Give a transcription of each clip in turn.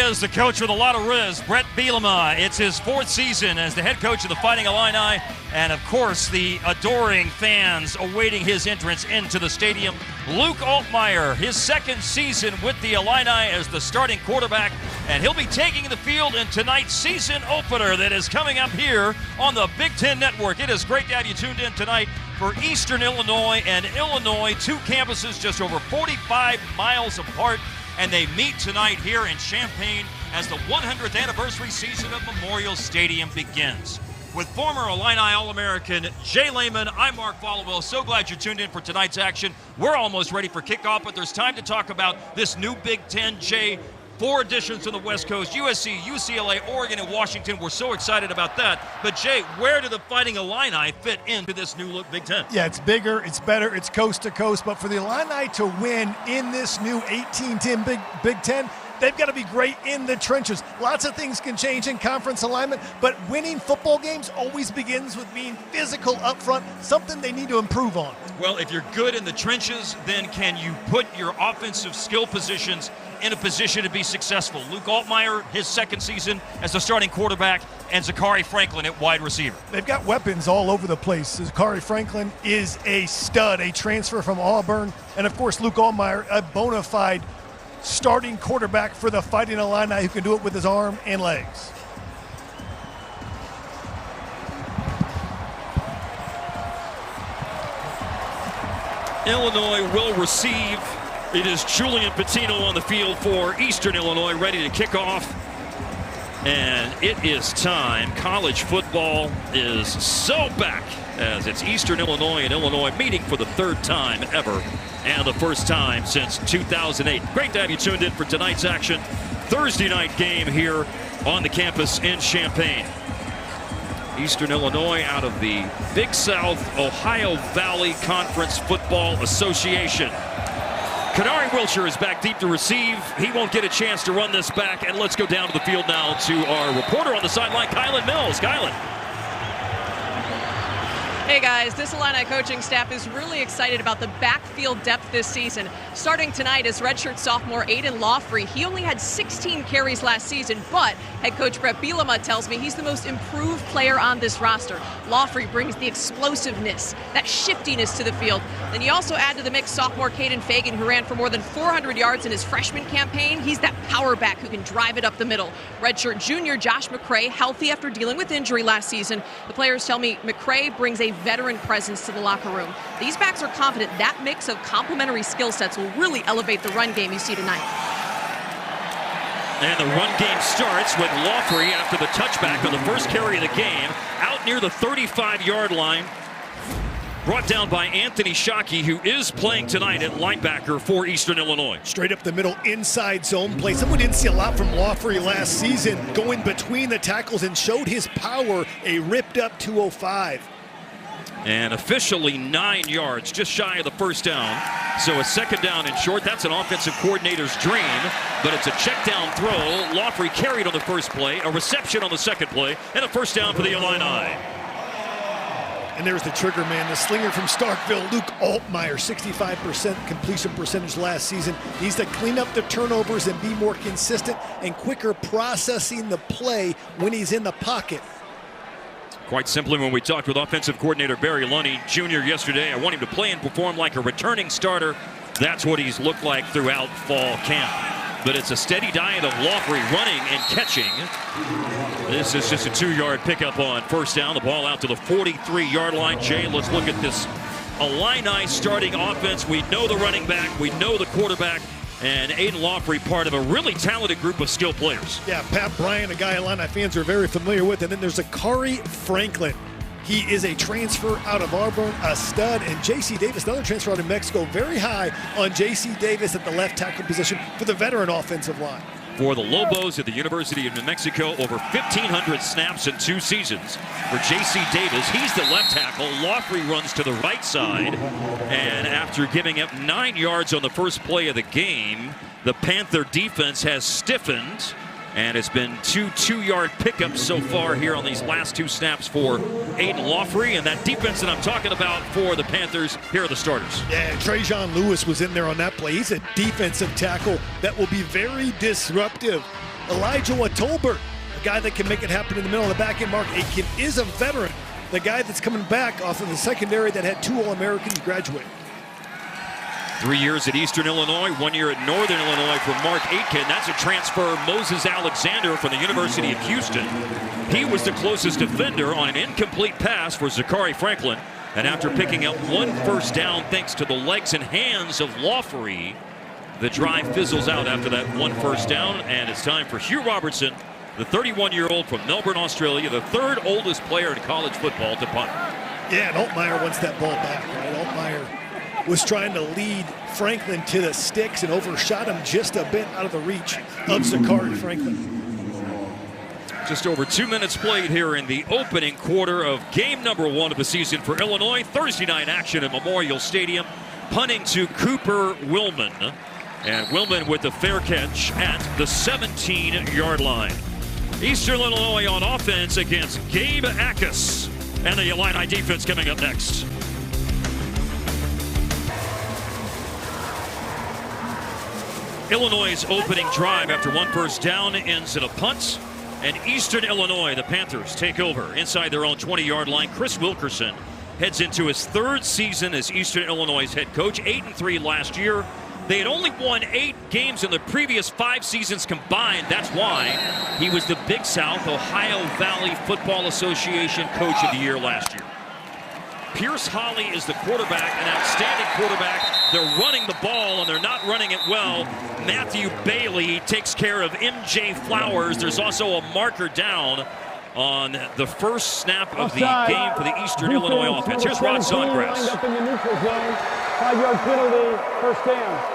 is, the coach with a lot of riz, Bret Bielema. It's his 4th season as the head coach of the Fighting Illini, and of course the adoring fans awaiting his entrance into the stadium. Luke Altmaier, his 2nd season with the Illini as the starting quarterback, and he'll be taking the field in tonight's season opener that is coming up here on the Big Ten Network. It is great to have you tuned in tonight for Eastern Illinois and Illinois, 2 campuses just over 45 miles apart. And they meet tonight here in Champaign as the 100th anniversary season of Memorial Stadium begins. With former Illini All-American Jay Lehman, I'm Mark Followell. So glad you're tuned in for tonight's action. We're almost ready for kickoff, but there's time to talk about this new Big Ten. Jay, 4 additions on the West Coast, USC, UCLA, Oregon, and Washington. We're so excited about that. But Jay, where do the Fighting Illini fit into this new look Big Ten? Yeah, it's bigger, it's better, it's coast to coast. But for the Illini to win in this new 18-team Big Ten, they've got to be great in the trenches. Lots of things can change in conference alignment, but winning football games always begins with being physical up front, something they need to improve on. Well, if you're good in the trenches, then can you put your offensive skill positions in a position to be successful? Luke Altmaier, his 2nd season as the starting quarterback, and Zachary Franklin at wide receiver. They've got weapons all over the place. Zachary Franklin is a stud, a transfer from Auburn, and of course Luke Altmaier, a bona fide starting quarterback for the Fighting Illini who can do it with his arm and legs. Illinois will receive. It is Julian Patino on the field for Eastern Illinois, ready to kick off. And it is time. College football is so back as it's Eastern Illinois and Illinois meeting for the 3rd time ever and the 1st time since 2008. Great to have you tuned in for tonight's action. Thursday night game here on the campus in Champaign. Eastern Illinois out of the Big South Ohio Valley Conference Football Association. Kanari Wilshire is back deep to receive. He won't get a chance to run this back. And let's go down to the field now to our reporter on the sideline, Kylan Mills. Kylan. Hey guys, this Illini coaching staff is really excited about the backfield depth this season. Starting tonight is redshirt sophomore Aiden Lawfrey. He only had 16 carries last season, but head coach Bret Bielema tells me he's the most improved player on this roster. Lawfrey brings the explosiveness, that shiftiness to the field. Then you also add to the mix sophomore Caden Fagan, who ran for more than 400 yards in his freshman campaign. He's that power back who can drive it up the middle. Redshirt junior Josh McCray, healthy after dealing with injury last season. The players tell me McCray brings a veteran presence to the locker room. These backs are confident that mix of complementary skill sets will really elevate the run game you see tonight. And the run game starts with Lawfrey after the touchback on the first carry of the game, out near the 35-yard line. Brought down by Anthony Shockey, who is playing tonight at linebacker for Eastern Illinois. Straight up the middle, inside zone play. Someone didn't see a lot from Lawfrey last season, going between the tackles and showed his power, a ripped-up 205. And officially 9 yards, just shy of the 1st down. So a 2nd down and short. That's an offensive coordinator's dream, but it's a check down throw. Lawfrey carried on the first play, a reception on the 2nd play, and a 1st down for the Illini. And there's the trigger man, the slinger from Starkville, Luke Altmaier, 65% completion percentage last season. Needs to clean up the turnovers and be more consistent and quicker processing the play when he's in the pocket. Quite simply, when we talked with offensive coordinator Barry Lunny Jr. yesterday, I want him to play and perform like a returning starter. That's what he's looked like throughout fall camp. But it's a steady diet of Lawfrey running and catching. This is just a 2-yard pickup on 1st down. The ball out to the 43-yard line. Jay, let's look at this Illini starting offense. We know the running back. We know the quarterback. And Aiden Lawfrey, part of a really talented group of skill players. Yeah, Pat Bryant, a guy Illini fans are very familiar with. And then there's Zachary Franklin. He is a transfer out of Auburn, a stud. And J.C. Davis, another transfer out of Mexico, very high on J.C. Davis at the left tackle position for the veteran offensive line. For the Lobos at the University of New Mexico, over 1,500 snaps in 2 seasons. For J.C. Davis, he's the left tackle. Lawfrey runs to the right side. And after giving up 9 yards on the first play of the game, the Panther defense has stiffened. And it's been 2 2-yard pickups so far here on these last 2 snaps for Aiden Lawfrey. And that defense that I'm talking about for the Panthers, here are the starters. Yeah, Trajan Lewis was in there on that play. He's a defensive tackle that will be very disruptive Elijah Tolbert, a guy that can make it happen in the middle of the back end. Mark Aitken is a veteran, the guy that's coming back off of the secondary that had 2 All-Americans graduate. 3 years at Eastern Illinois, 1 year at Northern Illinois for Mark Aitken. That's a transfer. Moses Alexander from the University of Houston. He was the closest defender on an incomplete pass for Zachary Franklin. And after picking up 1 first down thanks to the legs and hands of Lawfrey, the drive fizzles out after that 1 first down. And it's time for Hugh Robertson, the 31-year-old from Melbourne, Australia, the 3rd oldest player in college football to punt. Yeah, and Altmaier wants that ball back, right? Altmaier was trying to lead Franklin to the sticks and overshot him just a bit out of the reach of Zachary Franklin. Just over 2 minutes played here in the opening quarter of game number 1 of the season for Illinois. Thursday night action at Memorial Stadium. Punting to Cooper Willman. And Willman with the fair catch at the 17-yard line. Eastern Illinois on offense against Gabe Akis. And the Illini defense coming up next. Illinois' opening drive after 1 first down ends in a punt. And Eastern Illinois, the Panthers, take over inside their own 20-yard line. Chris Wilkerson heads into his 3rd season as Eastern Illinois' head coach. 8-3 last year. They had only won 8 games in the previous 5 seasons combined. That's why he was the Big South Ohio Valley Football Association Coach of the Year last year. Pierce Holly is the quarterback, an outstanding quarterback. They're running the ball, and they're not running it well. Matthew Bailey takes care of M.J. Flowers. There's also a marker down on the first snap of the game for the Eastern Illinois offense. Here's Rod Songrass. Lined up in the neutral zone. 5-yard penalty, first down.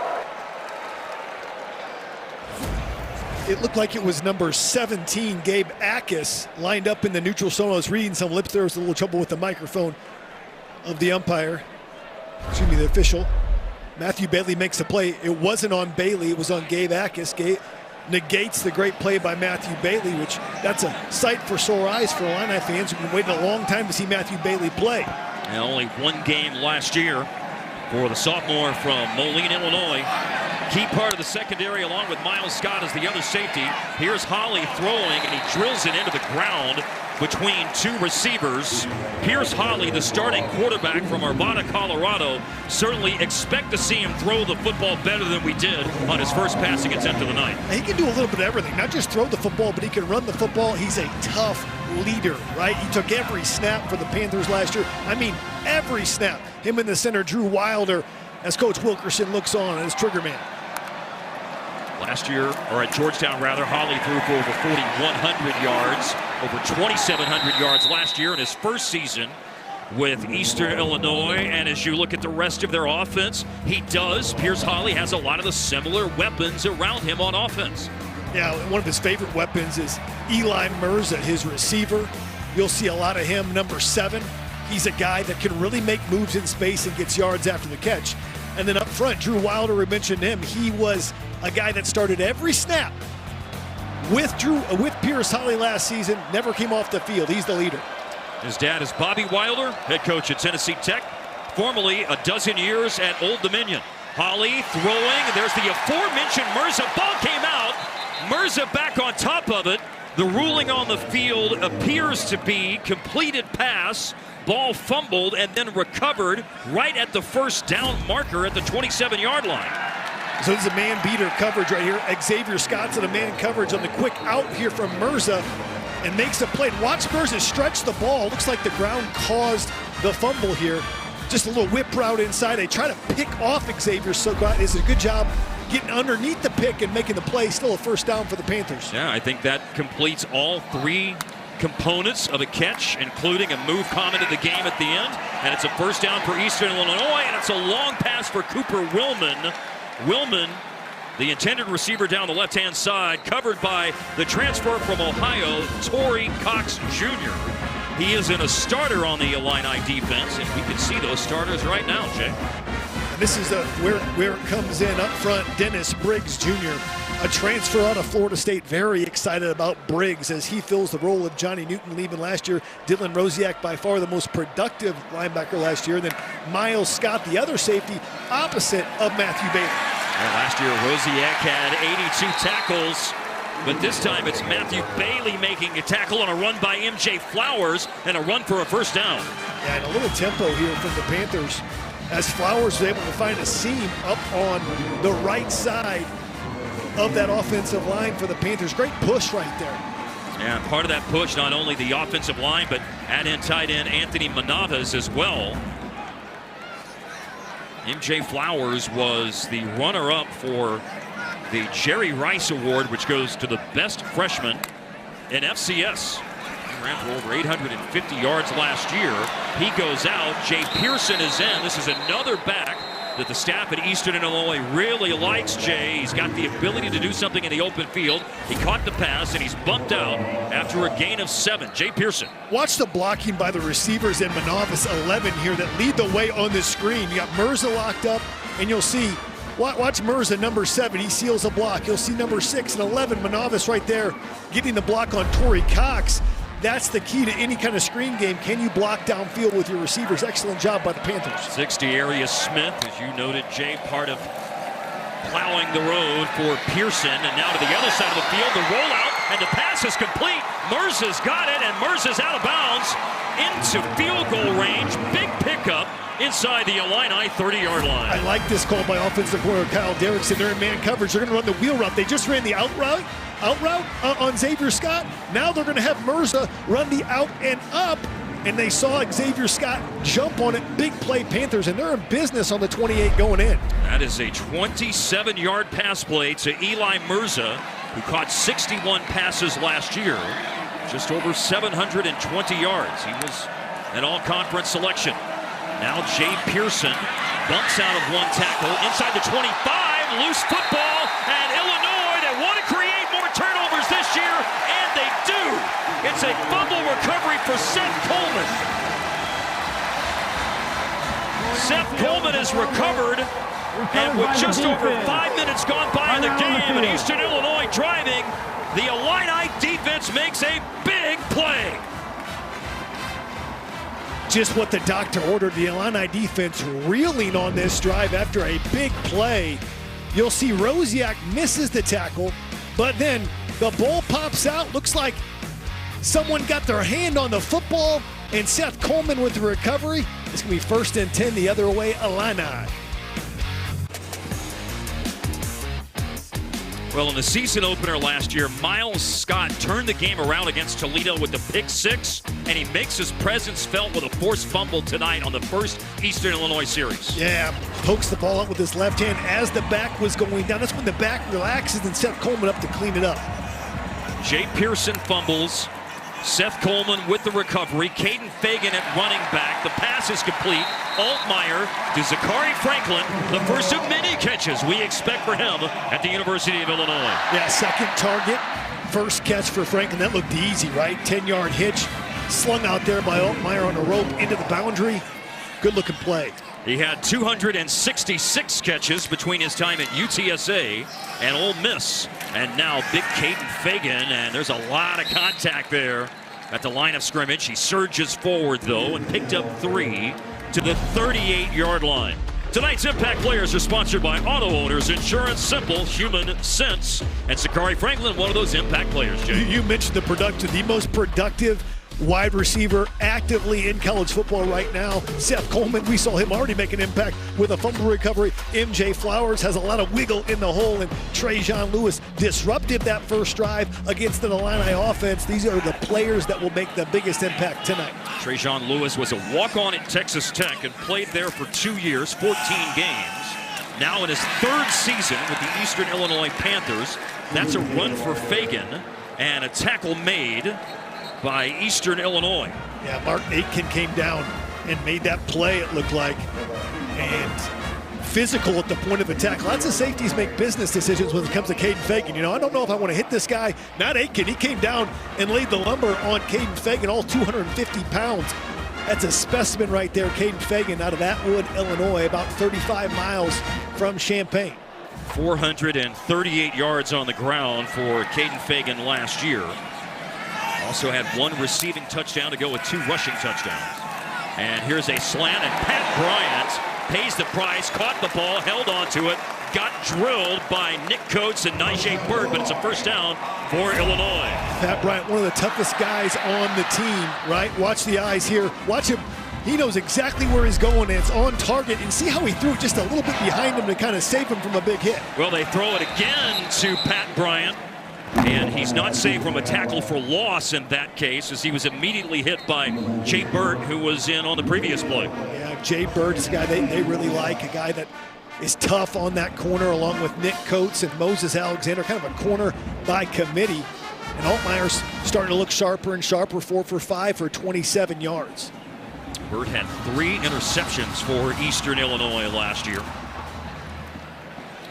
It looked like it was number 17, Gabe Akis, lined up in the neutral zone. I was reading some lips. There was a little trouble with the microphone of the umpire, excuse me, the official. Matthew Bailey makes the play. It wasn't on Bailey, it was on Gabe Akis. Gabe negates the great play by Matthew Bailey, which that's a sight for sore eyes for Illini fans who've been waiting a long time to see Matthew Bailey play. And only 1 game last year for the sophomore from Moline, Illinois. Key part of the secondary along with Miles Scott as the other safety. Here's Holly throwing, and he drills it into the ground between 2 receivers. Pierce Holly, the starting quarterback from Arvada, Colorado. Certainly expect to see him throw the football better than we did on his first passing attempt of the night. He can do a little bit of everything, not just throw the football, but he can run the football. He's a tough leader, right? He took every snap for the Panthers last year. I mean, every snap. Him in the center, Drew Wilder, as Coach Wilkerson looks on as trigger man. Last year, or at Georgetown rather, Holly threw for over 4,100 yards, over 2,700 yards last year in his first season with Eastern Illinois. And as you look at the rest of their offense, he does. Pierce Holly has a lot of the similar weapons around him on offense. Yeah, one of his favorite weapons is Eli Mirza, his receiver. You'll see a lot of him, number 7. He's a guy that can really make moves in space and gets yards after the catch. And then up front, Drew Wilder, we mentioned him. He was a guy that started every snap with Pierce Holly last season, never came off the field. He's the leader. His dad is Bobby Wilder, head coach at Tennessee Tech, formerly a dozen years at Old Dominion. Holly throwing, there's the aforementioned Mirza. Ball came out, Mirza back on top of it. The ruling on the field appears to be completed pass. Ball fumbled and then recovered right at the first down marker at the 27-yard line. So this is a man-beater coverage right here. Xavier Scott's in a man coverage on the quick out here from Mirza and makes a play. Watch Mirza stretch the ball. Looks like the ground caused the fumble here. Just a little whip route inside. They try to pick off Xavier Scott. It's a good job getting underneath the pick and making the play. Still a first down for the Panthers. Yeah, I think that completes all 3 components of a catch, including a move comment of the game at the end. And it's a first down for Eastern Illinois, and it's a long pass for Cooper Willman. Willman, the intended receiver down the left-hand side, covered by the transfer from Ohio, Torrey Cox Jr. He isn't a starter on the Illini defense, and we can see those starters right now, Jay. And this is where it comes in up front. Dennis Briggs Jr., a transfer out of Florida State. Very excited about Briggs as he fills the role of Johnny Newton leaving last year. Dylan Rosiak, by far the most productive linebacker last year. Then Miles Scott, the other safety, opposite of Matthew Bailey. Well, last year, Rosiak had 82 tackles. but this time it's Matthew Bailey making a tackle on a run by MJ Flowers and a run for a first down. Yeah, and a little tempo here from the Panthers as Flowers was able to find a seam up on the right side of that offensive line for the Panthers. Great push right there. And part of that push, not only the offensive line, but add in tight end Anthony Manavas as well. MJ Flowers was the runner-up for the Jerry Rice Award, which goes to the best freshman in FCS. He ran for over 850 yards last year. He goes out. Jay Pearson is in. This is another back that the staff at Eastern Illinois really likes. Jay, he's got the ability to do something in the open field. He caught the pass and he's bumped out after a gain of 7. Jay Pearson. Watch the blocking by the receivers in Manavas 11 here that lead the way on this screen. You got Mirza locked up, and you'll see, watch Mirza, number 7, he seals a block. You'll see number 6 and 11, Manavas right there getting the block on Torrey Cox. That's the key to any kind of screen game. Can you block downfield with your receivers? Excellent job by the Panthers. 60 area Smith, as you noted, Jay, part of plowing the road for Pearson. And now to the other side of the field, the rollout, and the pass is complete. Mirza's got it, and Mirza's out of bounds into field goal range. Big pickup inside the Illini 30-yard line. I like this call by offensive coordinator Kyle Derrickson. They're in man coverage. They're going to run the wheel route. They just ran the out route on Xavier Scott. Now they're going to have Mirza run the out and up, and they saw Xavier Scott jump on it. Big play Panthers, and they're in business on the 28 going in. That is a 27-yard pass play to Eli Mirza, who caught 61 passes last year, just over 720 yards. He was an all-conference selection. Now Jay Pearson bumps out of one tackle inside the 25, loose football, and Illinois, they want to create more turnovers this year, and they do. It's a fumble recovery for Seth Coleman. Seth Coleman is recovered, and with just over 5 minutes gone by in the game, and Eastern Illinois driving, the Illini defense makes a big play. Just what the doctor ordered. The Illini defense reeling on this drive after a big play. You'll see Rosiak misses the tackle, but then the ball pops out. Looks like someone got their hand on the football, and Seth Coleman with the recovery. It's going to be 1st and 10 the other way, Illini. Well, in the season opener last year, Miles Scott turned the game around against Toledo with the pick 6, and he makes his presence felt with a forced fumble tonight on the first Eastern Illinois series. Yeah, pokes the ball up with his left hand as the back was going down. That's when the back relaxes and Seth Coleman up to clean it up. Jay Pearson fumbles. Seth Coleman with the recovery. Caden Fagan at running back. The pass is complete. Altmaier to Zachary Franklin. The first of many catches we expect for him at the University of Illinois. Yeah, second target, first catch for Franklin. That looked easy, right? 10-yard hitch, slung out there by Altmaier on a rope into the boundary. Good looking play. He had 266 catches between his time at UTSA and Ole Miss. And now big Caden Fagan, and there's a lot of contact there at the line of scrimmage. He surges forward, though, and picked up 3 to the 38-yard line. Tonight's Impact Players are sponsored by Auto Owners Insurance, simple, human sense. And Zachary Franklin, one of those Impact players, Jay. You mentioned the most productive wide receiver actively in college football right now. Seth Coleman, we saw him already make an impact with a fumble recovery. MJ Flowers has a lot of wiggle in the hole, and Trajan Lewis disrupted that first drive against the Illini offense. These are the players that will make the biggest impact tonight. Trajan Lewis was a walk-on at Texas Tech and played there for 2 years, 14 games. Now in his 3rd season with the Eastern Illinois Panthers. That's a run for Fagan and a tackle made by Eastern Illinois. Yeah, Martin Aitken came down and made that play, it looked like. And physical at the point of attack. Lots of safeties make business decisions when it comes to Caden Fagan. You know, I don't know if I want to hit this guy. Not Aitken. He came down and laid the lumber on Caden Fagan, all 250 pounds. That's a specimen right there, Caden Fagan out of Atwood, Illinois, about 35 miles from Champaign. 438 yards on the ground for Caden Fagan last year. Also had 1 receiving touchdown to go with 2 rushing touchdowns. And here's a slant, and Pat Bryant pays the price, caught the ball, held onto it, got drilled by Nick Coates and Nyjay Burt, but it's a first down for Illinois. Pat Bryant, one of the toughest guys on the team, right? Watch the eyes here. Watch him. He knows exactly where he's going, and it's on target. And see how he threw it just a little bit behind him to kind of save him from a big hit. Well, they throw it again to Pat Bryant, and he's not saved from a tackle for loss in that case, as he was immediately hit by Jay Burt, who was in on the previous play. Yeah, Jay Burt is a guy they really like, a guy that is tough on that corner, along with Nick Coates and Moses Alexander, kind of a corner by committee. And Altmaier's starting to look sharper and sharper, 4 for 5 for 27 yards. Burt had 3 interceptions for Eastern Illinois last year.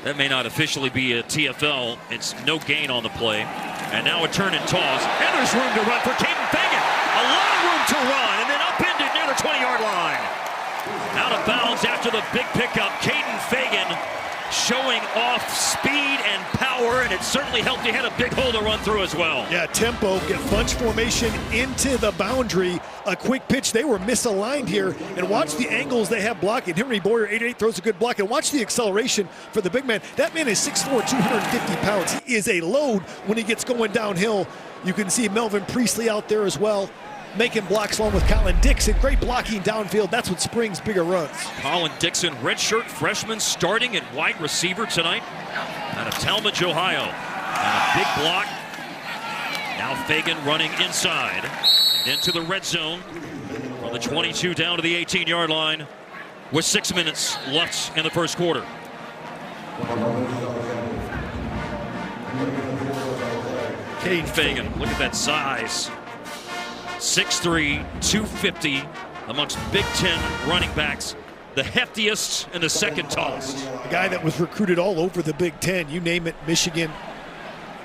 That may not officially be a TFL. It's no gain on the play. And now a turn and toss. And there's room to run for Caden Fagan. A lot of room to run, and then upended near the 20-yard line. Out of bounds after the big pickup. Caden Fagan showing off speed and power, and it certainly helped. He had a big hole to run through as well. Yeah, tempo, get bunch formation into the boundary. A quick pitch. They were misaligned here. And watch the angles they have blocking. Henry Boyer, 8'8", throws a good block. And watch the acceleration for the big man. That man is 6'4", 250 pounds. He is a load when he gets going downhill. You can see Melvin Priestley out there as well, making blocks along with Colin Dixon. Great blocking downfield. That's what springs bigger runs. Colin Dixon, redshirt freshman, starting at wide receiver tonight out of Talmadge, Ohio. And a big block. Now Fagan running inside and into the red zone from the 22 down to the 18-yard line with 6 minutes left in the first quarter. Caden Fagan, look at that size. 6'3", 250 amongst Big Ten running backs. The heftiest and the second tallest. A guy that was recruited all over the Big Ten. You name it, Michigan,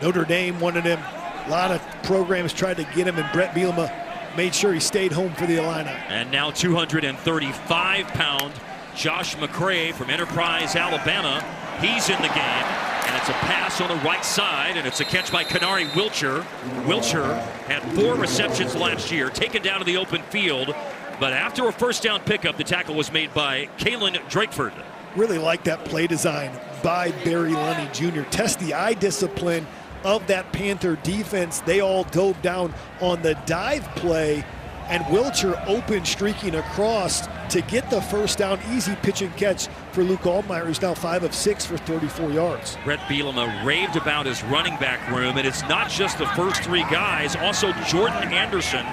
Notre Dame wanted him. A lot of programs tried to get him, and Brett Bielema made sure he stayed home for the Illini. And now 235-pound Josh McCray from Enterprise, Alabama. He's in the game. And it's a pass on the right side, and it's a catch by Kanari Wilcher. Wilcher had 4 receptions last year, taken down to the open field. But after a first down pickup, the tackle was made by Kalen Drakeford. Really like that play design by Barry Lunny Jr. Test the eye discipline of that Panther defense. They all dove down on the dive play, and Wilcher open streaking across to get the first down. Easy pitch and catch for Luke Altmaier, who's now 5 of 6 for 34 yards. Brett Bielema raved about his running back room, and it's not just the first 3 guys. Also Jordan Anderson,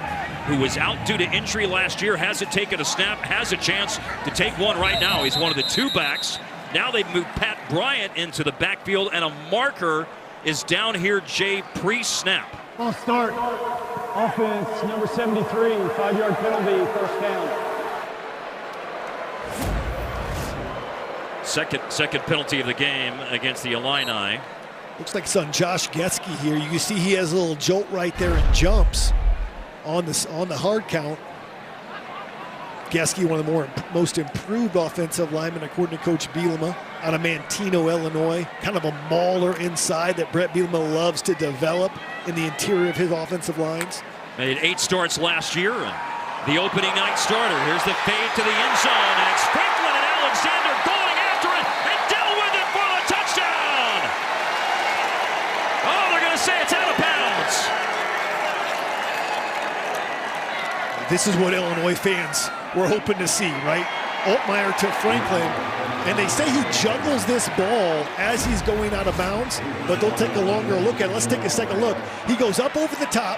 who was out due to injury last year, hasn't taken a snap, has a chance to take one right now. He's one of the 2 backs. Now they've moved Pat Bryant into the backfield, and a marker is down here, Jay, pre-snap. On start. Offense, number 73, 5-yard penalty, first down. Second penalty of the game against the Illini. Looks like it's on Josh Getzke here. You can see he has a little jolt right there and jumps on the hard count. Getzke, one of the most improved offensive linemen, according to Coach Bielema, out of Mantino, Illinois. Kind of a mauler inside that Brett Bielema loves to develop in the interior of his offensive lines. Made 8 starts last year, and the opening night starter. Here's the fade to the end zone, and it's Franklin and Alexander going after it, and dealt with it for the touchdown. Oh, they're going to say it's out of bounds. This is what Illinois fans were hoping to see, right? Altmaier to Franklin, and they say he juggles this ball as he's going out of bounds, but they'll take a longer look at it. Let's take a second look. He goes up over the top.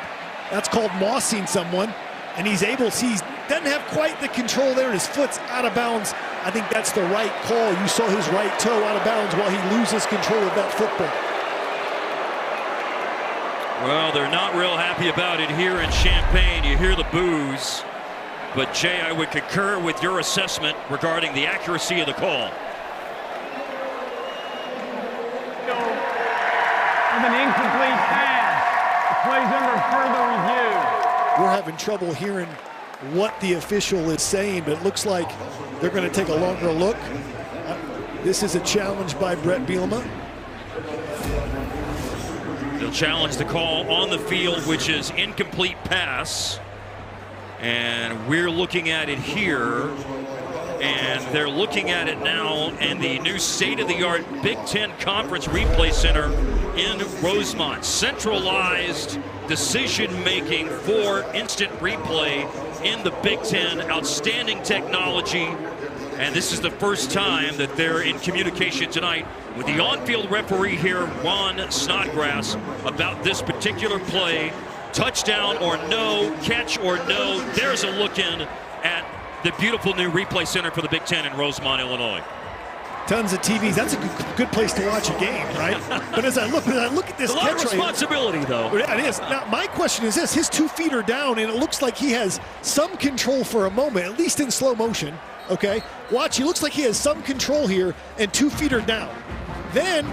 That's called mossing someone, and he doesn't have quite the control there, and his foot's out of bounds. I think that's the right call. You saw his right toe out of bounds while he loses control of that football. Well, they're not real happy about it here in Champaign. You hear the boos. But, Jay, I would concur with your assessment regarding the accuracy of the call. With an incomplete pass. The play's under further review. We're having trouble hearing what the official is saying, but it looks like they're going to take a longer look. This is a challenge by Brett Bielema. They'll challenge the call on the field, which is incomplete pass. And we're looking at it here. And they're looking at it now in the new state-of-the-art Big Ten Conference Replay Center in Rosemont. Centralized decision-making for instant replay in the Big Ten. Outstanding technology. And this is the first time that they're in communication tonight with the on-field referee here, Ron Snodgrass, about this particular play. Touchdown or no, catch or no. There's a look in at the beautiful new replay center for the Big Ten in Rosemont, Illinois. Tons of TVs. That's a good place to watch a game, right? But as I look at this a lot of responsibility, though. Yeah, it is. Now, my question is this. His 2 feet are down, and it looks like he has some control for a moment, at least in slow motion. Okay? Watch, he looks like he has some control here, and 2 feet are down. Then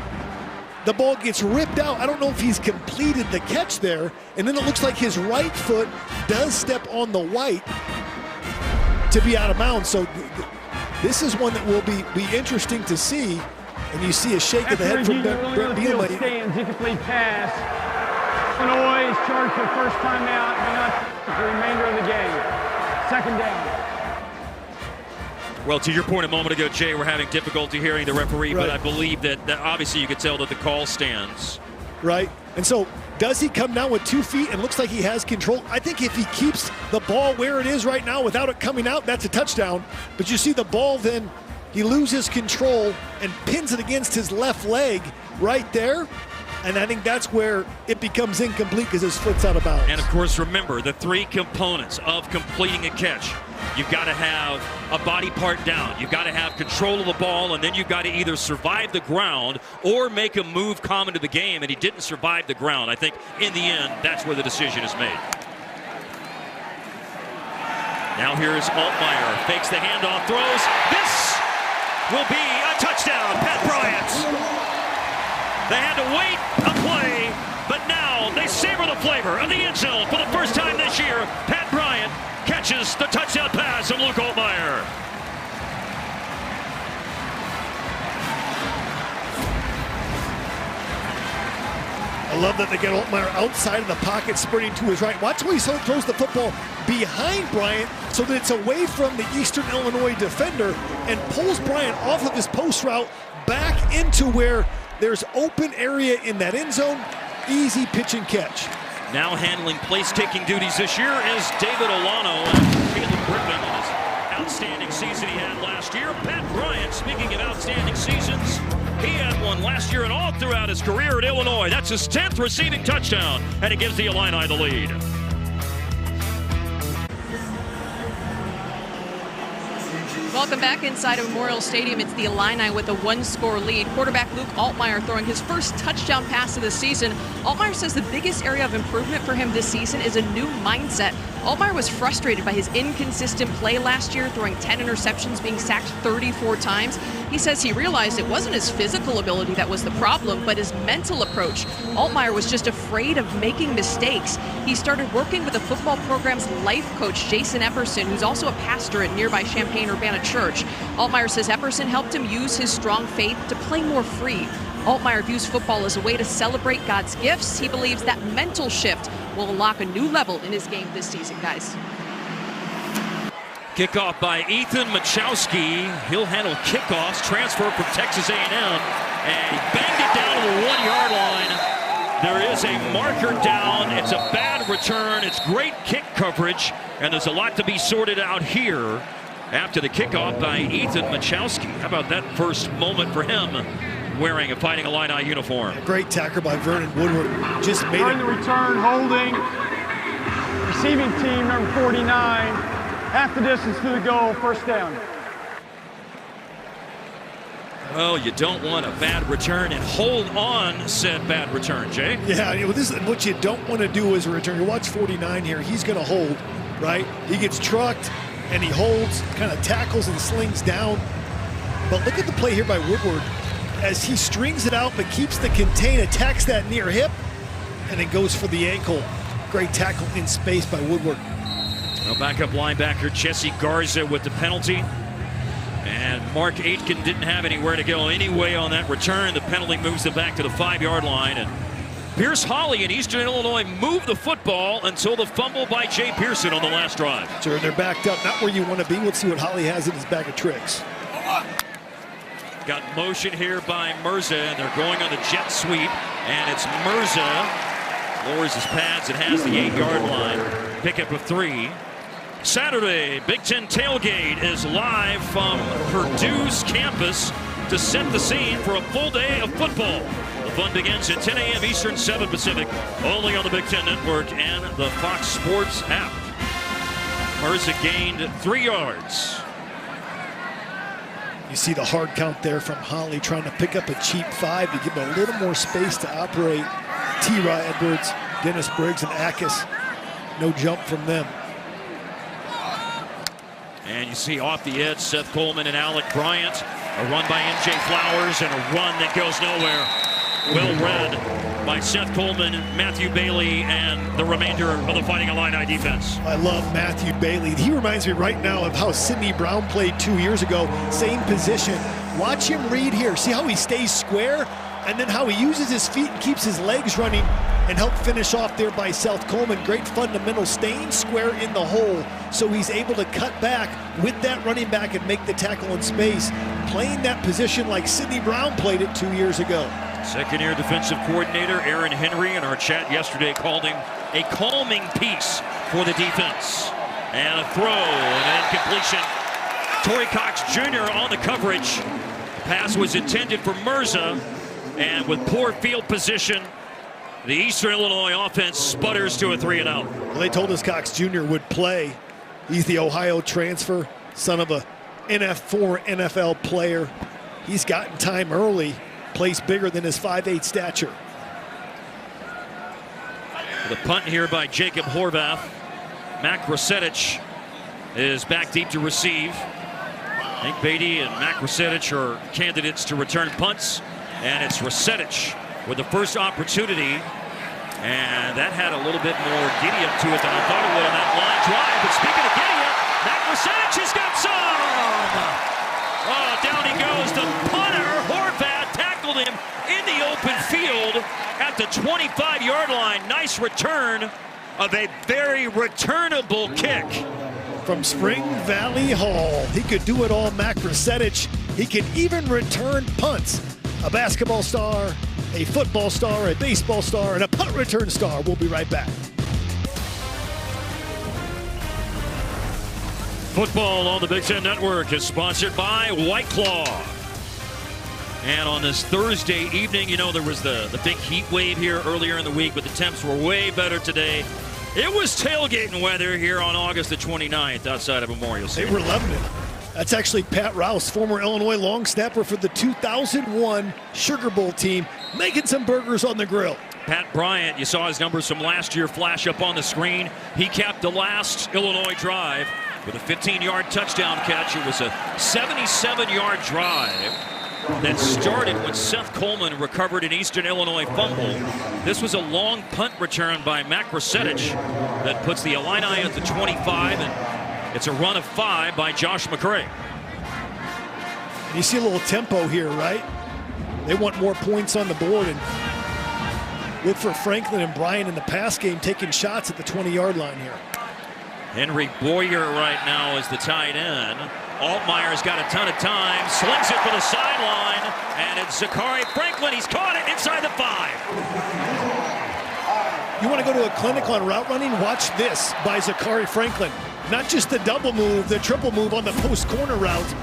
the ball gets ripped out. I don't know if he's completed the catch there, and then it looks like his right foot does step on the white to be out of bounds. So this is one that will be interesting to see. And you see a shake of the head from Brett Bielema. Stands, incomplete pass. Illinois is charged for first time out. May not for the remainder of the game. Second down. Well, to your point a moment ago, Jay, we're having difficulty hearing the referee, right. But I believe that obviously you could tell that the call stands. Right. And so does he come down with 2 feet and looks like he has control? I think if he keeps the ball where it is right now without it coming out, that's a touchdown. But you see the ball then, he loses control and pins it against his left leg right there. And I think that's where it becomes incomplete because his foot's out of bounds. And, of course, remember the 3 components of completing a catch. You've got to have a body part down. You've got to have control of the ball, and then you've got to either survive the ground or make a move common to the game, and he didn't survive the ground. I think, in the end, that's where the decision is made. Now here's Altmaier. Fakes the handoff, throws. This will be a touchdown, Pat Bryant. They had to wait a play, but now they savor the flavor of the end zone for the first time this year. Pat Bryant catches the touchdown pass of Luke Altmaier. I love that they get Altmaier outside of the pocket, sprinting to his right. Watch when he throws the football behind Bryant so that it's away from the Eastern Illinois defender and pulls Bryant off of his post route back into where there's open area in that end zone. Easy pitch and catch. Now handling place-taking duties this year is David Olano and Caleb Griffin in his outstanding season he had last year. Pat Bryant, speaking of outstanding seasons, he had one last year and all throughout his career at Illinois. That's his 10th receiving touchdown, and it gives the Illini the lead. Welcome back inside of Memorial Stadium. It's the Illini with a 1-score lead. Quarterback Luke Altmaier throwing his first touchdown pass of the season. Altmaier says the biggest area of improvement for him this season is a new mindset. Altmaier was frustrated by his inconsistent play last year, throwing 10 interceptions, being sacked 34 times. He says he realized it wasn't his physical ability that was the problem, but his mental approach. Altmaier was just afraid of making mistakes. He started working with the football program's life coach, Jason Epperson, who's also a pastor at nearby Champaign-Urbana Church. Altmaier says Epperson helped him use his strong faith to play more free. Altmaier views football as a way to celebrate God's gifts. He believes that mental shift will unlock a new level in his game this season, guys. Kickoff by Ethan Machowski. He'll handle kickoffs, transfer from Texas A&M, and he banged it down to the 1-yard line. There is a marker down. It's a bad return. It's great kick coverage, and there's a lot to be sorted out here after the kickoff by Ethan Machowski. How about that first moment for him wearing a Fighting Illini uniform? Great tackle by Vernon Woodward. Just made it. The return, holding. Receiving team, number 49. Half the distance to the goal, first down. Well, you don't want a bad return, and hold on said bad return, Jay. Yeah, this is what you don't want to do as a return. You watch 49 here. He's going to hold, right? He gets trucked, and he holds, kind of tackles and slings down. But look at the play here by Woodward as he strings it out but keeps the contain, attacks that near hip, and then goes for the ankle. Great tackle in space by Woodward. Well, backup linebacker Jesse Garza with the penalty. And Mark Aitken didn't have anywhere to go anyway on that return. The penalty moves them back to the 5-yard line. And Pierce Holly and Eastern Illinois moved the football until the fumble by Jay Pearson on the last drive. Sure, they're backed up, not where you want to be. Let's see what Holly has in his bag of tricks. Got motion here by Mirza, and they're going on the jet sweep, and it's Mirza. Lowers his pads and has the 8-yard line. Pickup of 3. Saturday, Big Ten tailgate is live from Purdue's campus to set the scene for a full day of football. The fun begins at 10 a.m. Eastern, 7 Pacific, only on the Big Ten Network and the Fox Sports app. Mirza gained 3 yards. You see the hard count there from Holly trying to pick up a cheap 5 to give him a little more space to operate. T-Raw Edwards, Dennis Briggs, and Akis. No jump from them. And you see off the edge, Seth Coleman and Alec Bryant. A run by M.J. Flowers and a run that goes nowhere. Well read by Seth Coleman, Matthew Bailey, and the remainder of the Fighting Illini defense. I love Matthew Bailey. He reminds me right now of how Sidney Brown played 2 years ago. Same position. Watch him read here. See how he stays square? And then how he uses his feet and keeps his legs running and help finish off there by Seth Coleman. Great fundamental, staying square in the hole so he's able to cut back with that running back and make the tackle in space. Playing that position like Sidney Brown played it 2 years ago. Second-year defensive coordinator Aaron Henry in our chat yesterday called him a calming piece for the defense. And a throw and an incompletion. Torrey Cox Jr. on the coverage. The pass was intended for Mirza, and with poor field position, the Eastern Illinois offense sputters to a 3-and-out. Well, they told us Cox Jr. would play. He's the Ohio transfer, son of a former NFL player. He's gotten time early. Plays bigger than his 5'8" stature. The punt here by Jacob Horvath. Mac Rosetich is back deep to receive. Hank Beatty and Mac Rosetich are candidates to return punts. And it's Rosetich with the first opportunity. And that had a little bit more giddy-up to it than I thought it would on that line drive. But speaking of giddy-up, Mac Rosetich has got some! Oh, down he goes. The punter, Horvath, tackled him in the open field at the 25-yard line. Nice return of a very returnable kick. From Spring Valley Hall, he could do it all, Mac Rosetich. He can even return punts. A basketball star, a football star, a baseball star, and a punt return star. We'll be right back. Football on the Big Ten Network is sponsored by White Claw. And on this Thursday evening, you know, there was the big heat wave here earlier in the week, but the temps were way better today. It was tailgating weather here on August the 29th outside of Memorial Stadium. They were loving it. That's actually Pat Rouse, former Illinois long snapper for the 2001 Sugar Bowl team, making some burgers on the grill. Pat Bryant, you saw his numbers from last year flash up on the screen. He capped the last Illinois drive with a 15-yard touchdown catch. It was a 77-yard drive that started when Seth Coleman recovered an Eastern Illinois fumble. This was a long punt return by Mac Rosetich that puts the Illini at the 25, and it's a run of 5 by Josh McCray. You see a little tempo here, right? They want more points on the board, and look for Franklin and Bryant in the pass game taking shots at the 20-yard line here. Henry Boyer right now is the tight end. Altmaier's got a ton of time, slings it for the sideline, and it's Zachary Franklin. He's caught it inside the 5. You want to go to a clinic on route running? Watch this by Zachary Franklin. Not just the double move, the triple move on the post corner route.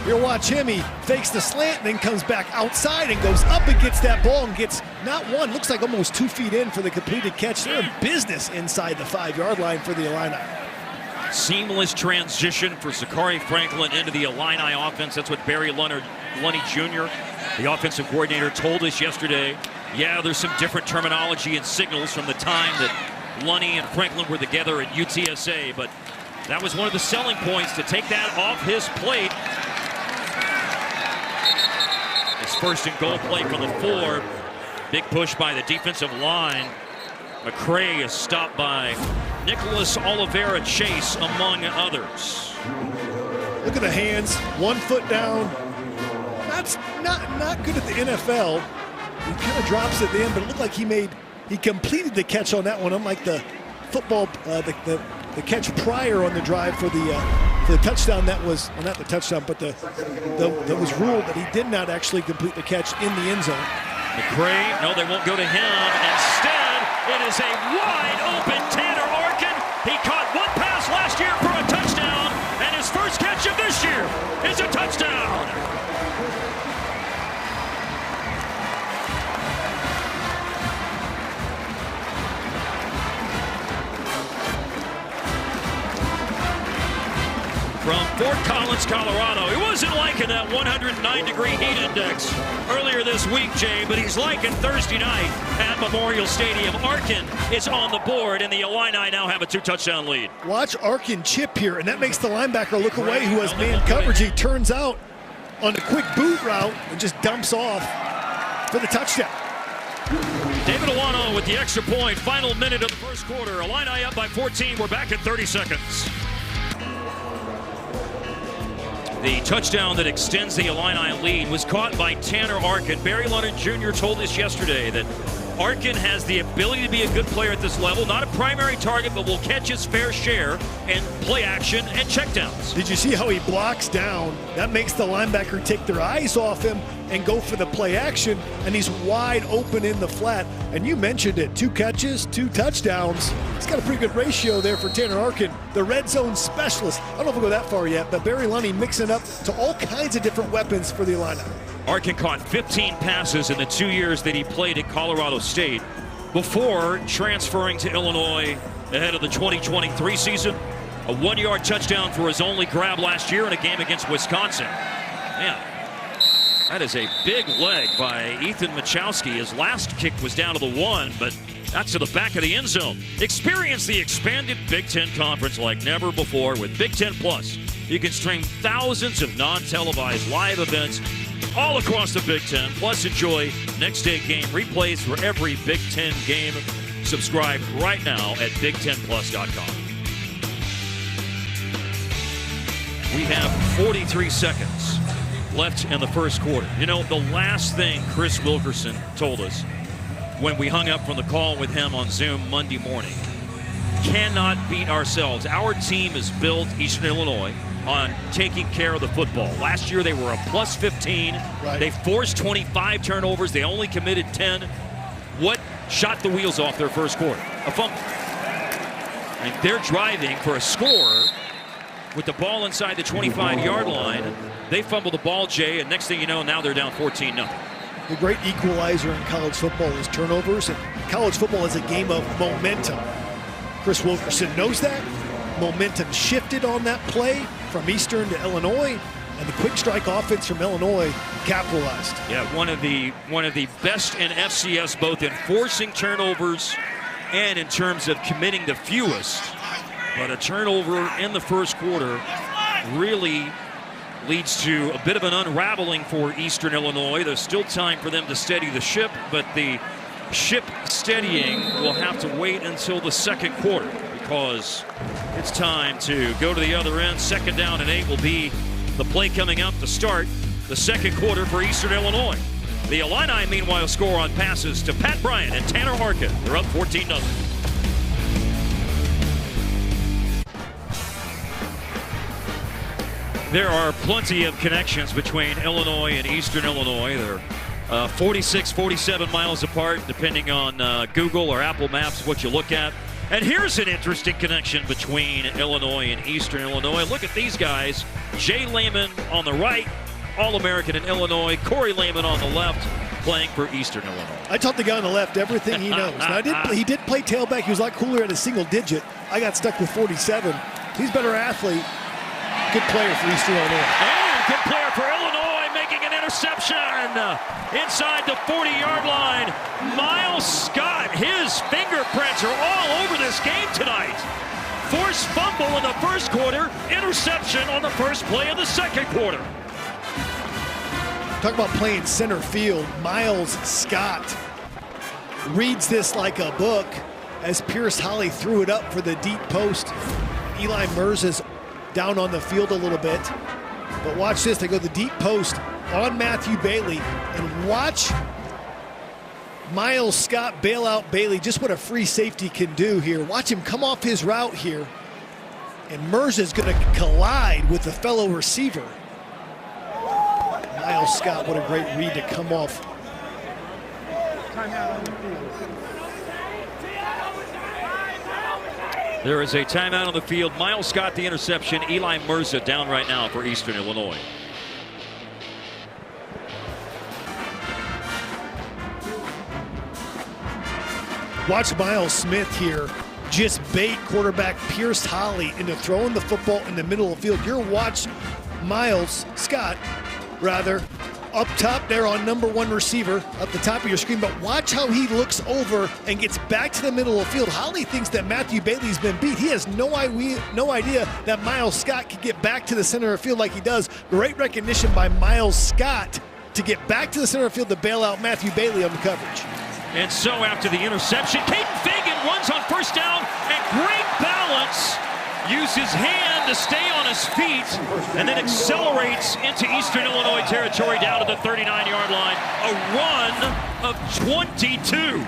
Here, watch him. He fakes the slant and then comes back outside and goes up and gets that ball and gets not one, looks like almost 2 feet in for the completed catch. They're in business inside the 5-yard line for the Illini. Seamless transition for Zachary Franklin into the Illini offense. That's what Barry Lunny Jr., the offensive coordinator, told us yesterday. Yeah, there's some different terminology and signals from the time that Lunny and Franklin were together at UTSA, but that was one of the selling points to take that off his plate. His first and goal play from the 4. Big push by the defensive line. McCray is stopped by Nicholas Oliveira Chase, among others. Look at the hands, 1 foot down. That's not good at the NFL. He kind of drops at the end, but it looked like he completed the catch on that one, unlike the football, the catch prior on the drive for the touchdown. That was, well, not the touchdown, but that was ruled that he did not actually complete the catch in the end zone. McCray, no, they won't go to him. Instead, it is a wide open Tanner Arkin. He caught one pass last year for a touchdown, and his first catch of this year is a touchdown. From Fort Collins, Colorado. He wasn't liking that 109-degree heat index earlier this week, Jay, but he's liking Thursday night at Memorial Stadium. Arkin is on the board, and the Illini now have a 2-touchdown lead. Watch Arkin chip here, and that makes the linebacker look away who has man coverage. He turns out on a quick boot route and just dumps off for the touchdown. David Awano with the extra point. Final minute of the first quarter. Illini up by 14. We're back in 30 seconds. The touchdown that extends the Illini lead was caught by Tanner Arkin. Barry Leonard Jr. told us yesterday that Arkin has the ability to be a good player at this level. Not a primary target, but will catch his fair share in play action and checkdowns. Did you see how he blocks down? That makes the linebacker take their eyes off him and go for the play action, and he's wide open in the flat. And you mentioned it, 2 catches, 2 touchdowns. He's got a pretty good ratio there for Tanner Arkin, the red zone specialist. I don't know if we'll go that far yet, but Barry Lunny mixing up to all kinds of different weapons for the Illini. Arkin caught 15 passes in the 2 years that he played at Colorado State before transferring to Illinois ahead of the 2023 season. A 1-yard touchdown for his only grab last year in a game against Wisconsin. Man, that is a big leg by Ethan Machowski. His last kick was down to the 1, but that's to the back of the end zone. Experience the expanded Big Ten Conference like never before with Big Ten Plus. You can stream thousands of non-televised live events all across the Big Ten. Plus, enjoy next-day game replays for every Big Ten game. Subscribe right now at BigTenPlus.com. We have 43 seconds left in the first quarter. You know, the last thing Chris Wilkerson told us when we hung up from the call with him on Zoom Monday morning, cannot beat ourselves. Our team is built, Eastern Illinois, on taking care of the football. Last year they were a plus 15. Right. They forced 25 turnovers. They only committed 10. What shot the wheels off their first quarter? A fumble. And they're driving for a score with the ball inside the 25-yard line. They fumble the ball, Jay, and next thing you know, now they're down 14-0. The great equalizer in college football is turnovers, and college football is a game of momentum. Chris Wilkerson knows that. Momentum shifted on that play from Eastern to Illinois, and the quick strike offense from Illinois capitalized. Yeah, one of the best in FCS, both in forcing turnovers and in terms of committing the fewest. But a turnover in the first quarter really leads to a bit of an unraveling for Eastern Illinois. There's still time for them to steady the ship, but the ship steadying will have to wait until the second quarter because it's time to go to the other end. 2nd down and 8 will be the play coming up to start the second quarter for Eastern Illinois. The Illini, meanwhile, score on passes to Pat Bryant and Tanner Arkin. They're up 14-0. There are plenty of connections between Illinois and Eastern Illinois. They're 46, 47 miles apart, depending on Google or Apple Maps, what you look at. And here's an interesting connection between Illinois and Eastern Illinois. Look at these guys. Jay Lehman on the right, All-American in Illinois. Corey Lehman on the left, playing for Eastern Illinois. I taught the guy on the left everything he knows. Now, he did play tailback. He was a lot cooler at a single digit. I got stuck with 47. He's a better athlete. Good player for Eastern Illinois. And good player for Illinois, making an interception inside the 40-yard line. Miles Scott, his fingerprints are all over this game tonight. Forced fumble in the first quarter, interception on the first play of the second quarter. Talk about playing center field. Miles Scott reads this like a book as Pierce Holly threw it up for the deep post. Eli Merz down on the field a little bit. But watch this, they go to the deep post on Matthew Bailey, and watch Miles Scott bail out Bailey, just what a free safety can do here. Watch him come off his route here. And Mirza's going to collide with the fellow receiver. Miles Scott, what a great read to come off. Timeout on the field. There is a timeout on the field. Miles Scott, the interception. Eli Mirza down right now for Eastern Illinois. Watch Miles Smith here just bait quarterback Pierce Holly into throwing the football in the middle of the field. You're watch Miles Scott, rather, up top there on #1 receiver at the top of your screen, but watch how he looks over and gets back to the middle of the field. Holly thinks that Matthew Bailey's been beat. He has no idea that Miles Scott can get back to the center of the field like he does. Great recognition by Miles Scott to get back to the center of the field to bail out Matthew Bailey on the coverage. And so after the interception, Caden Fagan runs on first down and great balance. Uses his hand to stay on his feet and then accelerates into Eastern Illinois territory down to the 39-yard line. A run of 22.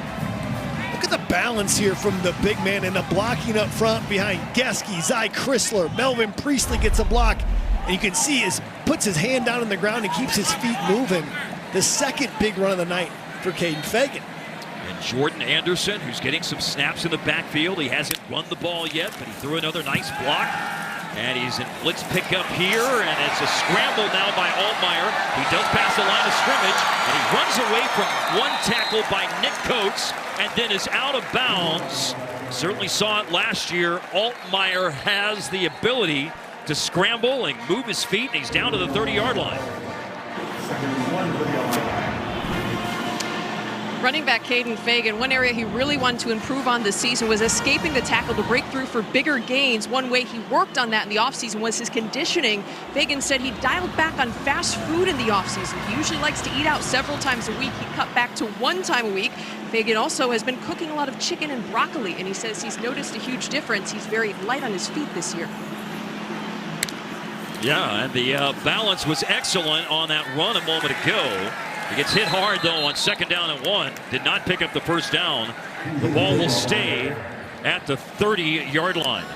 Look at the balance here from the big man and the blocking up front behind Geske, Zy Chrysler. Melvin Priestley gets a block, and you can see puts his hand down on the ground and keeps his feet moving. The second big run of the night for Caden Fagan. And Jordan Anderson, who's getting some snaps in the backfield. He hasn't run the ball yet, but he threw another nice block. And he's in blitz pickup here, and it's a scramble now by Altmaier. He does pass the line of scrimmage, and he runs away from one tackle by Nick Coates, and then is out of bounds. Certainly saw it last year. Altmaier has the ability to scramble and move his feet, and he's down to the 30-yard line. Running back Caden Fagan, one area he really wanted to improve on this season was escaping the tackle to break through for bigger gains. One way he worked on that in the offseason was his conditioning. Fagan said he dialed back on fast food in the offseason. He usually likes to eat out several times a week. He cut back to 1 time a week. Fagan also has been cooking a lot of chicken and broccoli, and he says he's noticed a huge difference. He's very light on his feet this year. Yeah, and the balance was excellent on that run a moment ago. He gets hit hard, though, on 2nd down and 1. Did not pick up the first down. The ball will stay at the 30-yard line.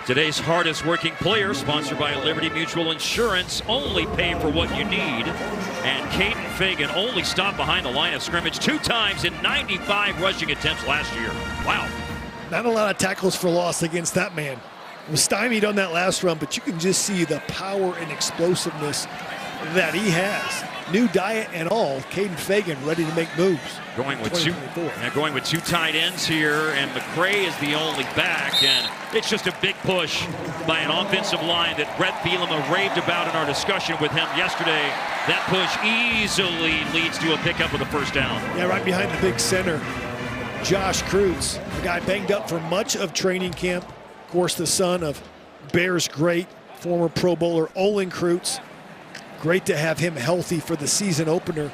Today's hardest working player, sponsored by Liberty Mutual Insurance. Only pay for what you need. And Caden Fagan only stopped behind the line of scrimmage 2 times in 95 rushing attempts last year. Wow. Not a lot of tackles for loss against that man. Was stymied on that last run, but you can just see the power and explosiveness that he has. New diet and all, Caden Fagan ready to make moves. Going with two tight ends here, and McCray is the only back, and it's just a big push by an offensive line that Brett Bielema raved about in our discussion with him yesterday. That push easily leads to a pickup of the first down. Yeah, right behind the big center, Josh Kreutz, the guy banged up for much of training camp. Of course, the son of Bears great, former Pro Bowler Olin Kreutz. Great to have him healthy for the season opener.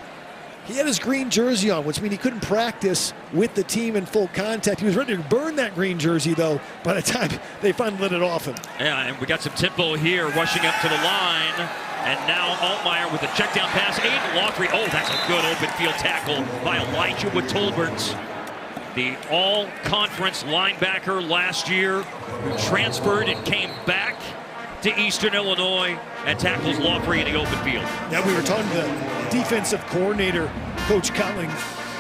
He had his green jersey on, which means he couldn't practice with the team in full contact. He was ready to burn that green jersey, though, by the time they finally lit it off him. Yeah, and we got some tempo here, rushing up to the line. And now Altmaier with a check down pass. Aiden Lawfrey. Oh, that's a good open field tackle by Elijah with Tolbert. The all-conference linebacker last year who transferred and came back to Eastern Illinois and tackles Lawfrey in the open field. Now we were talking to the defensive coordinator, Coach Colin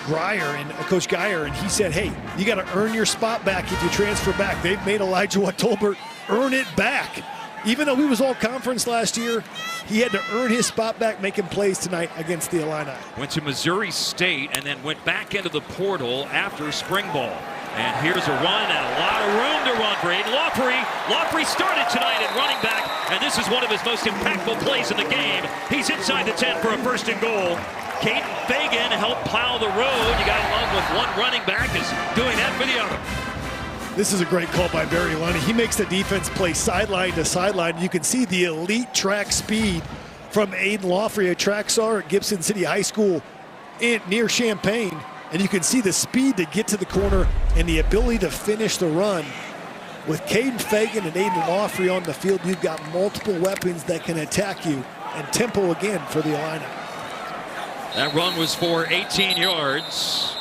Geyer, and he said, hey, you got to earn your spot back if you transfer back. They've made Elijah Tolbert earn it back. Even though he was all-conference last year, he had to earn his spot back making plays tonight against the Illini. Went to Missouri State and then went back into the portal after spring ball. And here's a run and a lot of room to run for Aiden Lawfrey. Lawfrey started tonight at running back, and this is one of his most impactful plays in the game. He's inside the 10 for a 1st and goal. Caden Fagan helped plow the road. You got to love with one running back is doing that for the other. This is a great call by Barry Lunny. He makes the defense play sideline to sideline. You can see the elite track speed from Aiden Lawfrey, a track star at Gibson City High School near Champaign. And you can see the speed to get to the corner and the ability to finish the run. With Caden Fagan and Aiden Lawfrey on the field, you've got multiple weapons that can attack you and tempo again for the Illini. That run was for 18 yards.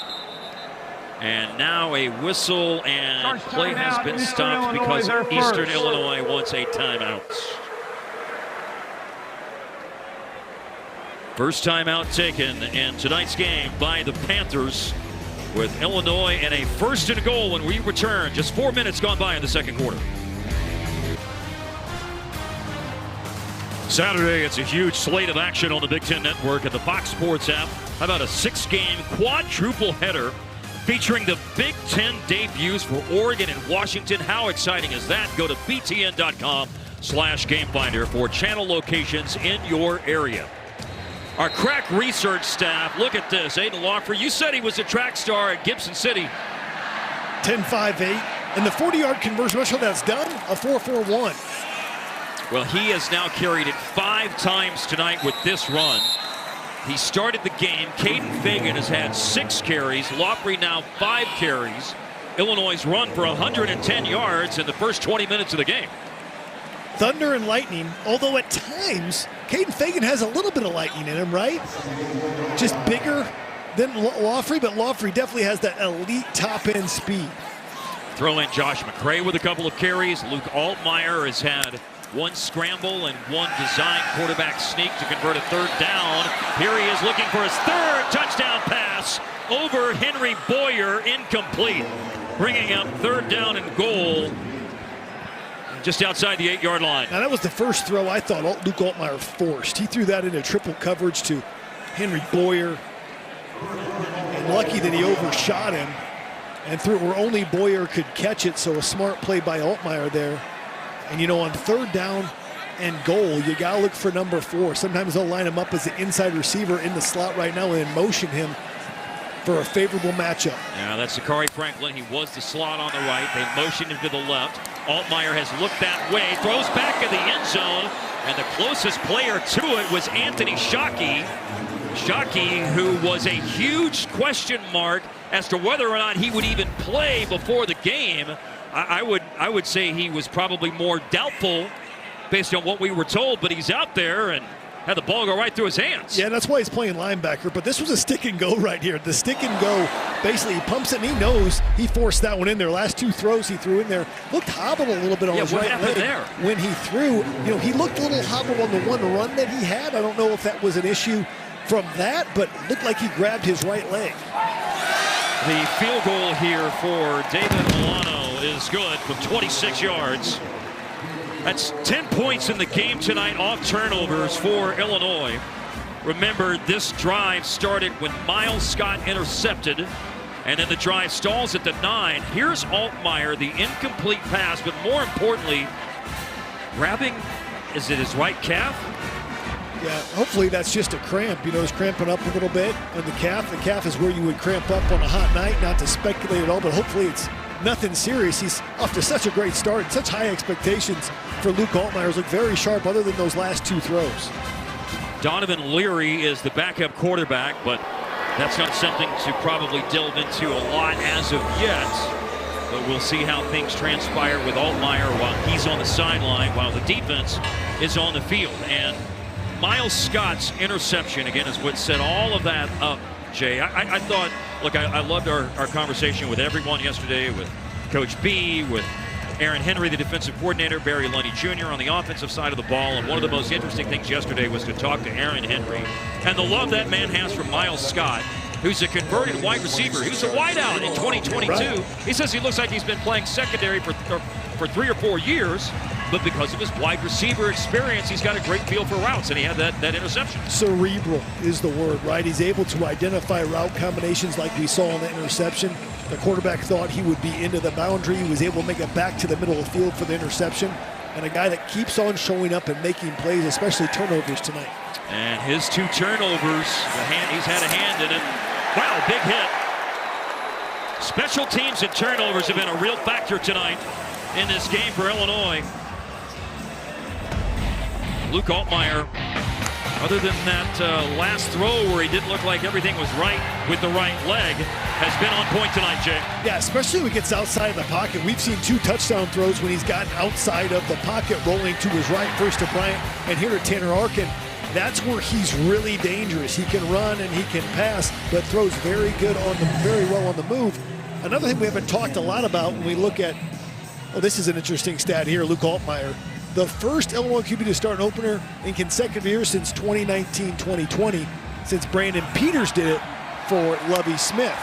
And now a whistle, and play has been stopped because Eastern Illinois wants a timeout. First timeout taken in tonight's game by the Panthers, with Illinois in a 1st and goal when we return. Just 4 minutes gone by in the second quarter. Saturday, it's a huge slate of action on the Big Ten Network and the Fox Sports app. How about a 6-game quadruple header featuring the Big Ten debuts for Oregon and Washington? How exciting is that? Go to btn.com/gamefinder for channel locations in your area. Our crack research staff, look at this. Aiden Lawford, you said he was a track star at Gibson City. 10.58, and the 40-yard conversion, how that's done, a 4.41. Well, he has now carried it 5 times tonight with this run. He started the game. Caden Fagan has had 6 carries. Lawford now 5 carries. Illinois' run for 110 yards in the first 20 minutes of the game. Thunder and lightning, although at times, Caden Fagan has a little bit of lightning in him, right? Just bigger than Lawford, but Lawford definitely has that elite top-end speed. Throw in Josh McCray with a couple of carries. Luke Altmaier has had 1 scramble and 1 design quarterback sneak to convert a 3rd down. Here he is looking for his 3rd touchdown pass over Henry Boyer, incomplete. Bringing up 3rd down and goal just outside the 8-yard line. Now that was the first throw I thought Luke Altmaier forced. He threw that into triple coverage to Henry Boyer. And lucky that he overshot him and threw it where only Boyer could catch it, so a smart play by Altmaier there. And, you know, on 3rd down and goal, you got to look for number 4. Sometimes they'll line him up as the inside receiver in the slot right now and then motion him for a favorable matchup. Yeah, that's Zachary Franklin. He was the slot on the right. They motioned him to the left. Altmaier has looked that way, throws back in the end zone, and the closest player to it was Anthony Shockey. Shockey, who was a huge question mark as to whether or not he would even play before the game. I would say he was probably more doubtful based on what we were told, but he's out there and had the ball go right through his hands. Yeah, that's why he's playing linebacker, but this was a stick and go right here. The stick and go, basically he pumps it and he knows he forced that one in there. Last 2 throws he threw in there, looked hobbled a little bit on his right leg there? When he threw. You know, he looked a little hobbled on the 1 run that he had. I don't know if that was an issue from that, but looked like he grabbed his right leg. The field goal here for David Milano is good from 26 yards. That's 10 points in the game tonight off turnovers for Illinois. Remember, this drive started when Miles Scott intercepted, and then the drive stalls at the 9. Here's Altmaier, the incomplete pass, but more importantly, grabbing, is it his right calf? Yeah, hopefully that's just a cramp. You know, he's cramping up a little bit on the calf. The calf is where you would cramp up on a hot night, not to speculate at all, but hopefully it's nothing serious. He's off to such a great start, such high expectations for Luke Altmaier. Look very sharp other than those last 2 throws. Donovan Leary is the backup quarterback, but that's not something to probably delve into a lot as of yet. But we'll see how things transpire with Altmaier while he's on the sideline, while the defense is on the field. And Miles Scott's interception, again, is what set all of that up, Jay. I thought, look, I loved our conversation with everyone yesterday, with Coach B, with Aaron Henry, the defensive coordinator, Barry Lundy Jr. on the offensive side of the ball. And one of the most interesting things yesterday was to talk to Aaron Henry and the love that man has for Miles Scott, who's a converted wide receiver. He was a wideout in 2022. Right. He says he looks like he's been playing secondary for 3 or 4 years. But because of his wide receiver experience, he's got a great feel for routes, and he had that interception. Cerebral is the word, right? He's able to identify route combinations like we saw on the interception. The quarterback thought he would be into the boundary. He was able to make it back to the middle of the field for the interception. And a guy that keeps on showing up and making plays, especially turnovers tonight. And his 2 turnovers, he's had a hand in it. Wow, big hit. Special teams and turnovers have been a real factor tonight in this game for Illinois. Luke Altmaier, other than that last throw where he didn't look like everything was right with the right leg, has been on point tonight, Jay. Yeah, especially when he gets outside of the pocket. We've seen 2 touchdown throws when he's gotten outside of the pocket, rolling to his right, first to Bryant and here to Tanner Arkin. That's where he's really dangerous. He can run and he can pass, but throws very well on the move. Another thing we haven't talked a lot about when we look at, this is an interesting stat here, Luke Altmaier. The first Illinois QB to start an opener in consecutive years since 2019-2020, since Brandon Peters did it for Lovie Smith.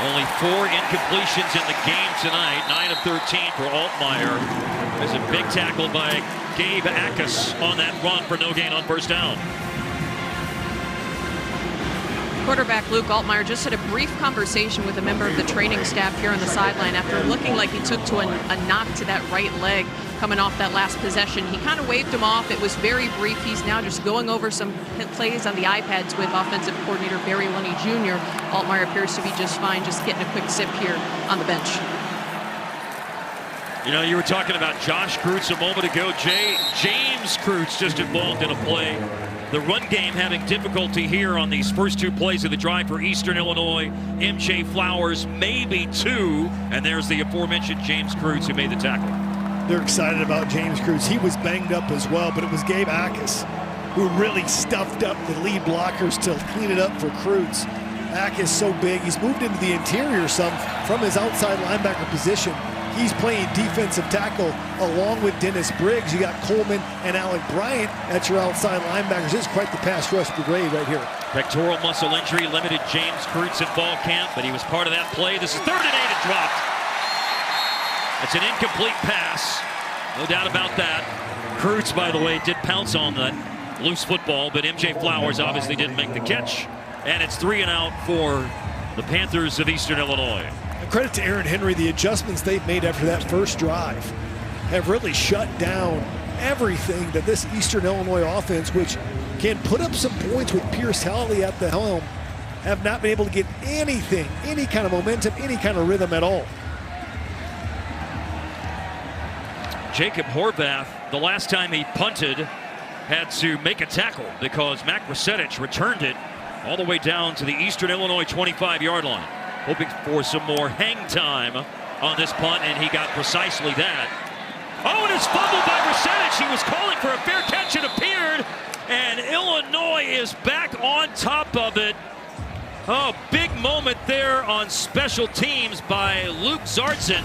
Only 4 incompletions in the game tonight, 9 of 13 for Altmaier. There's a big tackle by Gabe Ackus on that run for no gain on first down. Quarterback Luke Altmaier just had a brief conversation with a member of the training staff here on the sideline after looking like he took to a knock to that right leg coming off that last possession. He kind of waved him off. It was very brief. He's now just going over some plays on the iPads with offensive coordinator Barry Lunny Jr. Altmaier appears to be just fine, just getting a quick sip here on the bench. You know, you were talking about Josh Kreutz a moment ago. James Kreutz just involved in a play. The run game having difficulty here on these first 2 plays of the drive for Eastern Illinois. MJ Flowers, maybe 2. And there's the aforementioned James Kreutz who made the tackle. They're excited about James Kreutz. He was banged up as well, but it was Gabe Ackus who really stuffed up the lead blockers to clean it up for Kreutz. Ackus so big. He's moved into the interior some from his outside linebacker position. He's playing defensive tackle along with Dennis Briggs. You got Coleman and Alec Bryant at your outside linebackers. This is quite the pass rush brigade right here. Pectoral muscle injury limited James Kreutz in fall camp, but he was part of that play. This is 3rd and 8. It dropped. It's an incomplete pass. No doubt about that. Kreutz, by the way, did pounce on that loose football, but MJ Flowers obviously didn't make the catch. And it's 3 and out for the Panthers of Eastern Illinois. Credit to Aaron Henry. The adjustments they've made after that first drive have really shut down everything that this Eastern Illinois offense, which can put up some points with Pierce Halley at the helm, have not been able to get anything, any kind of momentum, any kind of rhythm at all. Jacob Horvath, the last time he punted, had to make a tackle because Mac Rasetich returned it all the way down to the Eastern Illinois 25-yard line. Hoping for some more hang time on this punt, and he got precisely that. Oh, and it's fumbled by Rasetich. He was calling for a fair catch. It appeared, and Illinois is back on top of it. Oh, big moment there on special teams by Luke Zartzen.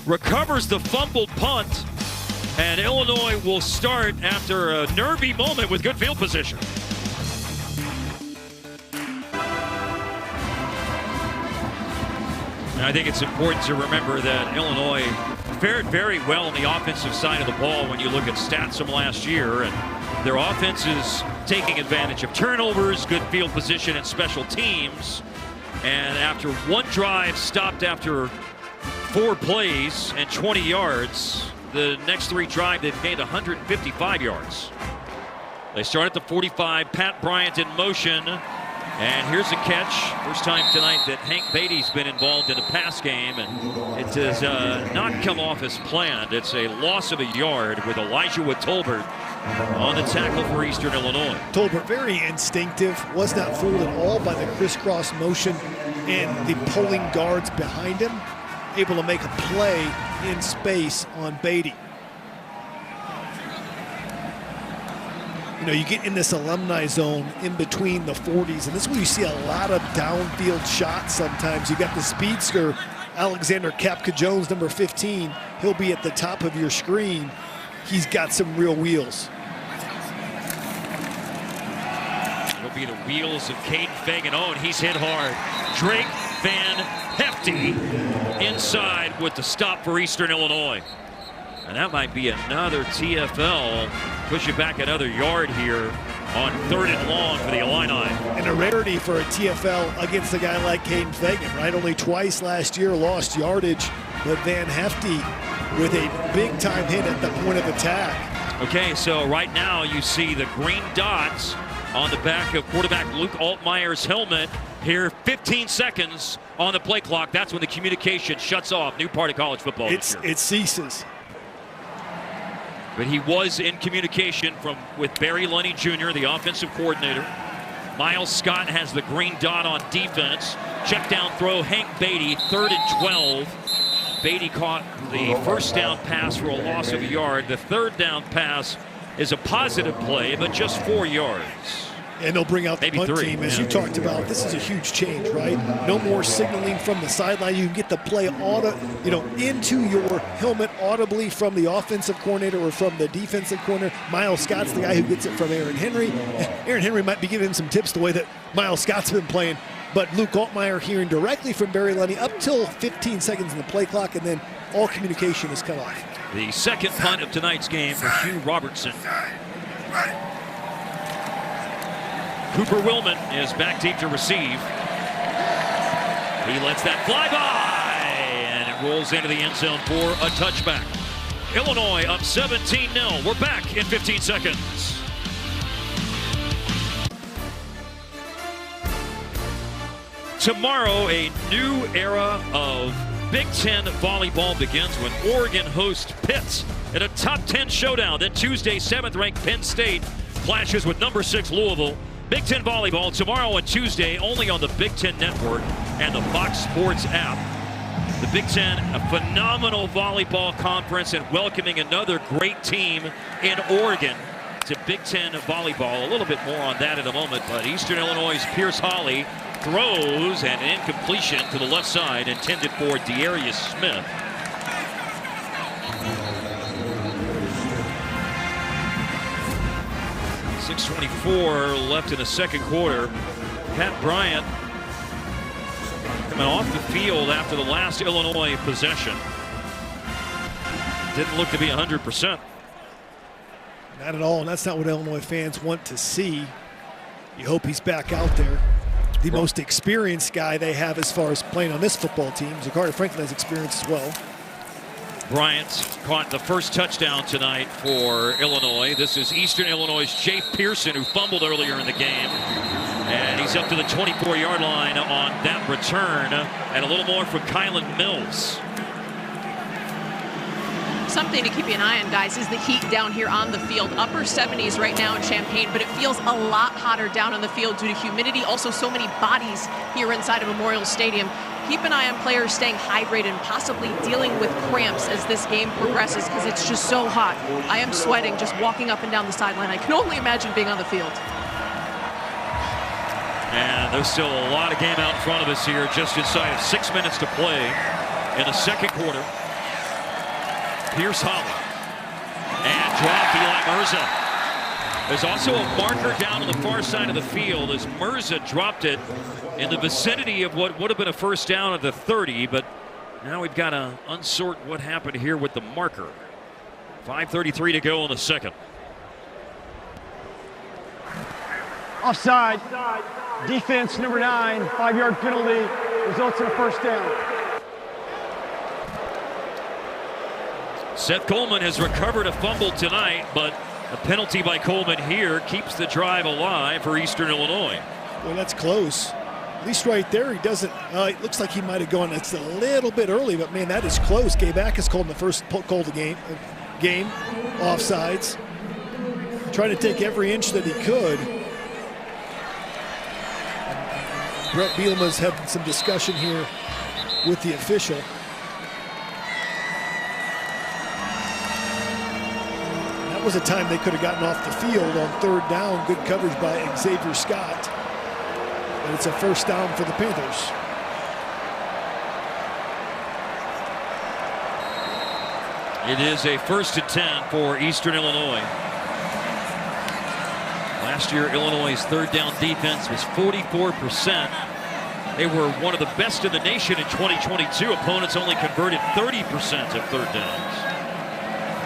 Recovers the fumbled punt, and Illinois will start after a nervy moment with good field position. I think it's important to remember that Illinois fared very well on the offensive side of the ball when you look at stats from last year. And their offense is taking advantage of turnovers, good field position, and special teams. And after one drive stopped after 4 plays and 20 yards, the next 3 drives they've gained 155 yards. They start at the 45. Pat Bryant in motion. And here's a catch. First time tonight that Hank Beatty's been involved in a pass game, and it has not come off as planned. It's a loss of a yard with Elijah Tolbert on the tackle for Eastern Illinois. Tolbert very instinctive, was not fooled at all by the crisscross motion and the pulling guards behind him, able to make a play in space on Beatty. You know, you get in this alumni zone in between the 40s, and this is where you see a lot of downfield shots sometimes. You got the speedster, Alexander Kapka-Jones, number 15. He'll be at the top of your screen. He's got some real wheels. It'll be the wheels of Caden Fagan. Oh, and he's hit hard. Drake Van Hefty inside with the stop for Eastern Illinois. And that might be another TFL. Push it back another yard here on 3rd and long for the Illini. And a rarity for a TFL against a guy like Caden Fagan, right? Only twice last year lost yardage, but Van Hefty with a big-time hit at the point of attack. Okay, so right now you see the green dots on the back of quarterback Luke Altmaier's helmet. Here, 15 seconds on the play clock. That's when the communication shuts off. New part of college football this year. It ceases. But he was in communication with Barry Lunny Jr., the offensive coordinator. Miles Scott has the green dot on defense. Check down throw, Hank Beatty, 3rd and 12. Beatty caught the first down pass for a loss of a yard. The third down pass is a positive play, but just 4 yards. And they'll bring out the Maybe punt 3, team, as you talked about. This is a huge change, right? No more signaling from the sideline. You can get the play into your helmet audibly from the offensive coordinator or from the defensive coordinator. Miles Scott's the guy who gets it from Aaron Henry. Aaron Henry might be giving him some tips the way that Miles Scott's been playing. But Luke Altmaier hearing directly from Barry Lunny up till 15 seconds in the play clock, and then all communication is cut off. The second punt of tonight's game for Hugh Robertson. Cooper Willman is back deep to receive. He lets that fly by, and it rolls into the end zone for a touchback. Illinois up 17-0. We're back in 15 seconds. Tomorrow, a new era of Big Ten volleyball begins when Oregon hosts Pitt in a top 10 showdown. Then Tuesday, 7th-ranked Penn State clashes with number 6 Louisville. Big Ten volleyball tomorrow and Tuesday only on the Big Ten Network and the Fox Sports app. The Big Ten, a phenomenal volleyball conference and welcoming another great team in Oregon to Big Ten volleyball. A little bit more on that in a moment, but Eastern Illinois' Pierce Holly throws and an incompletion to the left side intended for Dearius Smith. .624 left in the second quarter. Pat Bryant coming off the field after the last Illinois possession. Didn't look to be 100%. Not at all, and that's not what Illinois fans want to see. You hope he's back out there. The most experienced guy they have as far as playing on this football team. Zachary Franklin has experience as well. Bryant caught the first touchdown tonight for Illinois. This is Eastern Illinois' Jay Pearson, who fumbled earlier in the game. And he's up to the 24-yard line on that return. And a little more from Kylan Mills. Something to keep an eye on, guys, is the heat down here on the field. Upper 70s right now in Champaign, but it feels a lot hotter down on the field due to humidity. Also, so many bodies here inside of Memorial Stadium. Keep an eye on players staying hydrated and possibly dealing with cramps as this game progresses because it's just so hot. I am sweating just walking up and down the sideline. I can only imagine being on the field. And there's still a lot of game out in front of us here, just inside of 6 minutes to play in the second quarter. Pierce Holly and dropped Eli Mirza. There's also a marker down on the far side of the field as Mirza dropped it in the vicinity of what would have been a first down at the 30, but now we've got to unsort what happened here with the marker. 5:33 to go in the second. Offside. Defense number 9, 5-yard penalty, results in a first down. Seth Coleman has recovered a fumble tonight, but a penalty by Coleman here keeps the drive alive for Eastern Illinois. Well, that's close. At least right there, he doesn't. It looks like he might have gone. It's a little bit early, but man, that is close. Gabe Backus called the first call of the game offsides. Trying to take every inch that he could. Brett Bielema's having some discussion here with the official. That was a time they could have gotten off the field on third down. Good coverage by Xavier Scott. And it's a first down for the Panthers. It is a 1st and 10 for Eastern Illinois. Last year, Illinois' third down defense was 44%. They were one of the best in the nation in 2022. Opponents only converted 30% of third downs.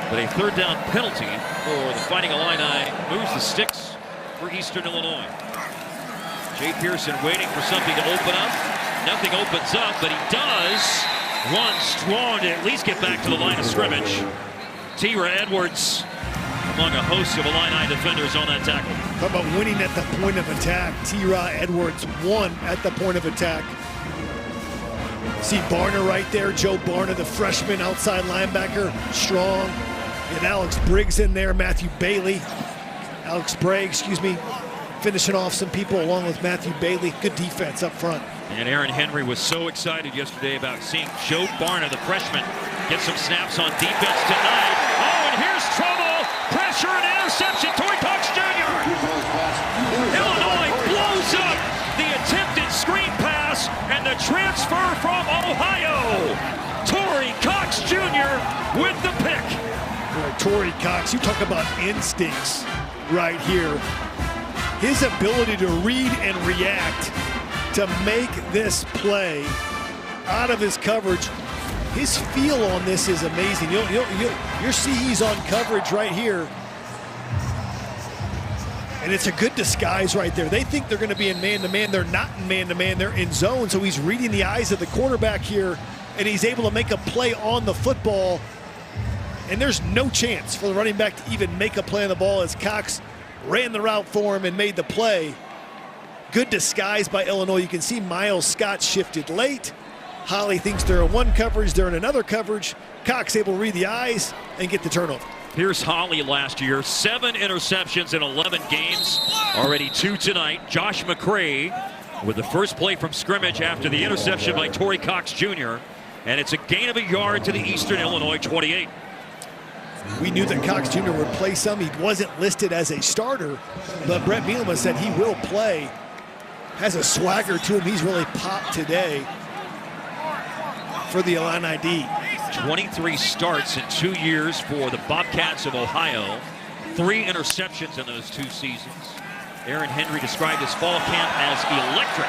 But a third down penalty for the Fighting Illini moves the sticks for Eastern Illinois. Jay Pearson waiting for something to open up. Nothing opens up, but he does run strong to at least get back to the line of scrimmage. Tira Edwards among a host of Illini defenders on that tackle. Talk about winning at the point of attack. Tira Edwards won at the point of attack. See Barner right there. Joe Barner, the freshman outside linebacker, strong. And Alex Briggs in there. Matthew Bailey. Alex Bragg, excuse me. finishing off some people along with Matthew Bailey. Good defense up front. And Aaron Henry was so excited yesterday about seeing Joe Barna, the freshman, get some snaps on defense tonight. Oh, and here's trouble. Pressure and interception. Torrey Cox Jr. Illinois blows up the attempted screen pass and the transfer from Ohio. Torrey Cox Jr. with the pick. Boy, Torrey Cox, you talk about instincts right here. His ability to read and react to make this play out of his coverage. His feel on this is amazing. You'll see he's on coverage right here. And it's a good disguise right there. They think they're going to be in man-to-man. They're not in man-to-man. They're in zone. So he's reading the eyes of the quarterback here, and he's able to make a play on the football. And there's no chance for the running back to even make a play on the ball as Cox ran the route for him and made the play. Good disguise by Illinois. You can see Miles Scott shifted late. Holly thinks they're in one coverage, they're in another coverage. Cox able to read the eyes and get the turnover. Here's Holly last year, 7 interceptions in 11 games, already 2 tonight. Josh McCray with the first play from scrimmage after the interception by Torrey Cox Jr. And it's a gain of a yard to the Eastern Illinois 28. We knew that Cox Jr. would play some. He wasn't listed as a starter, but Brett Bielema said he will play. Has a swagger to him. He's really popped today for the Illini D. 23 starts in 2 years for the Bobcats of Ohio. 3 interceptions in those 2 seasons. Aaron Henry described his fall camp as electric.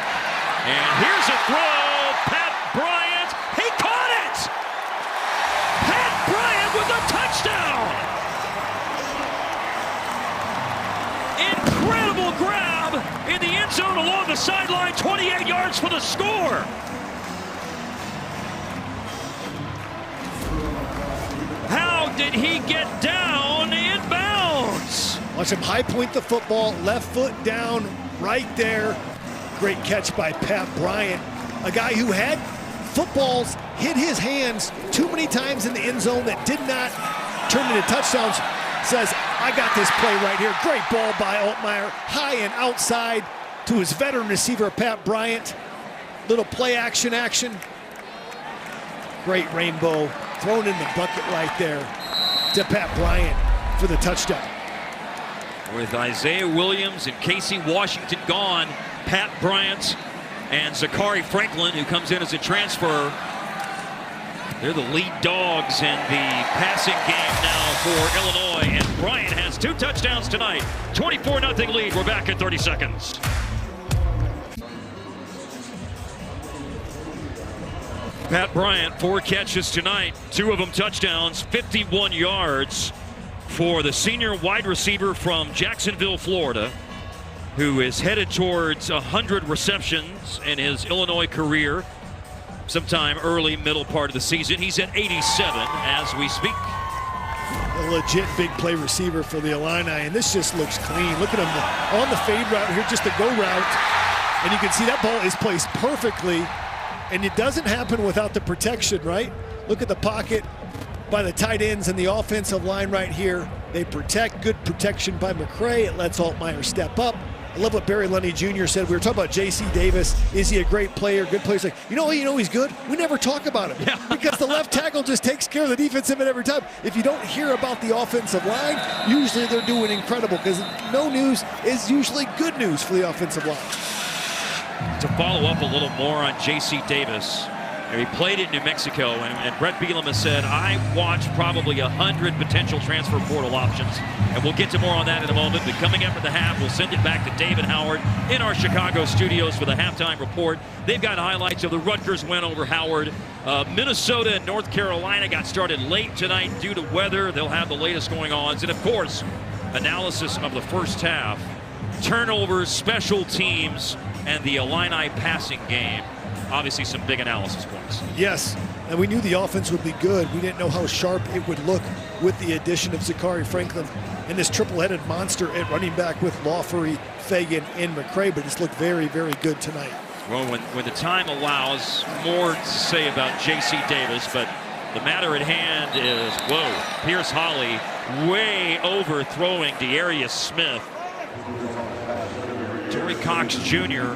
And here's a throw. Pat Bryant. He caught it! Pat Bryant with a touchdown! Incredible grab in the end zone along the sideline. 28 yards for the score. How did he get down in bounds? Watch him high point the football, left foot down right there. Great catch by Pat Bryant, a guy who had footballs hit his hands too many times in the end zone that did not turn into touchdowns. Says, I got this play right here. Great ball by Altmaier, high and outside to his veteran receiver, Pat Bryant. Little play action. Great rainbow thrown in the bucket right there to Pat Bryant for the touchdown. With Isaiah Williams and Casey Washington gone, Pat Bryant and Zachary Franklin, who comes in as a transfer, they're the lead dogs in the passing game now for Illinois. And Bryant has 2 touchdowns tonight. 24-0 lead. We're back in 30 seconds. Pat Bryant, 4 catches tonight, 2 of them touchdowns, 51 yards for the senior wide receiver from Jacksonville, Florida, who is headed towards 100 receptions in his Illinois career sometime early, middle part of the season. He's at 87 as we speak. A legit big play receiver for the Illini, and this just looks clean. Look at him on the fade route here, just the go route, and you can see that ball is placed perfectly. And it doesn't happen without the protection, right? Look at the pocket by the tight ends and the offensive line right here. They protect, good protection by McCray. It lets Altmaier step up. I love what Barry Lundy Jr. said. We were talking about J.C. Davis. Is he a great player, good player? He's like, you know he's good? We never talk about him. Yeah. Because the left tackle just takes care of the defensive end every time. If you don't hear about the offensive line, usually they're doing incredible because no news is usually good news for the offensive line. To follow up a little more on J.C. Davis, he played in New Mexico, and Brett Bielema said, I watched probably 100 potential transfer portal options, and we'll get to more on that in a moment. But coming up at the half, we'll send it back to David Howard in our Chicago studios for the halftime report. They've got highlights of the Rutgers win over Howard. Minnesota and North Carolina got started late tonight due to weather. They'll have the latest going on, and of course, analysis of the first half, turnovers, special teams, and the Illini passing game. Obviously some big analysis points. Yes, and we knew the offense would be good. We didn't know how sharp it would look with the addition of Zachary Franklin and this triple-headed monster at running back with Lawfery, Fagan, and McCray, but it's looked very, very good tonight. Well, when the time allows, more to say about J.C. Davis, but the matter at hand is, whoa, Pierce Holly way overthrowing Dearius Smith. Torrey Cox Jr.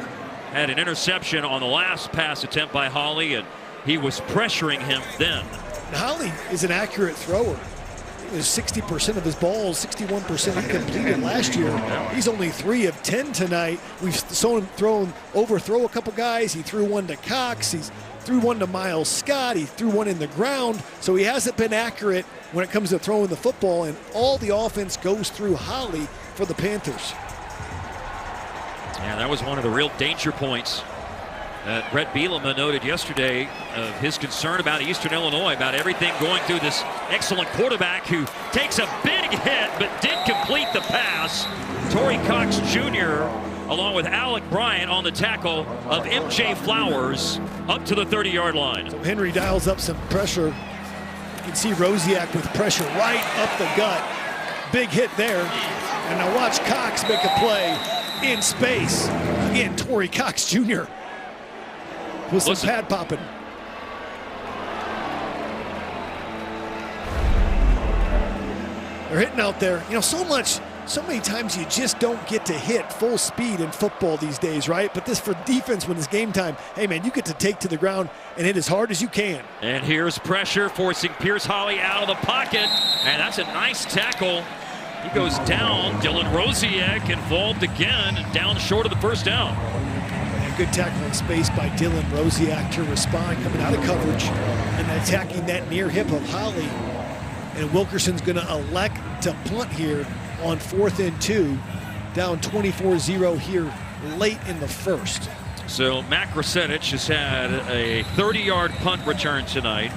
had an interception on the last pass attempt by Holly, and he was pressuring him then. Holly is an accurate thrower. 60% of his balls, 61% he completed last year. He's only 3 of 10 tonight. We've overthrow a couple guys. He threw one to Cox. He's threw one to Miles Scott. He threw one in the ground. So he hasn't been accurate when it comes to throwing the football, and all the offense goes through Holly for the Panthers. Yeah, that was one of the real danger points that Brett Bielema noted yesterday of his concern about Eastern Illinois, about everything going through this excellent quarterback who takes a big hit but did complete the pass. Torrey Cox Jr. along with Alec Bryant on the tackle of MJ Flowers up to the 30-yard line. So Henry dials up some pressure. You can see Rosiak with pressure right up the gut. Big hit there. And now watch Cox make a play in space. Again, Torrey Cox Jr. with some pad popping. They're hitting out there. You know, so many times you just don't get to hit full speed in football these days, right? But this for defense when it's game time, hey man, you get to take to the ground and hit as hard as you can. And here's pressure forcing Pierce Holly out of the pocket. And that's a nice tackle. He goes down. Dylan Rosiak involved again, and down short of the first down. A good tackle in space by Dylan Rosiak to respond, coming out of coverage and attacking that near hip of Holly. And Wilkerson's going to elect to punt here on 4th and 2, down 24-0 here late in the first. So Mac Rosetich has had a 30-yard punt return tonight,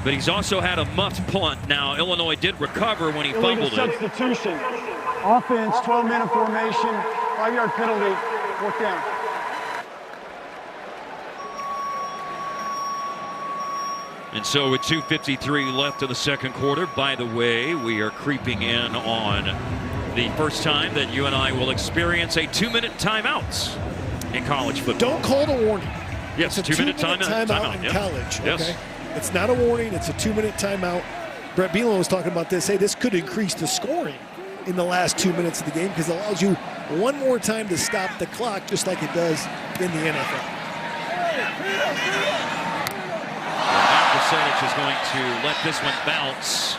but he's also had a muffed punt. Now, Illinois did recover when he fumbled it. Substitution. Offense, 12-minute formation, 5-yard penalty, 4th down. And so with 2:53 left in the second quarter, by the way, we are creeping in on the first time that you and I will experience a 2-minute timeout in college football. Don't call it a warning. Yes, it's a 2-minute timeout in college. Okay? Yes. It's not a warning. It's a 2-minute timeout. Brett Bielema was talking about this. Hey, this could increase the scoring in the last 2 minutes of the game because it allows you one more time to stop the clock, just like it does in the NFL. Percentage is going to let this one bounce.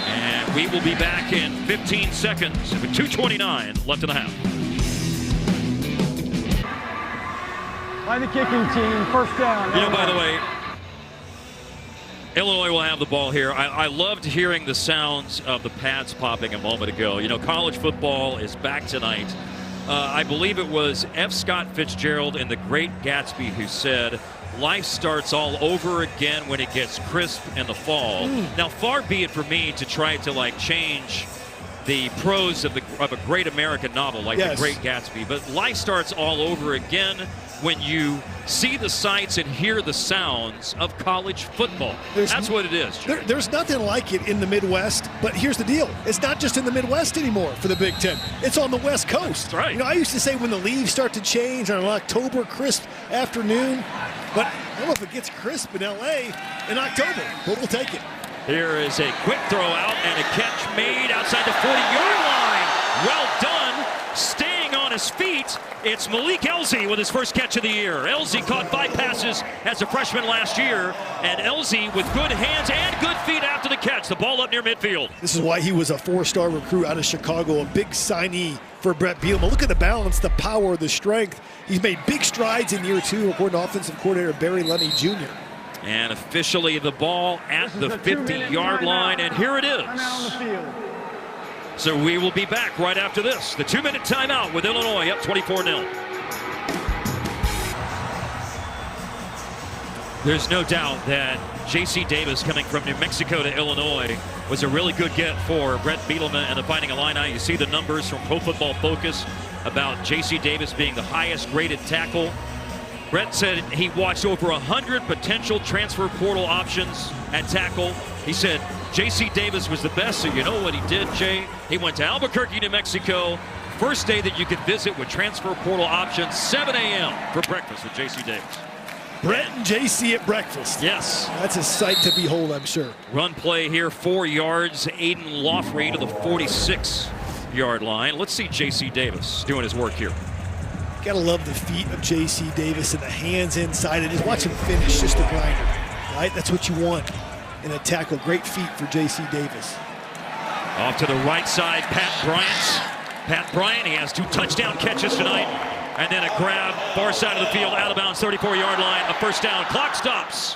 And we will be back in 15 seconds with 2:29 left in the half. By the kicking team, first down. You know, by the way, Illinois will have the ball here. I loved hearing the sounds of the pads popping a moment ago. You know, college football is back tonight. I believe it was F. Scott Fitzgerald in The Great Gatsby who said, life starts all over again when it gets crisp in the fall. Now, far be it for me to try to change the prose of a great American novel like The Great Gatsby, but life starts all over again when you see the sights and hear the sounds of college football. That's what it is. There's nothing like it in the Midwest, but here's the deal. It's not just in the Midwest anymore for the Big Ten. It's on the West Coast. That's right. You know, I used to say when the leaves start to change on an October crisp afternoon, but I don't know if it gets crisp in L.A. in October, but we'll take it. Here is a quick throw out and a catch made outside the 40-yard line. Well done. Staying on his feet, it's Malik Elzy with his first catch of the year. Elzy caught 5 passes as a freshman last year, and Elzy with good hands and good feet after the catch. The ball up near midfield. This is why he was a 4-star recruit out of Chicago, a big signee for Brett Bielema. Look at the balance, the power, the strength. He's made big strides in year 2, according to offensive coordinator Barry Lunny Jr. And officially the ball at the 50-yard line, and here it is. So we will be back right after this. The 2-minute timeout with Illinois up 24-0. There's no doubt that J.C. Davis coming from New Mexico to Illinois was a really good get for Brett Bielema and the Fighting Illini. You see the numbers from Pro Football Focus about J.C. Davis being the highest rated tackle. Brett said he watched over 100 potential transfer portal options at tackle. He said J.C. Davis was the best, so you know what he did, Jay? He went to Albuquerque, New Mexico. First day that you could visit with transfer portal options, 7 a.m. for breakfast with J.C. Davis. Brett and J.C. at breakfast. Yes. That's a sight to behold, I'm sure. Run play here, 4 yards. Aiden Lawfrey to the 46. 34-yard line. Let's see J.C. Davis doing his work here. Gotta love the feet of J.C. Davis and the hands inside it. Just watch him finish, just a grinder, right? That's what you want in a tackle. Great feet for J.C. Davis. Off to the right side, Pat Bryant. Pat Bryant, he has 2 touchdown catches tonight. And then a grab, far side of the field, out of bounds, 34-yard line, a first down. Clock stops.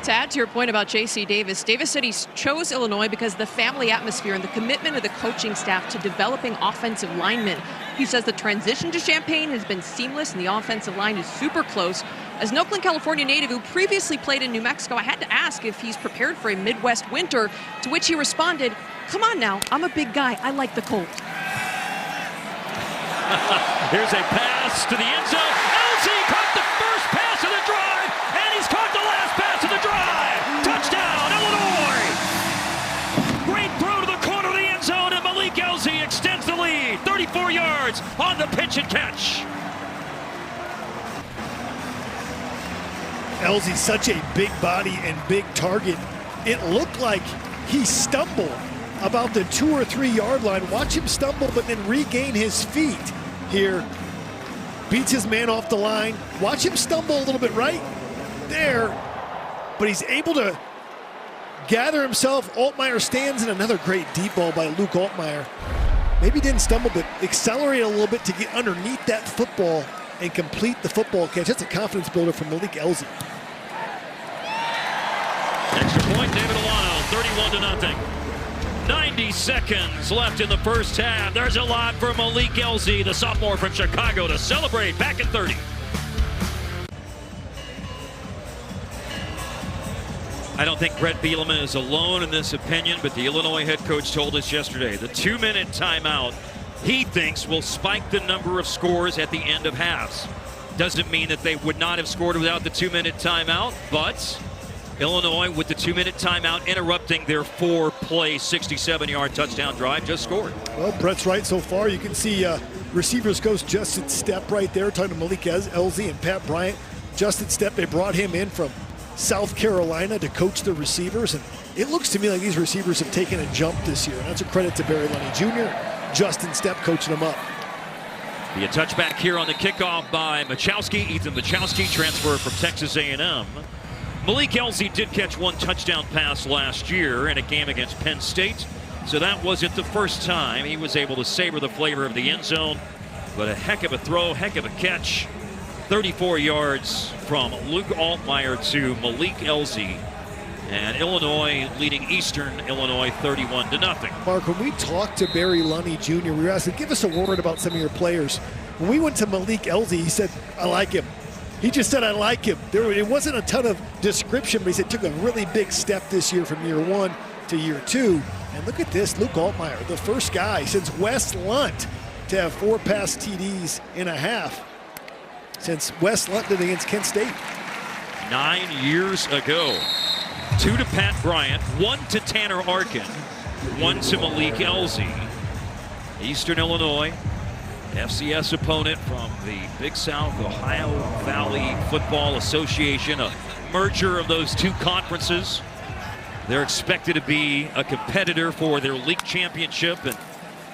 To add to your point about J.C. Davis, Davis said he chose Illinois because of the family atmosphere and the commitment of the coaching staff to developing offensive linemen. He says the transition to Champaign has been seamless and the offensive line is super close. As an Oakland, California native who previously played in New Mexico, I had to ask if he's prepared for a Midwest winter, to which he responded, "Come on now, I'm a big guy. I like the cold." Here's a pass to the end zone. Elsie caught the first pass of the drive, and he's caught the last pass of the drive. Touchdown, Illinois! Great throw to the corner of the end zone, and Malik Elsie extends the lead. 34 yards on the pitch and catch. Elsie's such a big body and big target. It looked like he stumbled about the 2 or 3 yard line. Watch him stumble, but then regain his feet here. Beats his man off the line. Watch him stumble a little bit right there, but he's able to gather himself. Altmaier stands in. Another great deep ball by Luke Altmaier. Maybe didn't stumble, but accelerate a little bit to get underneath that football and complete the football catch. That's a confidence builder for Malik Elsie. Extra point, David Alano, 31-0. 90 seconds left in the first half. There's a lot for Malik Elsie, the sophomore from Chicago, to celebrate back at 30. I don't think Brett Bielema is alone in this opinion, but the Illinois head coach told us yesterday the 2-minute timeout he thinks will spike the number of scores at the end of halves. Doesn't mean that they would not have scored without the 2-minute timeout, but Illinois, with the 2-minute timeout interrupting their 4-play 67-yard touchdown drive, just scored. Well, Brett's right so far. You can see receivers coach Justin Stepp right there, talking to Malik Elsie and Pat Bryant. Justin Stepp, they brought him in from South Carolina to coach the receivers, and it looks to me like these receivers have taken a jump this year, and that's a credit to Barry Lunny Jr., Justin Stepp coaching them up. Be a touchback here on the kickoff by Machowski. Ethan Machowski, transfer from Texas A&M. Malik Elsie did catch 1 touchdown pass last year in a game against Penn State, so that wasn't the first time he was able to savor the flavor of the end zone. But a heck of a throw, heck of a catch. 34 yards from Luke Altmaier to Malik Elsie. And Illinois leading Eastern Illinois 31-0. Mark, when we talked to Barry Lunny Jr., we were asking, give us a word about some of your players. When we went to Malik Elsie, he said, I like him. He just said, I like him. It wasn't a ton of description, but he said took a really big step this year from year 1 to year 2. And look at this, Luke Altmaier, the first guy since Wes Lunt to have 4 pass TDs in a half since Wes Lunt did against Kent State. 9 years ago. 2 to Pat Bryant, 1 to Tanner Arkin, 1 to Malik Elsie. Eastern Illinois, FCS opponent from the Big South Ohio Valley Football Association, a merger of those 2 conferences. They're expected to be a competitor for their league championship and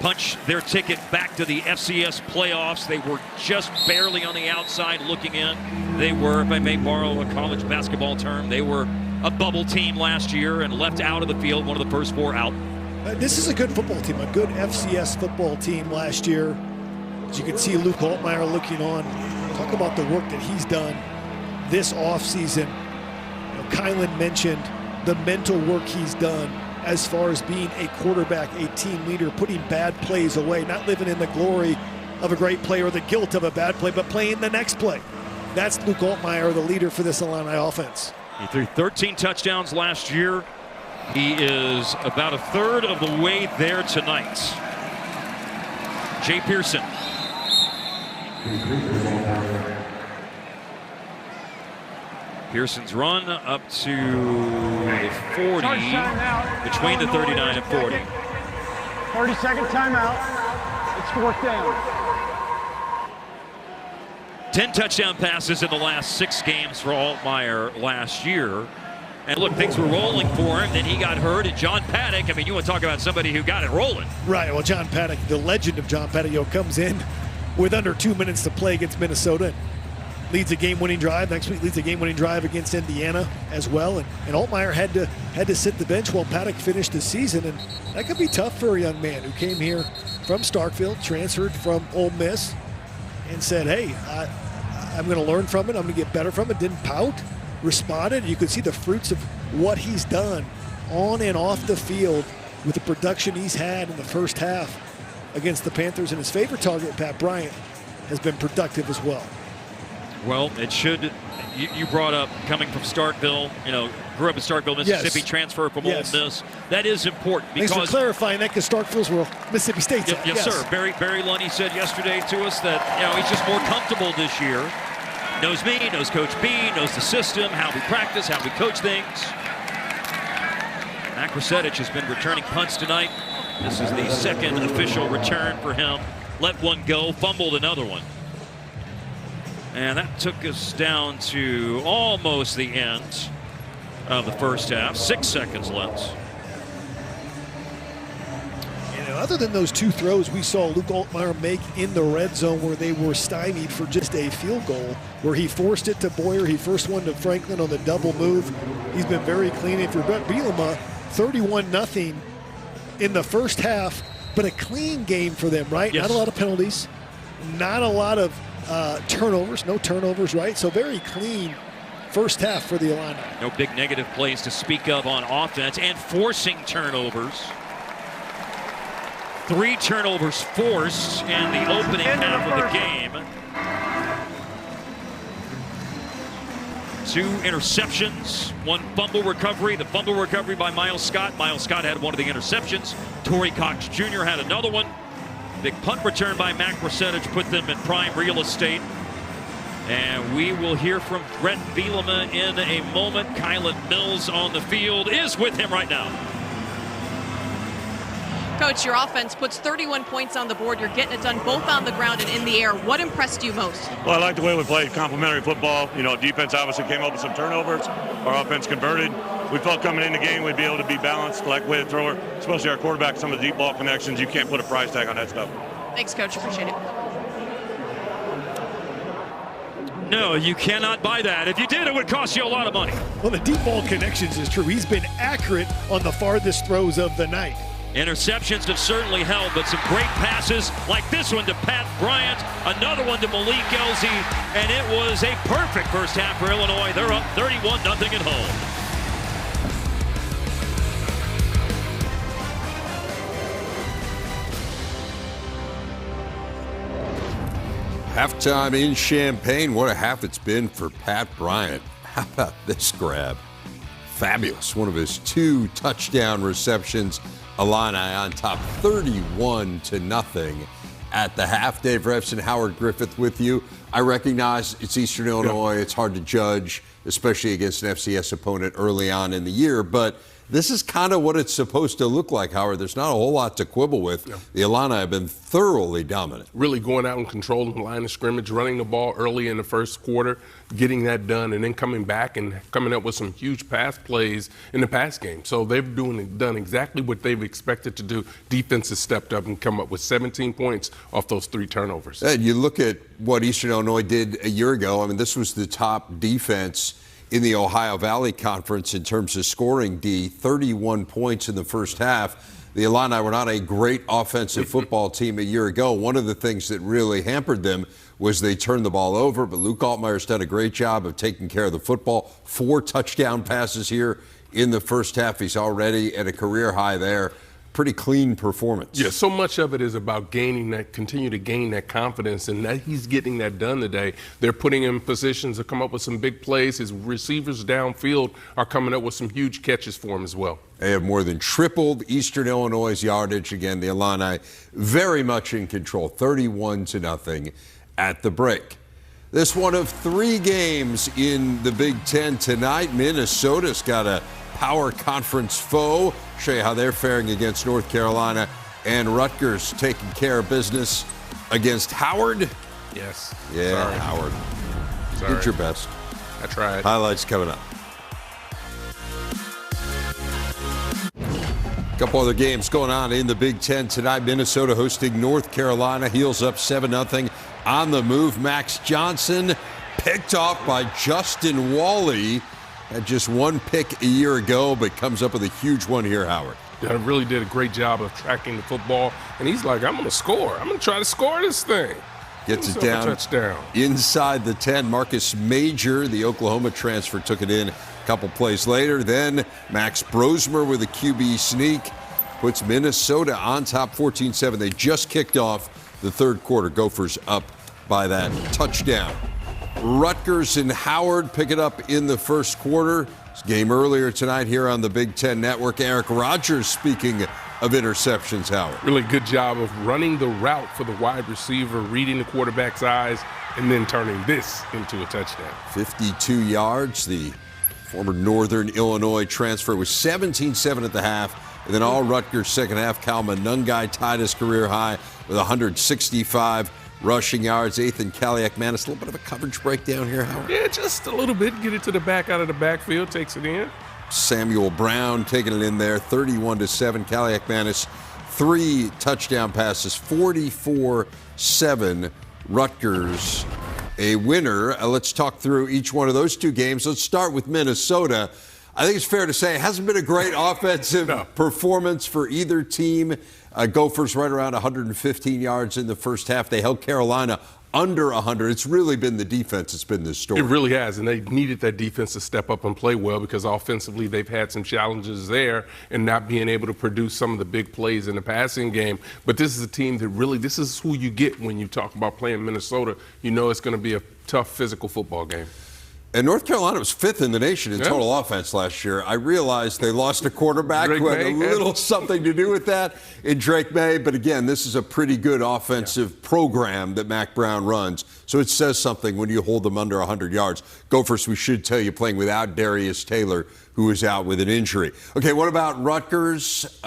punch their ticket back to the FCS playoffs. They were just barely on the outside looking in. They were, if I may borrow a college basketball term, they were a bubble team last year and left out of the field, one of the first 4 out. This is a good football team, a good FCS football team last year. As you can see, Luke Altmaier looking on. Talk about the work that he's done this offseason. Kylan mentioned the mental work he's done as far as being a quarterback, a team leader, putting bad plays away, not living in the glory of a great play or the guilt of a bad play, but playing the next play. That's Luke Altmaier, the leader for this Illini offense. He threw 13 touchdowns last year. He is about a third of the way there tonight. Jay Pearson. Pearson's run up to the 40, between the 39 and 40. 30-second timeout. It's 4th down. 10 touchdown passes in the last 6 games for Altmaier last year. And look, things were rolling for him. Then he got hurt. And John Paddock, I mean, you want to talk about somebody who got it rolling. Right. Well, John Paddock, the legend of John Paddock, comes in with under 2 minutes to play against Minnesota. Leads a game-winning drive. Next week leads a game-winning drive against Indiana as well. And Altmaier had to sit the bench while Paddock finished the season. And that could be tough for a young man who came here from Starkville, transferred from Ole Miss, and said, hey, I'm going to learn from it. I'm going to get better from it. Didn't pout. Responded. You could see the fruits of what he's done on and off the field with the production he's had in the first half against the Panthers. And his favorite target, Pat Bryant, has been productive as well. Well, it should. You brought up coming from Starkville, grew up in Starkville, Mississippi, Yes. transfer from Yes. Ole Miss. That is important because. Thanks for clarifying that, because Starkville's where Mississippi State's at. Yes, sir. Barry Lunny said yesterday to us that he's just more comfortable this year. Knows me, knows Coach B, knows the system, how we practice, how we coach things. Mac Rusetic has been returning punts tonight. This is the second official return for him. Let one go, fumbled another one. And that took us down to almost the end of the first half. 6 seconds left. Other than those two throws we saw Luke Altmaier make in the red zone where they were stymied for just a field goal, where he forced it to Boyer, he first one to Franklin on the double move. He's been very clean. And for Brett Bielema, 31-0 in the first half, but a clean game for them, right? Yes. Not a lot of penalties, not a lot of turnovers, no turnovers, right? So very clean first half for the Illini. No big negative plays to speak of on offense, and forcing turnovers. 3 turnovers forced in the opening half of the game. 2 interceptions, 1 fumble recovery. The fumble recovery by Miles Scott. Miles Scott had one of the interceptions. Torrey Cox Jr. had another one. Big punt return by Mac Rusetic put them in prime real estate. And we will hear from Brett Bielema in a moment. Kylan Mills on the field is with him right now. Coach, your offense puts 31 points on the board. You're getting it done both on the ground and in the air. What impressed you most? Well, I like the way we played complementary football. Defense obviously came up with some turnovers. Our offense converted. We felt coming in the game we'd be able to be balanced, like way to thrower, especially our quarterback, some of the deep ball connections. You can't put a price tag on that stuff. Thanks, Coach. Appreciate it. No, you cannot buy that. If you did, it would cost you a lot of money. Well, the deep ball connections is true. He's been accurate on the farthest throws of the night. Interceptions have certainly held, but some great passes like this one to Pat Bryant, another one to Malik Elzy, and it was a perfect first half for Illinois. They're up 31-0 at home. Halftime in Champaign. What a half it's been for Pat Bryant. How about this grab? Fabulous. One of his 2 touchdown receptions. Illini on top 31-0 at the half. Dave Refson, Howard Griffith with you. I recognize it's Eastern Illinois. It's hard to judge, especially against an FCS opponent early on in the year. But this is kind of what it's supposed to look like, Howard. There's not a whole lot to quibble with. Yeah. The Illini have been thoroughly dominant. Really going out and controlling the line of scrimmage, running the ball early in the first quarter, getting that done, and then coming back and coming up with some huge pass plays in the pass game. So they've done exactly what they've expected to do. Defense has stepped up and come up with 17 points off those 3 turnovers. And you look at what Eastern Illinois did a year ago. I mean, this was the top defense in the Ohio Valley Conference in terms of scoring D, 31 points in the first half. The Illini were not a great offensive football team a year ago. One of the things that really hampered them was they turned the ball over, but Luke Altmaier's done a great job of taking care of the football. 4 touchdown passes here in the first half. He's already at a career high there. Pretty clean performance. Yeah, so much of it is about continue to gain that confidence, and that he's getting that done today. They're putting him in positions to come up with some big plays. His receivers downfield are coming up with some huge catches for him as well. They have more than tripled Eastern Illinois' yardage. Again, the Illini very much in control, 31-0 at the break. This one of 3 games in the Big Ten tonight. Minnesota's got a power conference foe. Show you how they're faring against North Carolina. And Rutgers taking care of business against Howard. Yes. Yeah, Sorry. Howard. Sorry. Did your best. I tried. Highlights coming up. Couple other games going on in the Big Ten tonight. Minnesota hosting North Carolina. Heels up 7-0 on the move. Max Johnson picked off by Justin Wally. Had just one pick a year ago, but comes up with a huge one here, Howard. Yeah, really did a great job of tracking the football. And he's like, I'm going to score. I'm going to try to score this thing. Gets it down touchdown inside the 10. Marcus Major, the Oklahoma transfer, took it in a couple plays later. Then Max Brosmer with a QB sneak puts Minnesota on top 14-7. They just kicked off the third quarter. Gophers up by that touchdown. Rutgers and Howard pick it up in the first quarter. This game earlier tonight here on the Big Ten Network. Eric Rogers, speaking of interceptions, Howard. Really good job of running the route for the wide receiver, reading the quarterback's eyes, and then turning this into a touchdown. 52 yards. The former Northern Illinois transfer was 17-7 at the half. And then all Rutgers second half. Cal Monungai tied his career high with 165 rushing yards. Ethan Kaliak-Manis, a little bit of a coverage breakdown here, Howard. Yeah, just a little bit. Get it to the back out of the backfield, takes it in. Samuel Brown taking it in there, 31-7. Kaliak-Manis, 3 touchdown passes, 44-7. Rutgers, a winner. Let's talk through each one of those two games. Let's start with Minnesota. I think it's fair to say it hasn't been a great offensive performance for either team. Gophers right around 115 yards in the first half. They held Carolina under 100. It's really been the defense that's been this story. It really has, and they needed that defense to step up and play well because offensively they've had some challenges there and not being able to produce some of the big plays in the passing game. But this is a team that really, this is who you get when you talk about playing Minnesota. You know it's going to be a tough physical football game. And North Carolina was 5th in the nation in total offense last year. I realized they lost a quarterback who had a little something to do with that in Drake May. But again, this is a pretty good offensive program that Mac Brown runs. So it says something when you hold them under 100 yards. Gophers, we should tell you, playing without Darius Taylor, who is out with an injury. Okay, what about Rutgers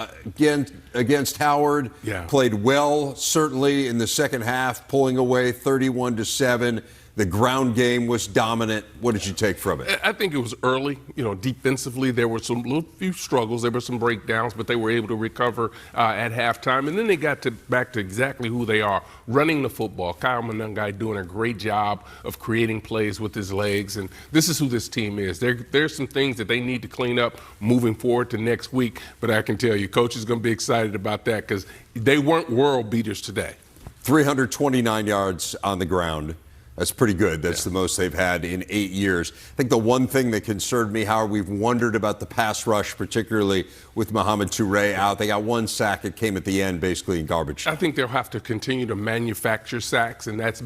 against Howard? Yeah. Played well, certainly, in the second half, pulling away 31-7. The ground game was dominant. What did you take from it? I think it was early. You know, defensively, there were some few struggles. There were some breakdowns, but they were able to recover at halftime. And then they got back to exactly who they are, running the football. Kyle Monungai doing a great job of creating plays with his legs. And this is who this team is. There's some things that they need to clean up moving forward to next week. But I can tell you, Coach is going to be excited about that because they weren't world beaters today. 329 yards on the ground. That's pretty good. That's the most they've had in 8 years. I think the one thing that concerned me, Howard, we've wondered about the pass rush, particularly with Mohamed Touré out. They got one sack. It came at the end, basically in garbage. I think they'll have to continue to manufacture sacks, and that's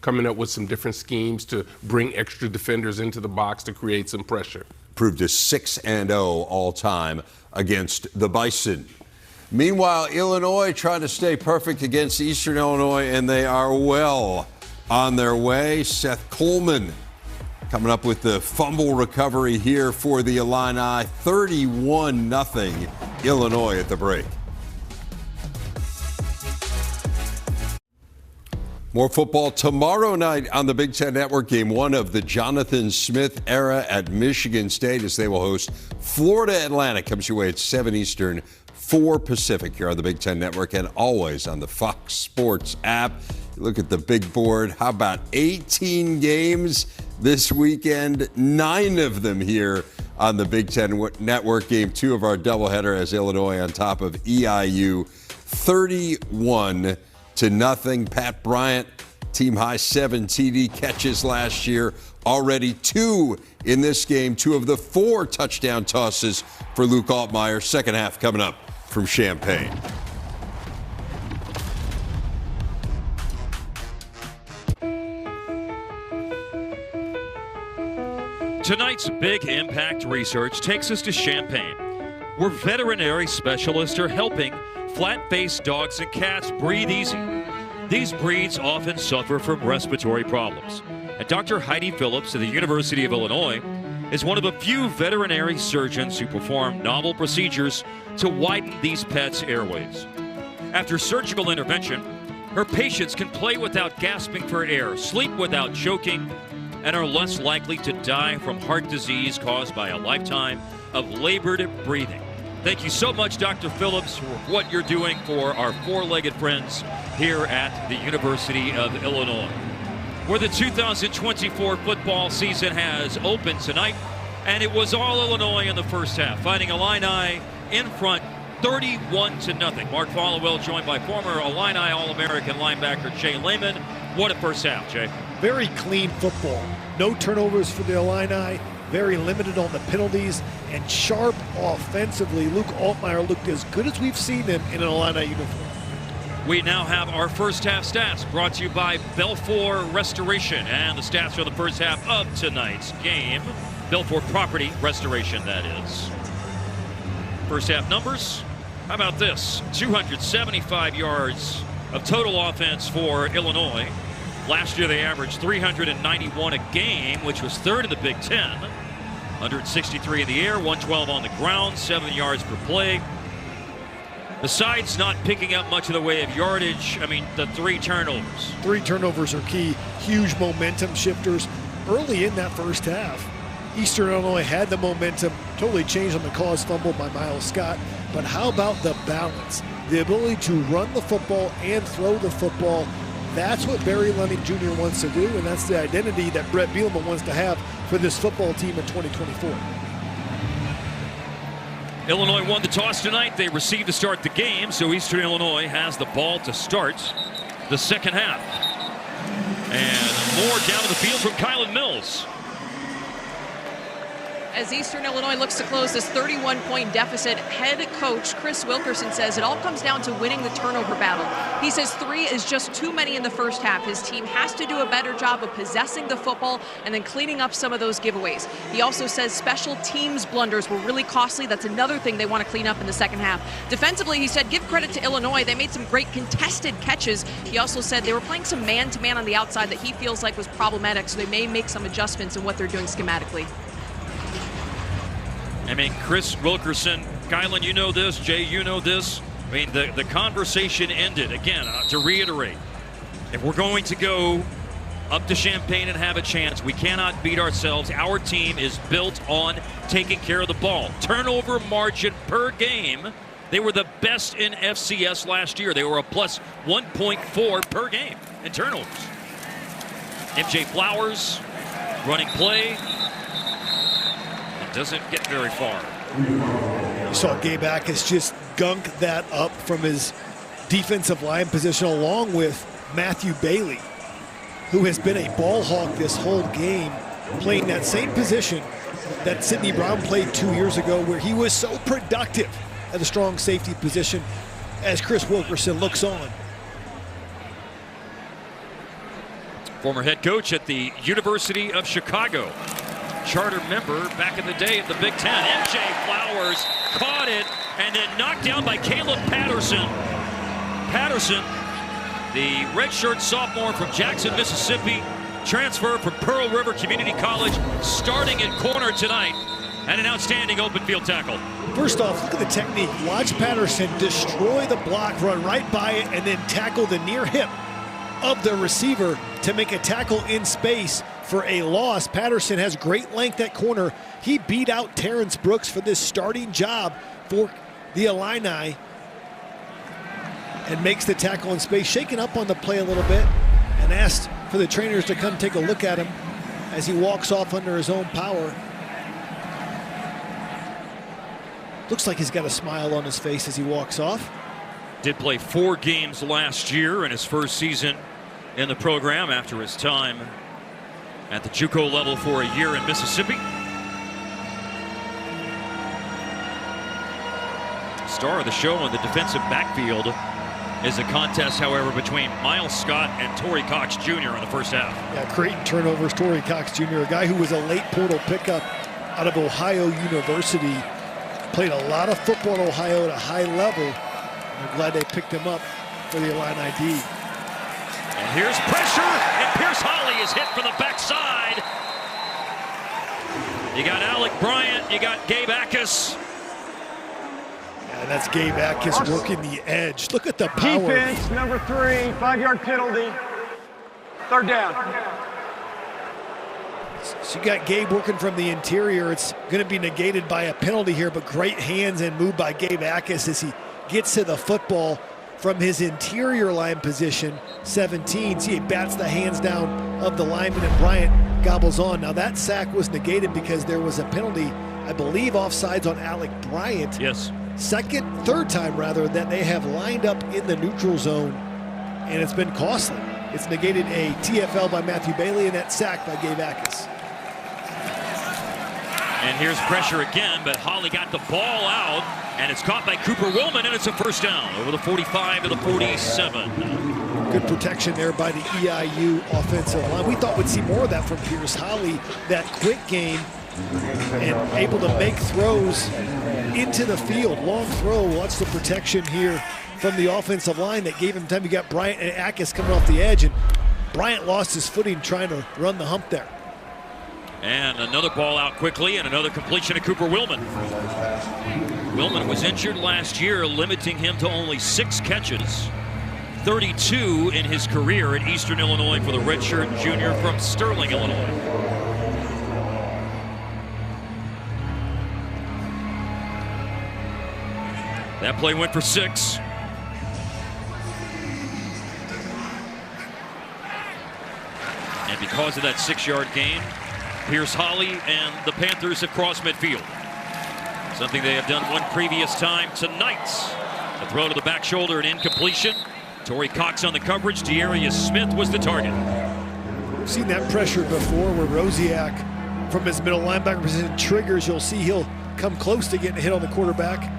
coming up with some different schemes to bring extra defenders into the box to create some pressure. Proved a 6-0 all-time against the Bison. Meanwhile, Illinois trying to stay perfect against Eastern Illinois, and they are well on their way. Seth Coleman coming up with the fumble recovery here for the Illini. 31-0 Illinois at the break. More football tomorrow night on the Big Ten Network. Game 1 of the Jonathan Smith era at Michigan State as they will host Florida Atlantic. Comes your way at 7 Eastern, 4 Pacific here on the Big Ten Network and always on the Fox Sports app. Look at the big board. How about 18 games this weekend? 9 of them here on the Big Ten Network. Game 2 of our doubleheader as Illinois on top of EIU, 31-0. Pat Bryant, team high 7 TD catches last year. Already 2 in this game. 2 of the 4 touchdown tosses for Luke Altmaier. Second half coming up from Champaign. Tonight's Big Impact research takes us to Champaign, where veterinary specialists are helping flat-faced dogs and cats breathe easy. These breeds often suffer from respiratory problems. And Dr. Heidi Phillips of the University of Illinois is one of a few veterinary surgeons who perform novel procedures to widen these pets' airways. After surgical intervention, her patients can play without gasping for air, sleep without choking, and are less likely to die from heart disease caused by a lifetime of labored breathing. Thank you so much, Dr. Phillips, for what you're doing for our four-legged friends here at the University of Illinois, where the 2024 football season has opened tonight, and it was all Illinois in the first half, Fighting Illini in front 31-0. Mark Followell joined by former Illini All-American linebacker Jay Lehman. What a first half, Jay. Very clean football. No turnovers for the Illini. Very limited on the penalties and sharp offensively. Luke Altmaier looked as good as we've seen him in an Illini uniform. We now have our first half stats brought to you by Belfour Restoration and the stats for the first half of tonight's game. Belfour Property Restoration, that is. First half numbers. How about this? 275 yards of total offense for Illinois. Last year they averaged 391 a game, which was third in the Big Ten. 163 in the air, 112 on the ground, 7 yards per play. Besides not picking up much of the way of yardage, I mean, the 3 turnovers. 3 turnovers are key. Huge momentum shifters early in that first half. Eastern Illinois had the momentum, totally changed on the caused fumble by Miles Scott. But how about the balance? The ability to run the football and throw the football. That's what Barry Lunny Jr. wants to do, and that's the identity that Brett Bielema wants to have for this football team in 2024. Illinois won the toss tonight. They received to start the game, so Eastern Illinois has the ball to start the second half. And more down the field from Kylan Mills. As Eastern Illinois looks to close this 31-point deficit, head coach Chris Wilkerson says it all comes down to winning the turnover battle. He says 3 is just too many in the first half. His team has to do a better job of possessing the football and then cleaning up some of those giveaways. He also says special teams blunders were really costly. That's another thing they want to clean up in the second half. Defensively, he said, give credit to Illinois. They made some great contested catches. He also said they were playing some man-to-man on the outside that he feels like was problematic, so they may make some adjustments in what they're doing schematically. I mean, Chris Wilkerson, Kylan, you know this, Jay, you know this. I mean, the conversation ended. Again, to reiterate, if we're going to go up to Champaign and have a chance, we cannot beat ourselves. Our team is built on taking care of the ball. Turnover margin per game, they were the best in FCS last year. They were a plus 1.4 per game in turnovers. MJ Flowers running play. Doesn't get very far. You saw Gabe Ackus just gunk that up from his defensive line position along with Matthew Bailey, who has been a ball hawk this whole game, playing that same position that Sidney Brown played 2 years ago, where he was so productive at a strong safety position as Chris Wilkerson looks on. Former head coach at the University of Chicago. Charter member back in the day at the Big Ten. MJ Flowers caught it and then knocked down by Caleb Patterson. Patterson, the redshirt sophomore from Jackson, Mississippi, transfer from Pearl River Community College, starting at corner tonight, and an outstanding open field tackle. First off, look at the technique. Watch Patterson destroy the block, run right by it, and then tackle the near hip of the receiver to make a tackle in space for a loss. Patterson has great length at corner. He beat out Terrence Brooks for this starting job for the Illini and makes the tackle in space, shaking up on the play a little bit, and asked for the trainers to come take a look at him as he walks off under his own power. Looks like he's got a smile on his face as he walks off. Did play 4 games last year in his first season in the program after his time at the JUCO level for a year in Mississippi. Star of the show in the defensive backfield is a contest, however, between Miles Scott and Torrey Cox Jr. in the first half. Yeah, creating turnovers. Torrey Cox Jr., a guy who was a late portal pickup out of Ohio University. Played a lot of football in Ohio at a high level. I'm glad they picked him up for the Illini D. And here's pressure, and Pierce Holly is hit from the backside. You got Alec Bryant, you got Gabe Ackus. Yeah, that's Gabe Ackus working the edge. Look at the power. Defense, number 3, 5-yard penalty. 3rd down. So you got Gabe working from the interior. It's going to be negated by a penalty here, but great hands and move by Gabe Akis as he gets to the football from his interior line position, 17. See, he bats the hands down of the lineman, and Bryant gobbles on. Now that sack was negated because there was a penalty, I believe, offsides on Alec Bryant. Yes. Third time rather, that they have lined up in the neutral zone, and it's been costly. It's negated a TFL by Matthew Bailey and that sack by Gabe Akis. And here's pressure again, but Holly got the ball out, and it's caught by Cooper Willman, and it's a first down over the 45 to the 47. Good protection there by the EIU offensive line. We thought we'd see more of that from Pierce Holly, that quick game, and able to make throws into the field. Long throw. Watch the protection here from the offensive line that gave him time. You got Bryant and Akis coming off the edge, and Bryant lost his footing trying to run the hump there. And another ball out quickly, and another completion to Cooper Willman. Willman was injured last year, limiting him to only 6 catches. 32 in his career at Eastern Illinois for the redshirt junior from Sterling, Illinois. That play went for 6. And because of that 6-yard gain, Pierce Holly and the Panthers have crossed midfield. Something they have done one previous time tonight. A throw to the back shoulder, an incompletion. Torrey Cox on the coverage. Dearius Smith was the target. We've seen that pressure before where Rosiak from his middle linebacker position triggers. You'll see he'll come close to getting a hit on the quarterback.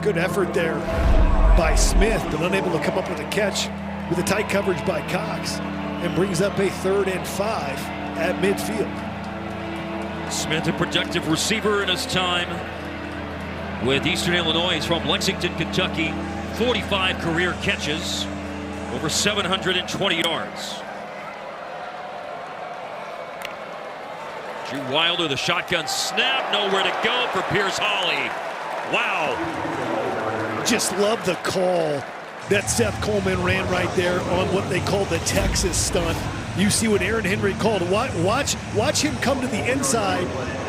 Good effort there by Smith, but unable to come up with a catch with a tight coverage by Cox, and brings up a 3rd and 5 at midfield. Smith, a productive receiver in his time with Eastern Illinois. He's from Lexington, Kentucky. 45 career catches, over 720 yards. Drew Wilder, the shotgun snap, nowhere to go for Pierce Holly. Wow. Just love the call that Seth Coleman ran right there on what they call the Texas stunt. You see what Aaron Henry called. Watch him come to the inside,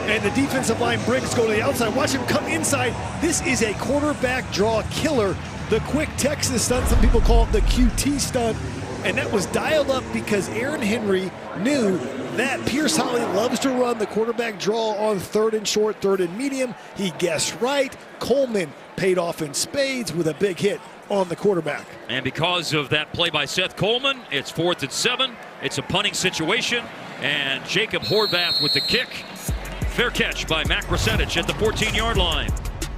and the defensive line Briggs go to the outside. Watch him come inside. This is a quarterback draw killer. The quick Texas stunt, some people call it the QT stunt, and that was dialed up because Aaron Henry knew that Pierce Holly loves to run the quarterback draw on 3rd and short, 3rd and medium. He guessed right. Coleman paid off in spades with a big hit on the quarterback. And because of that play by Seth Coleman, it's 4th and 7. It's a punting situation, and Jacob Horvath with the kick. Fair catch by Mac Brasevich at the 14-yard line.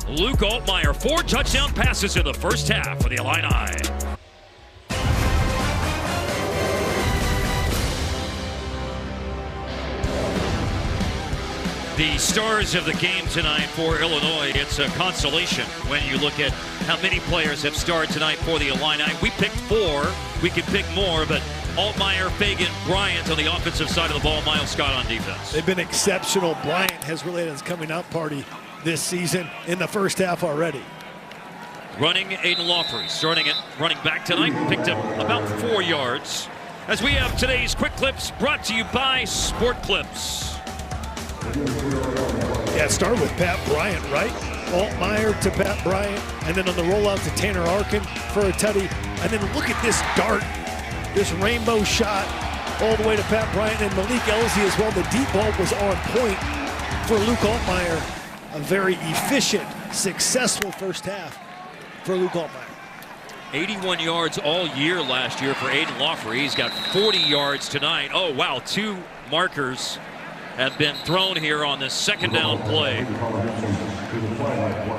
Luke Altmaier, 4 touchdown passes in the first half for the Illini. The stars of the game tonight for Illinois, it's a consolation when you look at how many players have starred tonight for the Illini. We picked 4. We could pick more, but Altmaier, Fagan, Bryant on the offensive side of the ball, Miles Scott on defense. They've been exceptional. Bryant has really had his coming out party this season in the first half already. Running Aiden Lawfrey, starting at running back tonight, picked up about 4 yards. As we have today's Quick Clips brought to you by Sport Clips. Yeah, start with Pat Bryant, right? Altmaier to Pat Bryant, and then on the rollout to Tanner Arkin for a tutty. And then look at this dart, this rainbow shot all the way to Pat Bryant and Malik Elzy as well. The deep ball was on point for Luke Altmaier. A very efficient, successful first half for Luke Altmaier. 81 yards all year last year for Aiden Lawfrey. He's got 40 yards tonight. Oh, wow, 2 markers have been thrown here on this second down play.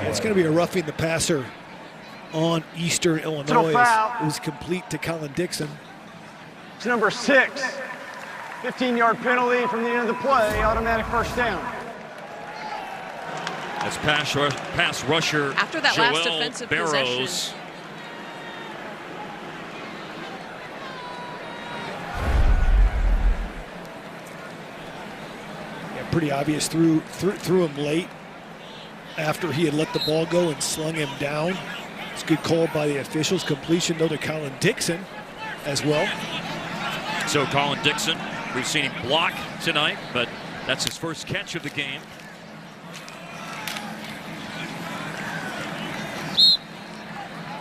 It's going to be a roughing the passer on Eastern Illinois. It was complete to Colin Dixon. It's number 6. 15-yard penalty from the end of the play, automatic first down. That's pass rusher after that Joel last defensive Barrows. possession. Pretty obvious, threw him late after he had let the ball go and slung him down. It's a good call by the officials. Completion though to Colin Dixon as well. So Colin Dixon, we've seen him block tonight, but That's his first catch of the game.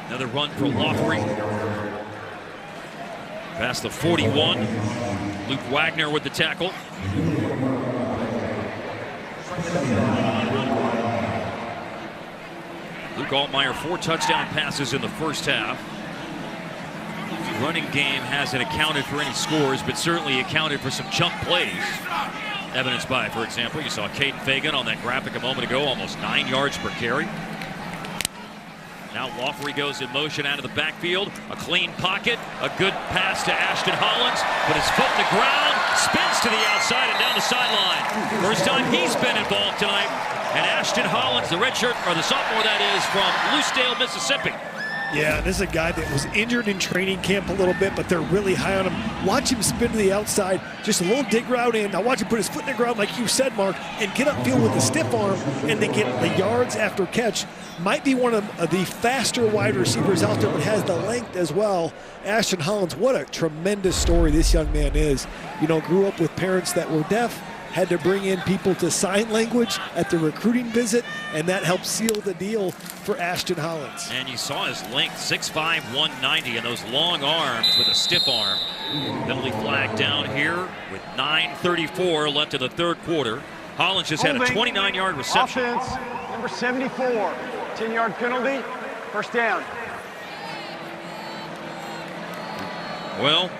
Another run for Lofrey. Past the 41. Luke Wagner with the tackle. Luke Altmaier, 4 touchdown passes in the first half. Running game hasn't accounted for any scores, but certainly accounted for some chunk plays. Evidenced by, for example, you saw Caden Fagan on that graphic a moment ago, almost 9 yards per carry. Now Lofrey goes in motion out of the backfield. A clean pocket, a good pass to Ashton Hollins, put his foot in the ground, spins to the outside and down the sideline. First time he's been involved tonight. And Ashton Hollins, the redshirt, or the sophomore that is, from Lucedale, Mississippi. Yeah, this is a guy that was injured in training camp a little bit, but they're really high on him. Watch him spin to the outside, just a little dig route in. Now watch him put his foot in the ground, like you said, Mark, and get upfield with a stiff arm, and then get the yards after catch. Might be one of the faster wide receivers out there, but has the length as well. Ashton Hollins, what a tremendous story this young man is. You know, grew up with parents that were deaf, had to bring in people to sign language at the recruiting visit, and that helped seal the deal for Ashton Hollins. And you saw his length, 6'5", 190, and those long arms with a stiff arm. Penalty flag down here with 9:34 left in the third quarter. Hollins just had a 29-yard reception. Offense, number 74, 10-yard penalty, first down. Well,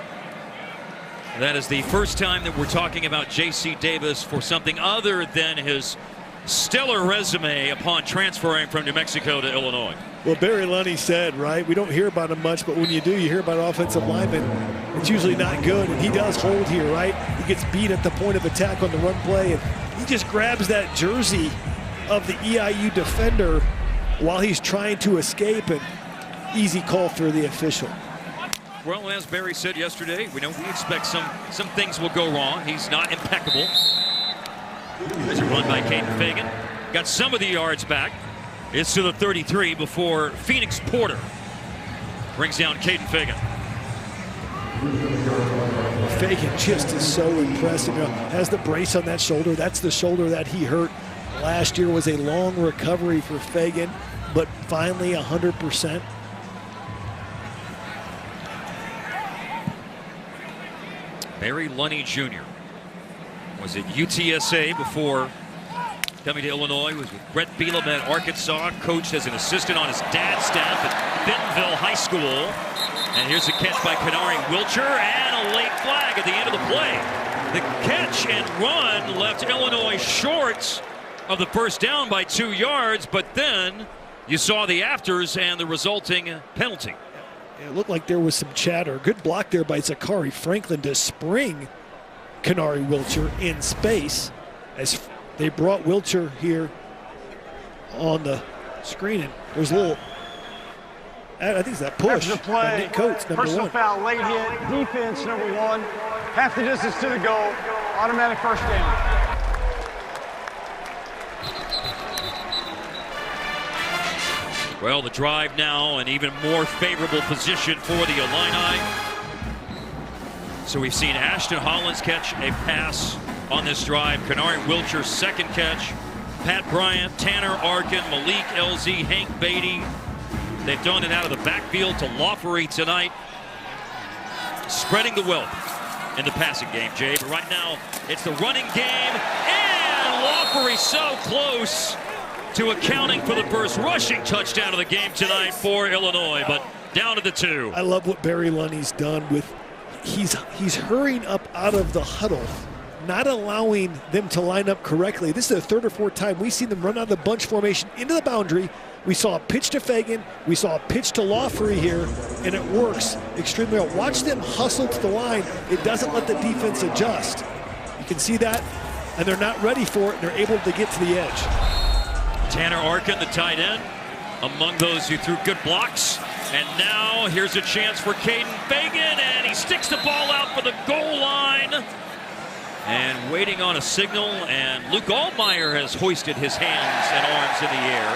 that is the first time that we're talking about J.C. Davis for something other than his stellar resume upon transferring from New Mexico to Illinois. Well, Barry Lunny said, right, we don't hear about him much, but when you do, you hear about offensive linemen. It's usually not good, and he does hold here, right? He gets beat at the point of attack on the run play, and he just grabs that jersey of the EIU defender while he's trying to escape, and easy call for the official. Well, as Barry said yesterday, we expect some things will go wrong. He's not impeccable. There's a run by Caden Fagan. Got some of the yards back. It's to the 33 before Phoenix Porter brings down Caden Fagan. Fagan just is so impressive. You know, has the brace on that shoulder. That's the shoulder that he hurt last year. Was a long recovery for Fagan, but finally 100%. Barry Lunny Jr. was at UTSA before coming to Illinois. Was with Brett Bielema at Arkansas, coached as an assistant on his dad's staff at Bentonville High School. And here's a catch by Kenari Wilcher and a late flag at the end of the play. The catch and run left Illinois short of the first down by 2 yards, but then you saw the afters and the resulting penalty. It looked like there was some chatter. Good block there by Zachary Franklin to spring Kenari Wilcher in space as they brought Wilcher here on the screen. And there's a little, I think it's that push by Nick Coates, number Personal 1. foul, late hit, defense, number 1. Half the distance to the goal, automatic first down. Well, the drive now, an even more favorable position for the Illini. So we've seen Ashton Hollins catch a pass on this drive. Kenari Wilcher's second catch. Pat Bryant, Tanner Arkin, Malik LZ, Hank Beatty. They've thrown it out of the backfield to Lofrey tonight. Spreading the wealth in the passing game, Jay. But right now, it's the running game. And Lofrey so close to accounting for the first rushing touchdown of the game tonight for Illinois, but down to the 2. I love what Barry Lunny's done with, he's hurrying up out of the huddle, not allowing them to line up correctly. This is the third or fourth time we've seen them run out of the bunch formation into the boundary. We saw a pitch to Fagan, we saw a pitch to Lofrey here, and it works extremely well. Watch them hustle to the line. It doesn't let the defense adjust. You can see that, and they're not ready for it, and they're able to get to the edge. Tanner Arkin, the tight end, among those who threw good blocks. And now here's a chance for Caden Fagan, and he sticks the ball out for the goal line. And waiting on a signal, and Luke Altmaier has hoisted his hands and arms in the air.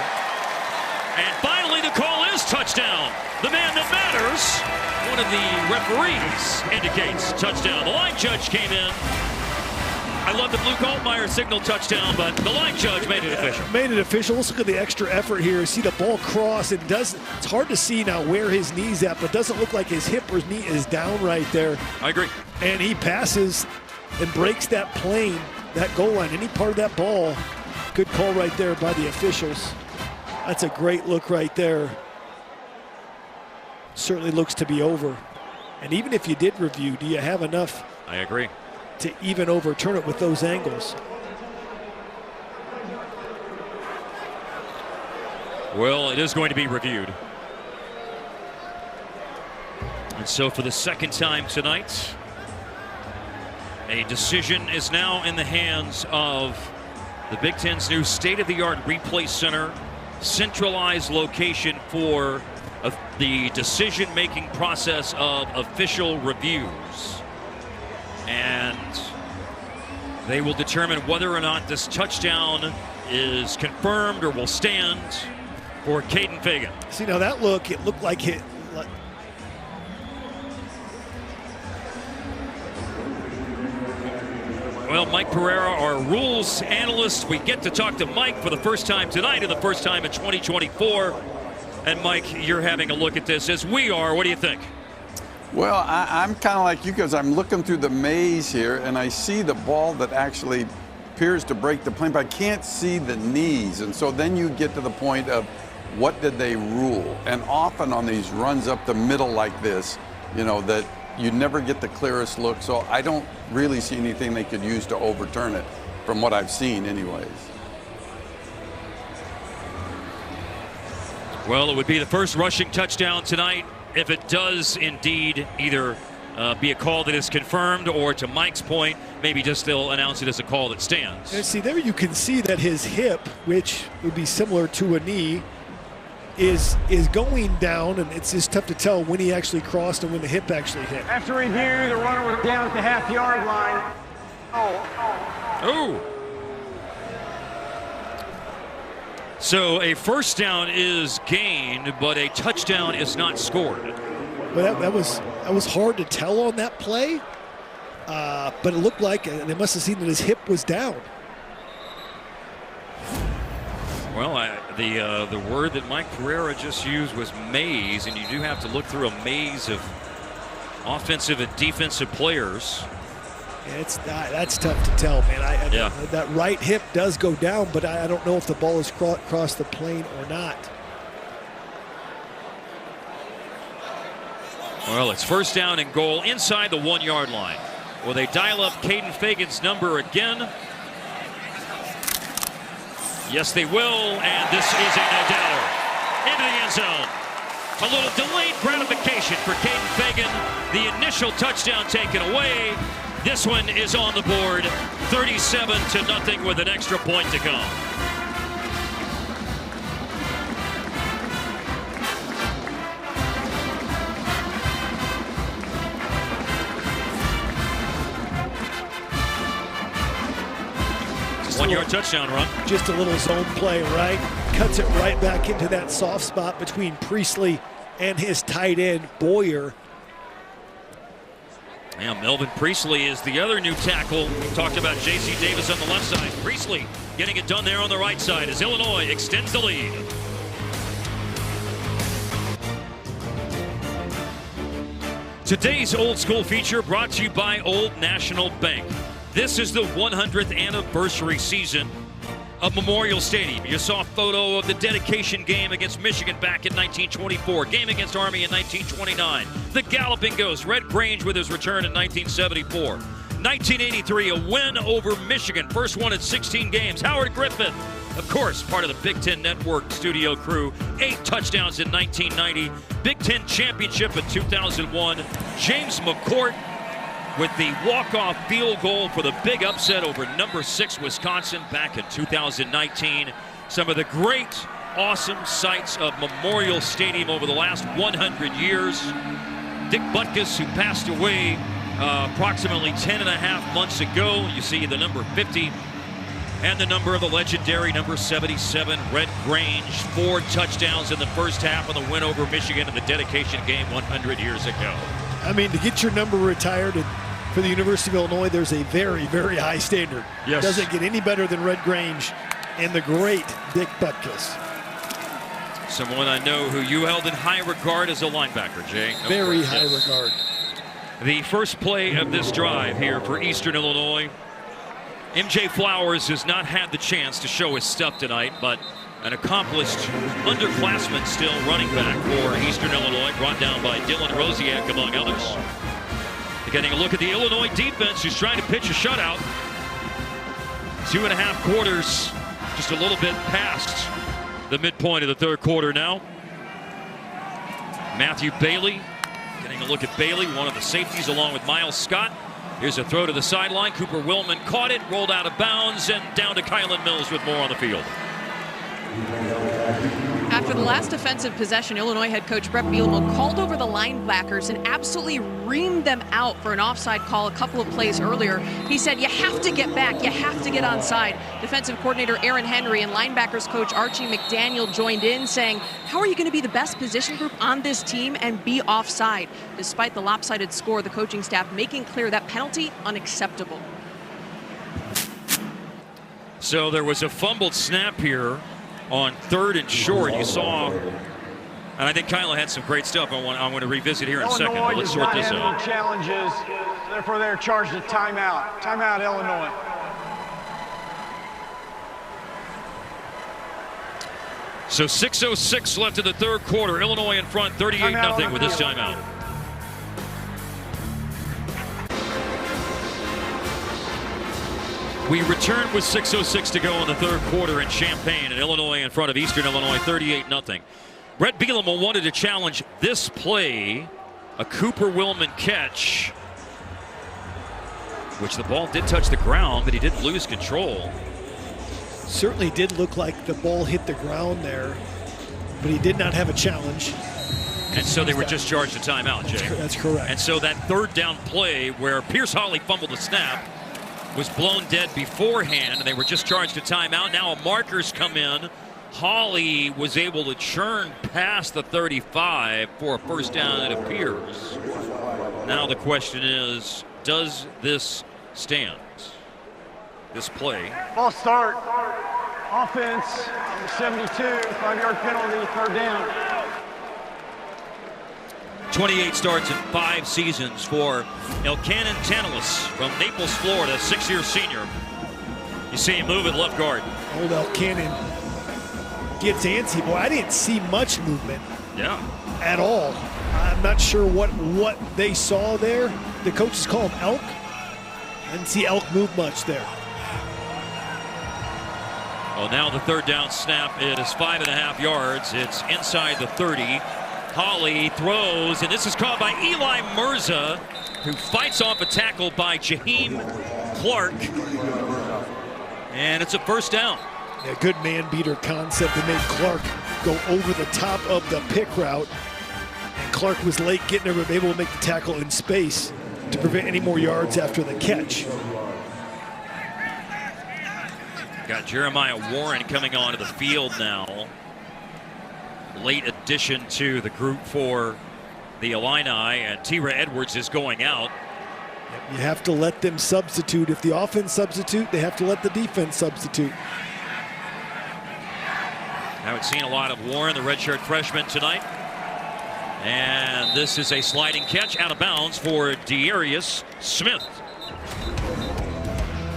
And finally the call is touchdown. The man that matters, one of the referees indicates touchdown. The line judge came in. I love that Luke Altmaier signaled touchdown, but the line judge made it official. Made it official. Let's look at the extra effort here. See the ball cross. It's hard to see now where his knee's at, but it doesn't look like his hip or his knee is down right there. I agree. And he passes and breaks that plane, that goal line, any part of that ball. Good call right there by the officials. That's a great look right there. Certainly looks to be over. And even if you did review, do you have enough? I agree. To even overturn it with those angles. Well, it is going to be reviewed. And so for the second time tonight, a decision is now in the hands of the Big Ten's new state-of-the-art replay center, centralized location for the decision-making process of official reviews. And they will determine whether or not this touchdown is confirmed or will stand for Caden Fagan. See, now that look, it looked like it. Well, Mike Pereira, our rules analyst. We get to talk to Mike for the first time tonight and the first time in 2024. And Mike, you're having a look at this as we are. What do you think? Well, I'm kind of like you because I'm looking through the maze here and I see the ball that actually appears to break the plane, but I can't see the knees. And so then you get to the point of what did they rule? And often on these runs up the middle like this, you know, that you never get the clearest look. So I don't really see anything they could use to overturn it from what I've seen anyways. Well, it would be the first rushing touchdown tonight if it does indeed either be a call that is confirmed or, to Mike's point, maybe just they'll announce it as a call that stands. And see, there you can see that his hip, which would be similar to a knee, is going down, and it's just tough to tell when he actually crossed and when the hip actually hit. After review, the runner was down at the half-yard line. Oh. So a first down is gained, but a touchdown is not scored. Well, that was hard to tell on that play, but it looked like they must have seen that his hip was down. Well, the word that Mike Pereira just used was maze, and you do have to look through a maze of offensive and defensive players. Yeah, that's tough to tell, man. Yeah. That right hip does go down, but I don't know if the ball has crossed the plane or not. Well, it's first down and goal inside the 1 yard line. Will they dial up Caden Fagan's number again? Yes, they will, and this is a no-doubter. Into the end zone. A little delayed gratification for Caden Fagan. The initial touchdown taken away. This one is on the board, 37-0 with an extra point to come. One-yard touchdown run. Just a little zone play, right? Cuts it right back into that soft spot between Priestley and his tight end, Boyer. Yeah, Melvin Priestley is the other new tackle. We talked about J.C. Davis on the left side. Priestley getting it done there on the right side as Illinois extends the lead. Today's Old School feature brought to you by Old National Bank. This is the 100th anniversary season of Memorial Stadium. You saw a photo of the dedication game against Michigan back in 1924, game against Army in 1929, the Galloping Ghost, Red Grange with his return in 1974. 1983, a win over Michigan, first one in 16 games. Howard Griffith, of course, part of the Big Ten Network studio crew, 8 touchdowns in 1990, Big Ten championship in 2001. James McCourt with the walk-off field goal for the big upset over number 6 Wisconsin back in 2019. Some of the great, awesome sights of Memorial Stadium over the last 100 years. Dick Butkus, who passed away approximately 10.5 months ago. You see the number 50 and the number of the legendary number 77, Red Grange. 4 touchdowns in the first half of the win over Michigan in the dedication game 100 years ago. I mean, to get your number retired For the University of Illinois, there's a very, very high standard. Yes. Doesn't get any better than Red Grange and the great Dick Butkus. Someone I know who you held in high regard as a linebacker, Jay. No Very question. high regard. The first play of this drive here for Eastern Illinois. MJ Flowers has not had the chance to show his stuff tonight, but an accomplished underclassman still running back for Eastern Illinois, brought down by Dylan Rosiak, among others. Getting a look at the Illinois defense, who's trying to pitch a shutout. 2.5 quarters, just a little bit past the midpoint of the third quarter now. Matthew Bailey, getting a look at Bailey, one of the safeties along with Miles Scott. Here's a throw to the sideline. Cooper Willman caught it, rolled out of bounds, and down to Kylan Mills with more on the field. After the last defensive possession, Illinois head coach Brett Bielema called over the linebackers and absolutely reamed them out for an offside call a couple of plays earlier. He said, you have to get back, you have to get onside. Defensive coordinator Aaron Henry and linebackers coach Archie McDaniel joined in, saying, how are you going to be the best position group on this team and be offside? Despite the lopsided score, the coaching staff making clear that penalty unacceptable. So there was a fumbled snap here on 3rd and short. You saw, and I think Kyla had some great stuff I'm going to revisit here in a second. But let's sort this out. Challenges, therefore they're charged with timeout. Timeout, Illinois. So 6:06 left in the third quarter. Illinois in front, 38-0 with this timeout. We return with 6:06 to go in the third quarter in Champaign, and Illinois in front of Eastern Illinois, 38-0. Brett Bielema wanted to challenge this play, a Cooper Willman catch, which the ball did touch the ground, but he didn't lose control. Certainly did look like the ball hit the ground there, but he did not have a challenge. And so they were just charged a timeout, Jay. That's correct. And so that third down play where Pierce Hawley fumbled the snap was blown dead beforehand, and they were just charged a timeout. Now markers come in. Hawley was able to churn past the 35 for a first down, it appears. Now the question is, does this stand? This play. False start. Offense, 72, 5-yard penalty, third down. 28 starts in 5 seasons for Elkanan Tanalis from Naples, Florida, 6-year senior. You see him move at left guard. Old Elkanan gets antsy. Boy, I didn't see much movement at all. I'm not sure what they saw there. The coaches call him Elk. I didn't see Elk move much there. Well, now the third down snap is 5.5 yards. It's inside the 30. Hawley throws, and this is caught by Eli Mirza, who fights off a tackle by Jaheim Clark. And it's a first down. Yeah, good man-beater concept that made Clark go over the top of the pick route. And Clark was late getting there, but able to make the tackle in space to prevent any more yards after the catch. Got Jeremiah Warren coming onto the field now. Late addition to the group for the Illini, and Tira Edwards is going out. You have to let them substitute. If the offense substitute, they have to let the defense substitute. Haven't seen a lot of Warren, the redshirt freshman, tonight. And this is a sliding catch out of bounds for Darius Smith.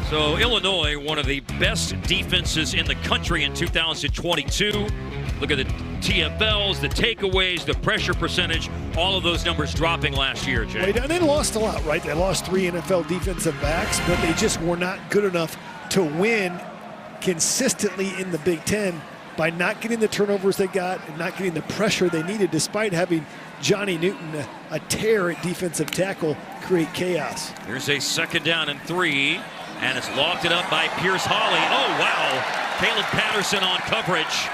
So Illinois, one of the best defenses in the country in 2022. Look at the TFLs, the takeaways, the pressure percentage, all of those numbers dropping last year, Jay. And they lost a lot, right? They lost 3 NFL defensive backs, but they just were not good enough to win consistently in the Big Ten by not getting the turnovers they got and not getting the pressure they needed, despite having Johnny Newton, a tear at defensive tackle, create chaos. Here's a 2nd down and 3, and it's lofted up by Pierce Hawley. Oh, wow. Caleb Patterson on coverage.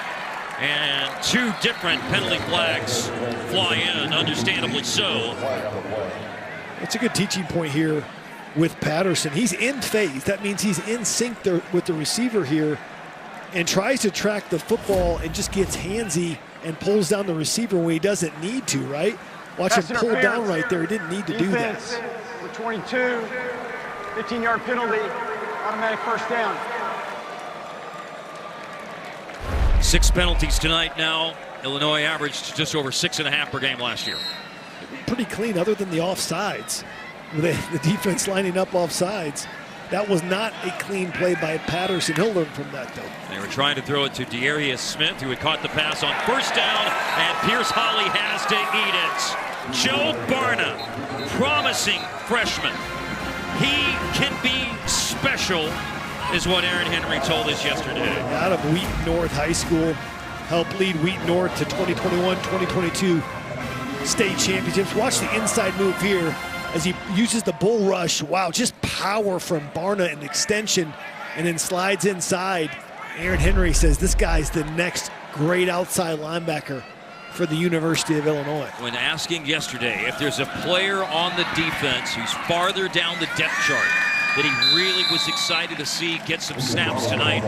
And 2 different penalty flags fly in, understandably so. It's a good teaching point here with Patterson. He's in phase. That means he's in sync there with the receiver here and tries to track the football and just gets handsy and pulls down the receiver when he doesn't need to, right? Watch him pull down right there. He didn't need to do that. Number 22, 15-yard penalty, automatic first down. 6 penalties tonight now. Illinois averaged just over 6.5 per game last year. Pretty clean other than the offsides. The defense lining up offsides. That was not a clean play by Patterson. He'll learn from that, though. They were trying to throw it to Darius Smith, who had caught the pass on first down, and Pierce Holly has to eat it. Joe Barna, promising freshman. He can be special, is what Aaron Henry told us yesterday. Out of Wheaton North High School, helped lead Wheaton North to 2021-2022 state championships. Watch the inside move here as he uses the bull rush. Wow, just power from Barna and extension, and then slides inside. Aaron Henry says this guy's the next great outside linebacker for the University of Illinois. When asking yesterday if there's a player on the defense who's farther down the depth chart that he really was excited to see get some snaps tonight,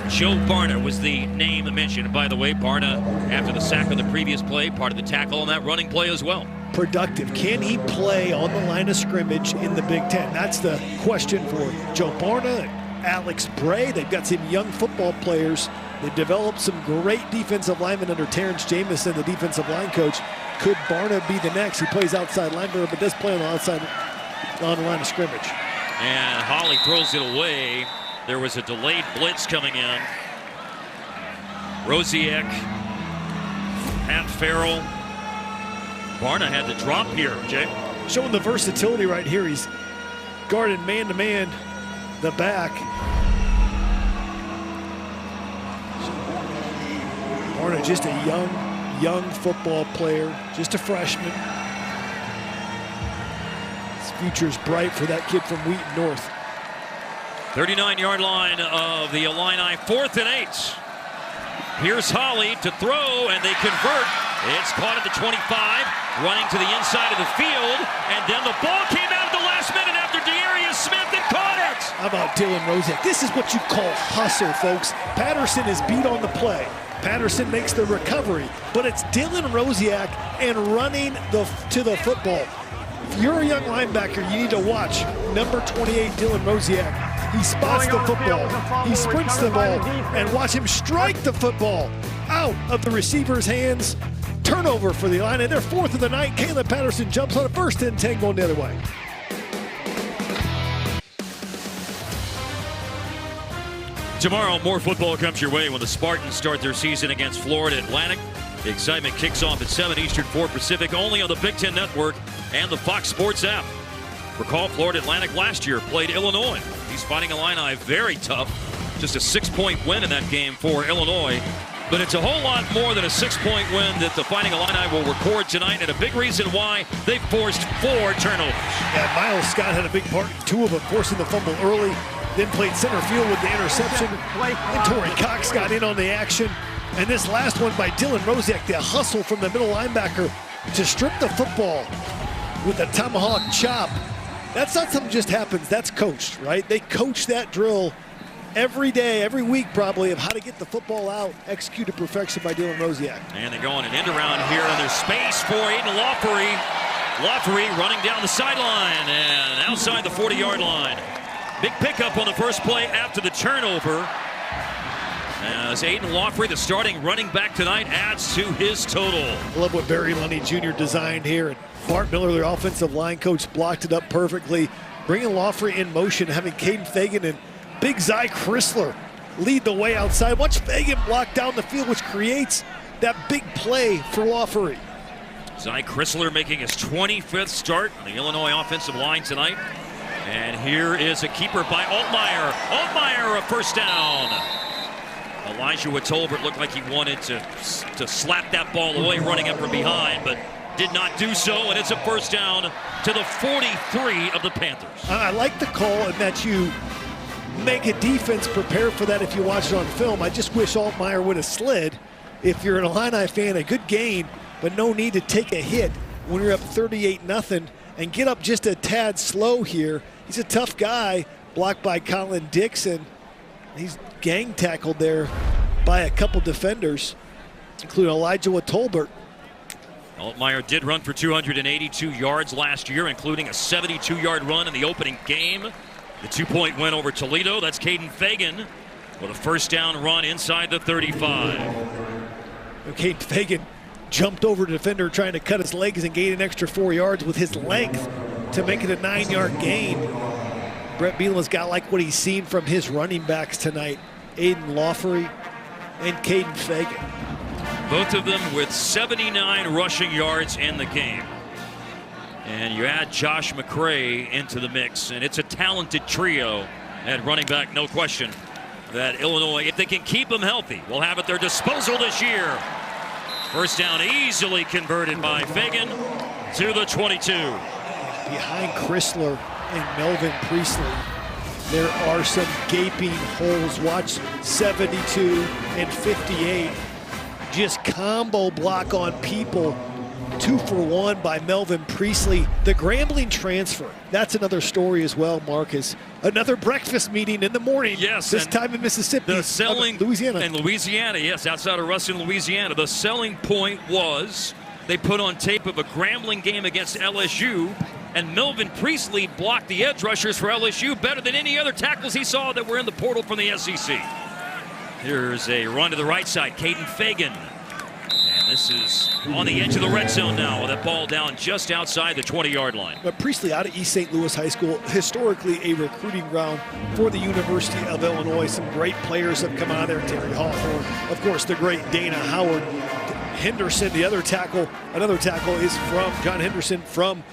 Joe Barna was the name mentioned. And by the way, Barna, after the sack on the previous play, part of the tackle on that running play as well. Productive. Can he play on the line of scrimmage in the Big Ten? That's the question for Joe Barna and Alex Bray. They've got some young football players. They've developed some great defensive linemen under Terrence Jamison, the defensive line coach. Could Barna be the next? He plays outside linebacker, but does play on the outside on the line of scrimmage. And Holly throws it away. There was a delayed blitz coming in. Rosiak, Pat Farrell. Barna had the drop here, Jay. Showing the versatility right here. He's guarded man-to-man the back. Barna just a young football player, just a freshman. His future's bright for that kid from Wheaton North. 39-yard line of the Illini, 4th and 8. Here's Holly to throw, and they convert. It's caught at the 25, running to the inside of the field, and then the ball came out at the last minute after Darius Smith and caught it. How about Dylan Rosiak? This is what you call hustle, folks. Patterson is beat on the play. Patterson makes the recovery, but it's Dylan Rosiak and running to the football. If you're a young linebacker, you need to watch number 28, Dylan Rosiak. He spots the football, he sprints the ball, and watch him strike the football out of the receiver's hands. Turnover for the Illini. They're 4th of the night. Caleb Patterson jumps on a 1st and 10 going the other way. Tomorrow, more football comes your way when the Spartans start their season against Florida Atlantic. The excitement kicks off at 7 Eastern, 4 Pacific, only on the Big Ten Network and the Fox Sports app. Recall Florida Atlantic last year played Illinois. These Fighting Illini very tough. Just a 6-point win in that game for Illinois. But it's a whole lot more than a 6-point win that the Fighting Illini will record tonight, and a big reason why they forced 4 turnovers. Yeah, Miles Scott had a big part, 2 of them forcing the fumble early, then played center field with the interception. And Torrey Cox got in on the action. And this last one by Dylan Rosiak, the hustle from the middle linebacker to strip the football with a tomahawk chop. That's not something that just happens, that's coached, right? They coach that drill every day, every week probably, of how to get the football out, executed perfection by Dylan Rosiak. And they go on an end around here, and there's space for Aiden Lawfery. Lawfery running down the sideline and outside the 40-yard line. Big pickup on the first play after the turnover. As Aiden Lawfery, the starting running back tonight, adds to his total. I love what Barry Lundy Jr. designed here. And Bart Miller, their offensive line coach, blocked it up perfectly. Bringing Lawfery in motion, having Caden Fagan and Big Zy Chrysler lead the way outside. Watch Fagan block down the field, which creates that big play for Lawfery. Zy Chrysler making his 25th start on the Illinois offensive line tonight. And here is a keeper by Altmaier. Altmaier, a first down. Elijah Tolbert looked like he wanted to slap that ball away, running up from behind, but did not do so, and it's a first down to the 43 of the Panthers. I like the call and that you make a defense prepare for that if you watch it on film. I just wish Altmaier would have slid. If you're an Illini fan, a good gain, but no need to take a hit when you're up 38-0 and get up just a tad slow here. He's a tough guy, blocked by Colin Dixon. He's gang tackled there by a couple defenders, including Elijah Tolbert. Altmaier did run for 282 yards last year, including a 72-yard run in the opening game. The 2-point win over Toledo. That's Caden Fagan with a first down run inside the 35. Caden Fagan jumped over the defender trying to cut his legs and gain an extra 4 yards with his length to make it a 9-yard gain. Brett Bielema's got like what he's seen from his running backs tonight, Aiden Lawfrey and Caden Fagan. Both of them with 79 rushing yards in the game. And you add Josh McCray into the mix, and it's a talented trio at running back, no question, that Illinois, if they can keep them healthy, will have at their disposal this year. First down easily converted by Fagan to the 22. Behind Chrysler and Melvin Priestley, there are some gaping holes. Watch 72 and 58. Just combo block on people. 2 for 1 by Melvin Priestley. The Grambling transfer, that's another story as well, Marcus. Another breakfast meeting in the morning. Yes. This time in Mississippi. The selling, Louisiana. And Louisiana, yes, outside of Ruston, Louisiana. The selling point was they put on tape of a Grambling game against LSU, and Melvin Priestley blocked the edge rushers for LSU better than any other tackles he saw that were in the portal from the SEC. Here's a run to the right side, Caden Fagan. And this is on the edge of the red zone now with that ball down just outside the 20-yard line. But Priestley out of East St. Louis High School, historically a recruiting ground for the University of Illinois. Some great players have come out of there. Terry Hawthorne, of course, the great Dana Howard. Henderson, the other tackle, another tackle is from John Henderson from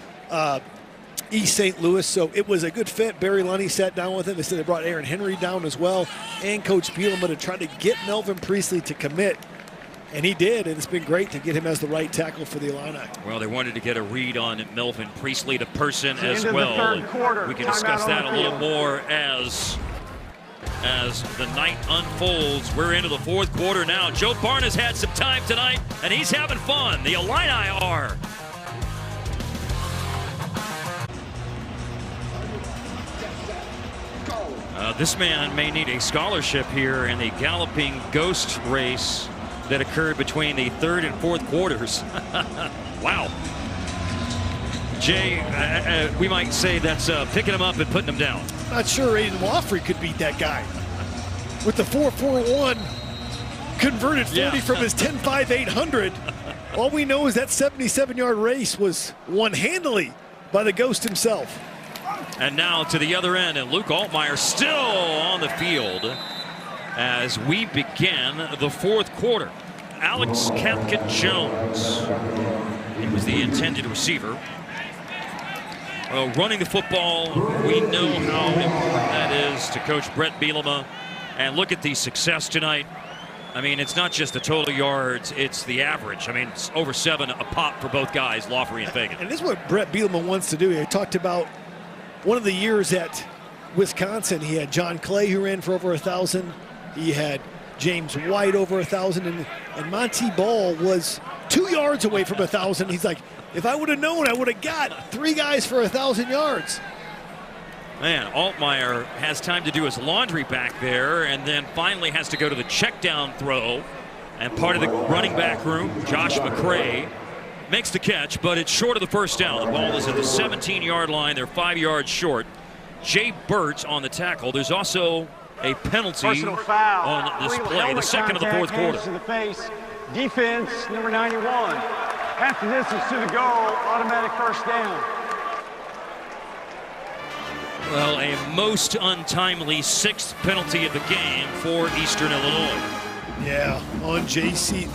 East St. Louis, so it was a good fit. Barry Lunny sat down with him. They said they brought Aaron Henry down as well, and Coach Bielema to try to get Melvin Priestley to commit. And he did, and it's been great to get him as the right tackle for the Illini. Well, they wanted to get a read on Melvin Priestley, the person, as well. We can discuss that a little more as the night unfolds. We're into the fourth quarter now. Joe Barn has had some time tonight, and he's having fun. The Illini are. This man may need a scholarship here in the galloping ghost race that occurred between the third and fourth quarters. Wow. Jay, we might say that's picking him up and putting him down. Not sure Aiden Lawfrey could beat that guy. With the 4.41, converted 40 from his 10.5 800. All we know is that 77-yard race was won handily by the Ghost himself. And now to the other end, and Luke Altmaier still on the field as we begin the fourth quarter. Alex Kapka-Jones, he was the intended receiver. Well, running the football, we know how important that is to Coach Brett Bielema. And look at the success tonight. I mean, it's not just the total yards, it's the average. I mean, it's over 7 a pop for both guys, Lawfrey and Fagan. And this is what Brett Bielema wants to do. He talked about one of the years at Wisconsin, he had John Clay who ran for over 1,000. He had James White over 1,000, and Monty Ball was 2 yards away from 1,000. He's like, if I would have known, I would have got 3 guys for 1,000 yards. Man, Altmaier has time to do his laundry back there, and then finally has to go to the check down throw. And part of the running back room, Josh McCray, makes the catch, but it's short of the first down. The ball is at the 17-yard line. They're 5 yards short. Jay Burt on the tackle. There's also a penalty on this play, the second of the fourth quarter. To the face. Defense, number 91. Half the distance to the goal, automatic first down. Well, a most untimely 6th penalty of the game for Eastern Illinois. Yeah, on J.C.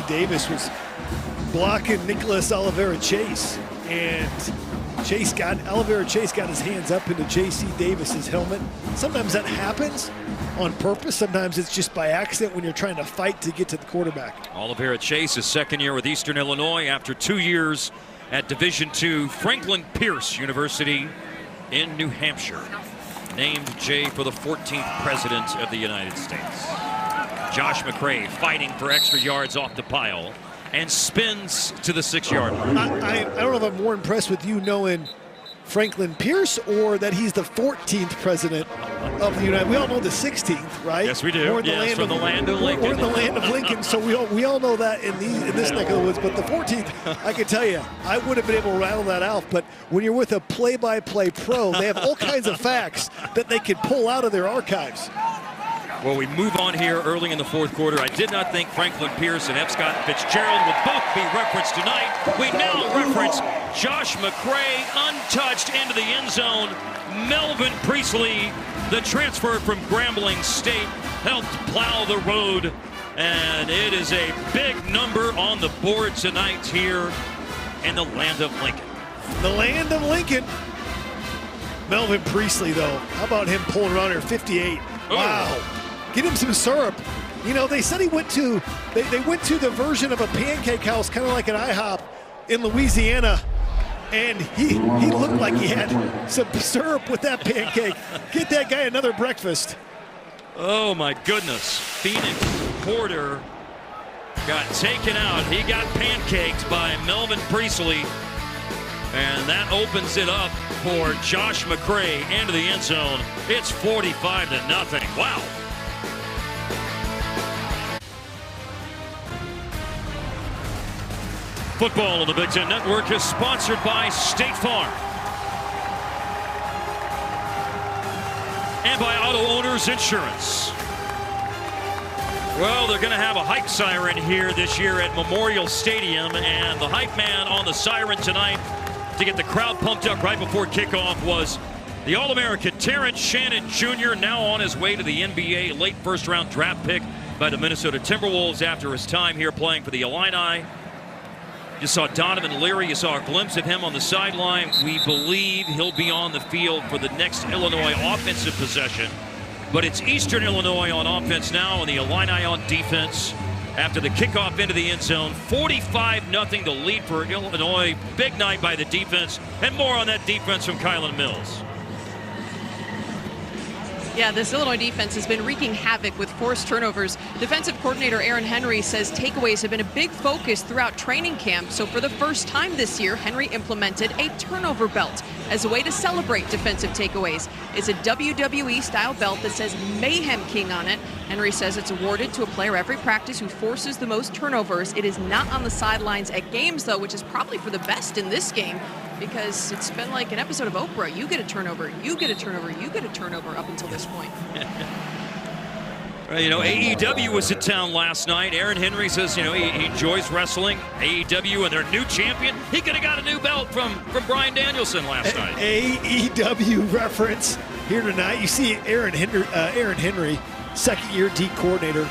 Davis was blocking Nicholas Oliveira Chase, and Oliveira Chase got his hands up into J.C. Davis's helmet. Sometimes that happens on purpose. Sometimes it's just by accident when you're trying to fight to get to the quarterback. Oliveira Chase, his second year with Eastern Illinois after 2 years at Division II Franklin Pierce University in New Hampshire. Named Jay for the 14th President of the United States. Josh McCray fighting for extra yards off the pile and spins to the 6-yard line. I don't know if I'm more impressed with you knowing Franklin Pierce or that he's the 14th president of the United. We all know the 16th, right? Yes, we do. We're in the land from of, the land of Lincoln. We're in the land of Lincoln, so we all know that in this neck of the woods. But the 14th, I can tell you, I would have been able to rattle that out. But when you're with a play-by-play pro, they have all kinds of facts that they could pull out of their archives. Well, we move on here early in the fourth quarter. I did not think Franklin Pierce and F. Scott Fitzgerald would both be referenced tonight. We now reference Josh McCray, untouched into the end zone. Melvin Priestley, the transfer from Grambling State, helped plow the road. And it is a big number on the board tonight here in the land of Lincoln. The land of Lincoln. Melvin Priestley, though, how about him pulling around here, 58? Wow. Get him some syrup. You know, they said he went to, they went to the version of a pancake house, kind of like an IHOP in Louisiana, and he looked like he had some syrup with that pancake. Get that guy another breakfast. Oh, my goodness. Phoenix Porter got taken out. He got pancaked by Melvin Priestley, and that opens it up for Josh McCray into the end zone. It's 45-0. Wow. Football on the Big Ten Network is sponsored by State Farm and by Auto Owners Insurance. Well, they're going to have a hype siren here this year at Memorial Stadium, and the hype man on the siren tonight to get the crowd pumped up right before kickoff was the All-American Terrence Shannon Jr., now on his way to the NBA, late first-round draft pick by the Minnesota Timberwolves after his time here playing for the Illini. You saw Donovan Leary. You saw a glimpse of him on the sideline. We believe he'll be on the field for the next Illinois offensive possession. But it's Eastern Illinois on offense now and the Illini on defense. After the kickoff into the end zone, 45-0 the lead for Illinois. Big night by the defense, and more on that defense from Kylan Mills. Yeah, this Illinois defense has been wreaking havoc with forced turnovers. Defensive coordinator Aaron Henry says takeaways have been a big focus throughout training camp. So for the first time this year, Henry implemented a turnover belt as a way to celebrate defensive takeaways. It's a WWE-style belt that says Mayhem King on it. Henry says it's awarded to a player every practice who forces the most turnovers. It is not on the sidelines at games, though, which is probably for the best in this game, because it's been like an episode of Oprah. You get a turnover, you get a turnover, you get a turnover up until this point. You know, AEW was in town last night. Aaron Henry says, you know, he enjoys wrestling. AEW and their new champion. He could have got a new belt from Bryan Danielson last night. AEW reference here tonight. You see Aaron Henry, second-year D coordinator.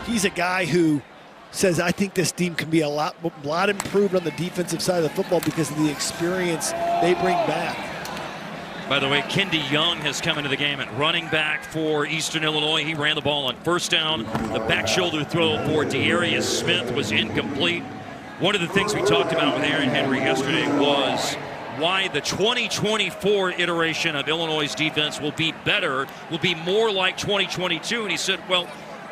He's a guy who says, I think this team can be a lot improved on the defensive side of the football because of the experience they bring back. By the way, Kendi Young has come into the game at running back for Eastern Illinois. He ran the ball on first down. The back shoulder throw for Darius Smith was incomplete. One of the things we talked about with Aaron Henry yesterday was why the 2024 iteration of Illinois' defense will be better, will be more like 2022. And he said, well,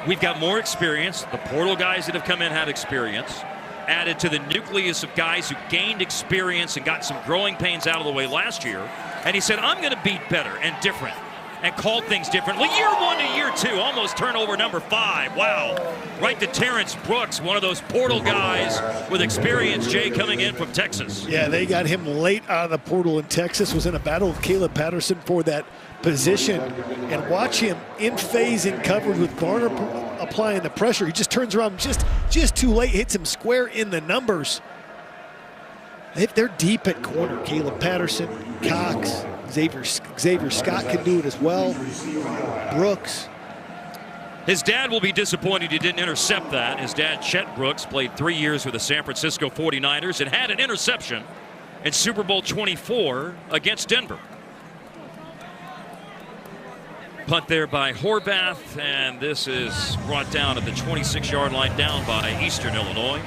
we've got more experience. The portal guys that have come in have experience, added to the nucleus of guys who gained experience and got some growing pains out of the way last year. And he said, I'm going to be better and different and call things differently. Year one to year two, almost turnover number 5. Wow. Right to Terrence Brooks, one of those portal guys with experience, Jay, coming in from Texas. Yeah, they got him late out of the portal in Texas, was in a battle with Caleb Patterson for that position. And watch him in phase and covered with Garner applying the pressure. He just turns around just too late, hits him square in the numbers. They're deep at corner. Caleb Patterson, Cox, Xavier Scott can do it as well. Brooks. His dad will be disappointed he didn't intercept that. His dad, Chet Brooks, played 3 years with the San Francisco 49ers and had an interception in Super Bowl 24 against Denver. Punt there by Horvath, and this is brought down at the 26-yard line, down by Eastern Illinois.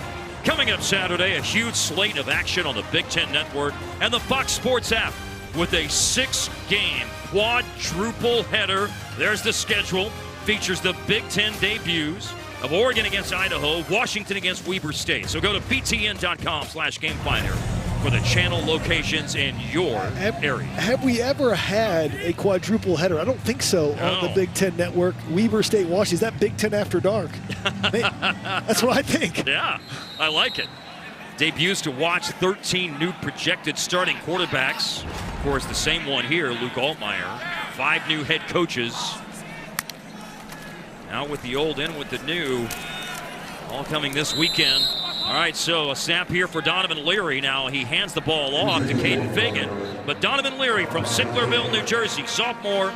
Coming up Saturday, a huge slate of action on the Big Ten Network and the Fox Sports app with a 6-game quadruple header. There's the schedule. Features the Big Ten debuts of Oregon against Idaho, Washington against Weber State. So go to btn.com/gamefinder for the channel locations in your area. Have we ever had a quadruple header? I don't think so on the Big Ten Network. Weber State, Washington. Is that Big Ten After Dark? That's what I think. Yeah, I like it. Debuts to watch 13 new projected starting quarterbacks. Of course, the same one here, Luke Altmaier. 5 new head coaches. Out with the old, in with the new. All coming this weekend. All right, so a snap here for Donovan Leary. Now he hands the ball off to Caden Fagan. But Donovan Leary from Sicklerville, New Jersey, sophomore,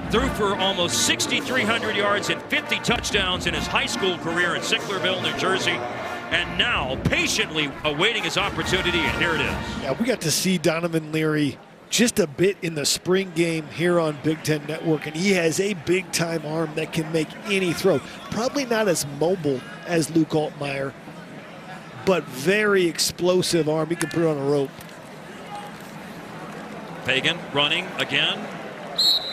threw for almost 6,300 yards and 50 touchdowns in his high school career in Sicklerville, New Jersey. And now patiently awaiting his opportunity, and here it is. Yeah, we got to see Donovan Leary just a bit in the spring game here on Big Ten Network, and he has a big-time arm that can make any throw. Probably not as mobile as Luke Altmaier, but very explosive arm. He can put it on a rope. Fagan running again.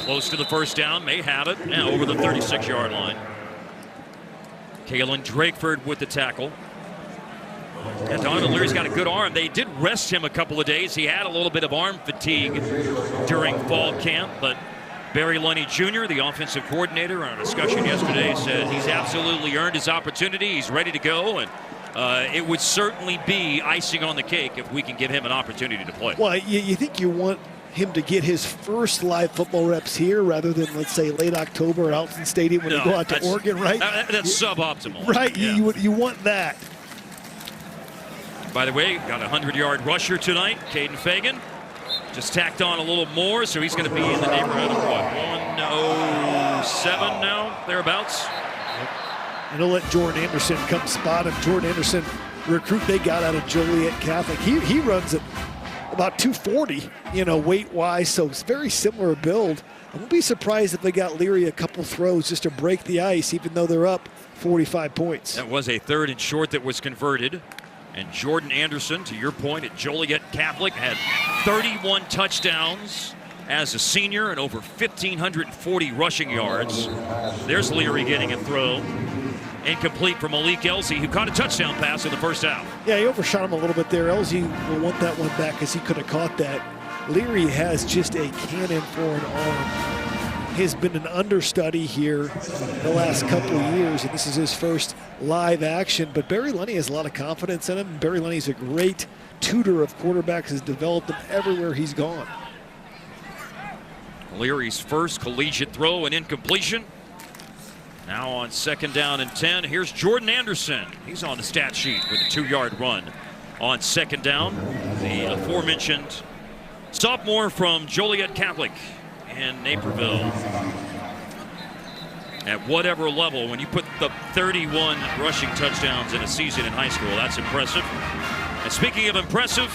Close to the first down, may have it. Now over the 36-yard line. Kalen Drakeford with the tackle. And Donovan Leary's got a good arm. They did rest him a couple of days. He had a little bit of arm fatigue during fall camp, but Barry Lunny Jr., the offensive coordinator, on a discussion yesterday, said he's absolutely earned his opportunity. He's ready to go, and it would certainly be icing on the cake if we can give him an opportunity to play. Well, you think you want him to get his first live football reps here rather than, let's say, late October at Alton Stadium when you go out to Oregon, right? That's suboptimal. Right, yeah. you want that. By the way, got a 100-yard rusher tonight, Caden Fagan. Just tacked on a little more, so he's going to be in the neighborhood of what, 107 now, thereabouts? And he'll let Jordan Anderson come spot him. Jordan Anderson, recruit they got out of Joliet Catholic. He runs at about 240, weight-wise, so it's very similar build. I won't be surprised if they got Leary a couple throws just to break the ice, even though they're up 45 points. That was a 3rd and short that was converted. And Jordan Anderson, to your point, at Joliet Catholic, had 31 touchdowns as a senior and over 1,540 rushing yards. There's Leary getting a throw. Incomplete for Malik Elsie, who caught a touchdown pass in the first half. Yeah, he overshot him a little bit there. Elsie will want that one back because he could have caught that. Leary has just a cannon for an arm. Has been an understudy here the last couple of years, and this is his first live action. But Barry Lunny has a lot of confidence in him. Barry Lunny's a great tutor of quarterbacks, has developed them everywhere he's gone. Leary's first collegiate throw and incompletion. Now on 2nd down and 10, here's Jordan Anderson. He's on the stat sheet with a 2-yard run on 2nd down. The aforementioned sophomore from Joliet Catholic in Naperville. At whatever level, when you put the 31 rushing touchdowns in a season in high school, that's impressive. And speaking of impressive,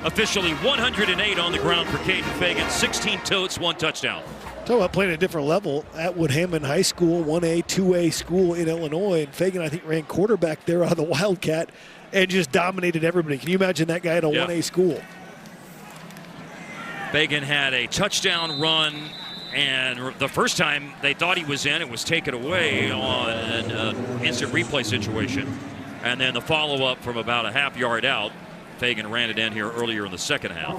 officially 108 on the ground for Caden Fagan, 16 totes, 1 touchdown. Talk about playing at a different level. Atwood Hammond High School, 1A, 2A school in Illinois, and Fagan, I think, ran quarterback there on the Wildcat and just dominated everybody. Can you imagine that guy at a 1A school? Fagan had a touchdown run, and the first time they thought he was in, it was taken away on an instant replay situation. And then the follow-up from about a half yard out, Fagan ran it in here earlier in the second half.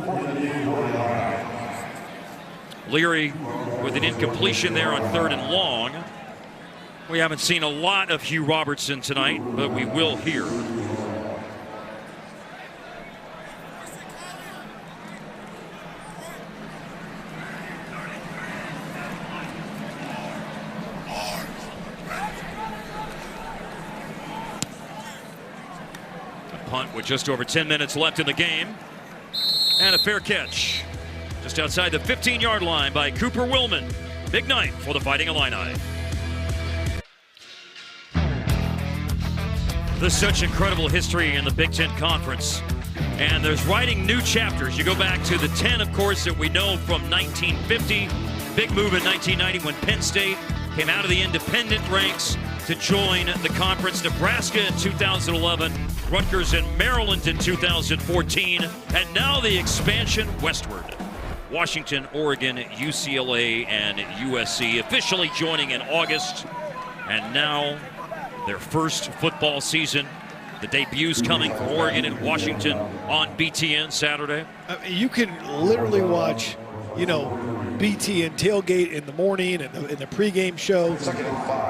Leary with an incompletion there on 3rd and long. We haven't seen a lot of Hugh Robertson tonight, but we will here. Punt with just over 10 minutes left in the game. And a fair catch just outside the 15-yard line by Cooper Willman. Big night for the Fighting Illini. There's such incredible history in the Big Ten Conference. And there's writing new chapters. You go back to the 10, of course, that we know from 1950. Big move in 1990 when Penn State came out of the independent ranks to join the conference. Nebraska in 2011, Rutgers and Maryland in 2014, and now the expansion westward. Washington, Oregon, UCLA, and USC officially joining in August, and now their first football season. The debuts coming for Oregon and Washington on BTN Saturday. You can literally watch, BTN tailgate in the morning and in the pregame show.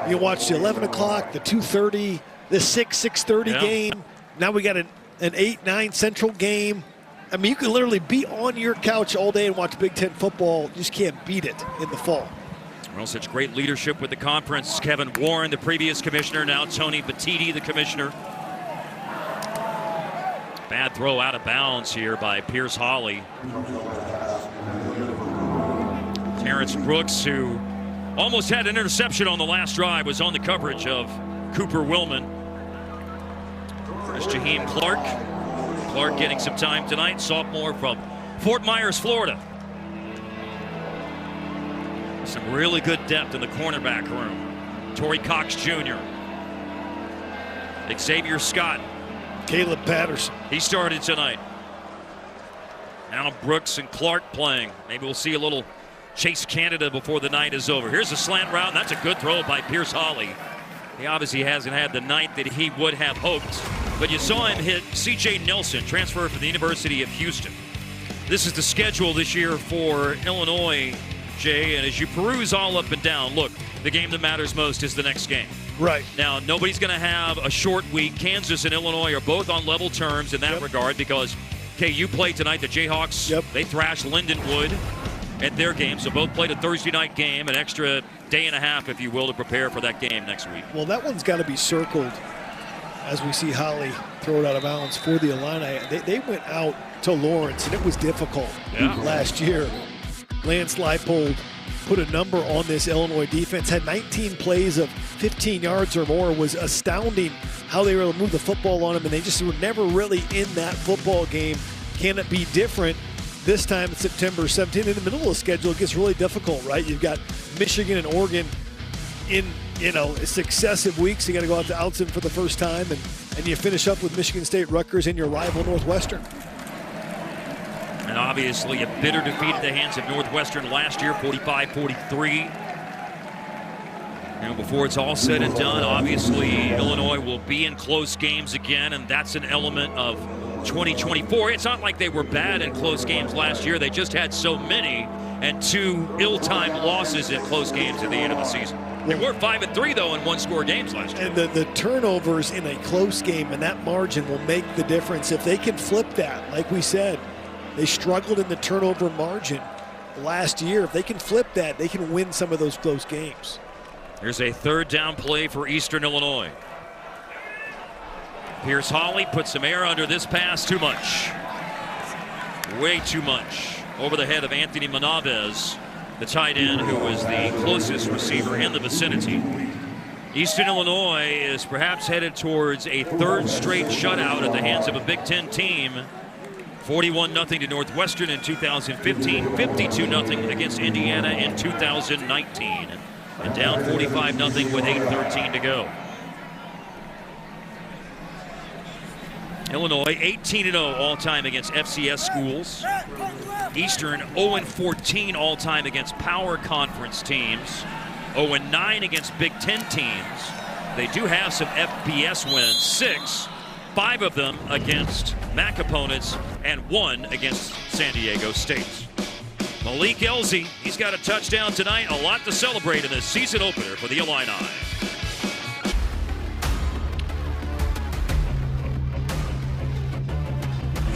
You watch the 11 o'clock, the 2:30, the 6:30 game. Now we got an 8-9 Central game. I mean, you can literally be on your couch all day and watch Big Ten football. You just can't beat it in the fall. Well, such great leadership with the conference. Kevin Warren, the previous commissioner, now Tony Batiti, the commissioner. Bad throw out of bounds here by Pierce Hawley. Terrence Brooks, who almost had an interception on the last drive, was on the coverage of Cooper Willman. There's Jaheim Clark. Clark getting some time tonight, sophomore from Fort Myers, Florida. Some really good depth in the cornerback room. Torrey Cox Jr. Xavier Scott. Caleb Patterson. He started tonight. Now Brooks and Clark playing. Maybe we'll see a little Chase Canada before the night is over. Here's a slant route, and that's a good throw by Pierce Hawley. He obviously hasn't had the night that he would have hoped. But you saw him hit C.J. Nelson, transfer from the University of Houston. This is the schedule this year for Illinois, Jay, and as you peruse all up and down, look, the game that matters most is the next game. Right. Now, nobody's going to have a short week. Kansas and Illinois are both on level terms in that regard because KU played tonight. The Jayhawks, they thrashed Lindenwood at their game, so both played a Thursday night game, an extra day and a half, if you will, to prepare for that game next week. Well, that one's got to be circled as we see Holly throw it out of bounds for the Illini. They went out to Lawrence, and it was difficult last year. Lance Leipold put a number on this Illinois defense, had 19 plays of 15 yards or more. It was astounding how they were able to move the football on them, and they just were never really in that football game. Can it be different this time, September 17th? In the middle of the schedule, it gets really difficult, right? You've got Michigan and Oregon in successive weeks. You got to go out to Outson for the first time, and you finish up with Michigan State, Rutgers, and your rival Northwestern. And obviously a bitter defeat at the hands of Northwestern last year, 45-43. Before it's all said and done, obviously Illinois will be in close games again, and that's an element of 2024. It's not like they were bad in close games last year. They just had so many and two ill-timed losses in close games at the end of the season. They were 5-3, though, in one-score games last year. And the turnovers in a close game and that margin will make the difference. If they can flip that, like we said, they struggled in the turnover margin last year. If they can flip that, they can win some of those close games. Here's a third down play for Eastern Illinois. Pierce Hawley put some air under this pass. Too much. Way too much. Over the head of Anthony Menavez, the tight end, who was the closest receiver in the vicinity. Eastern Illinois is perhaps headed towards a third straight shutout at the hands of a Big Ten team. 41-0 to Northwestern in 2015, 52-0 against Indiana in 2019, and down 45-0 with 8:13 to go. Illinois 18-0 all-time against FCS schools. Eastern 0-14 all-time against power conference teams. 0-9 against Big Ten teams. They do have some FBS wins, 6. 5 of them against MAC opponents, and 1 against San Diego State. Malik Elzy, he's got a touchdown tonight. A lot to celebrate in this season opener for the Illini.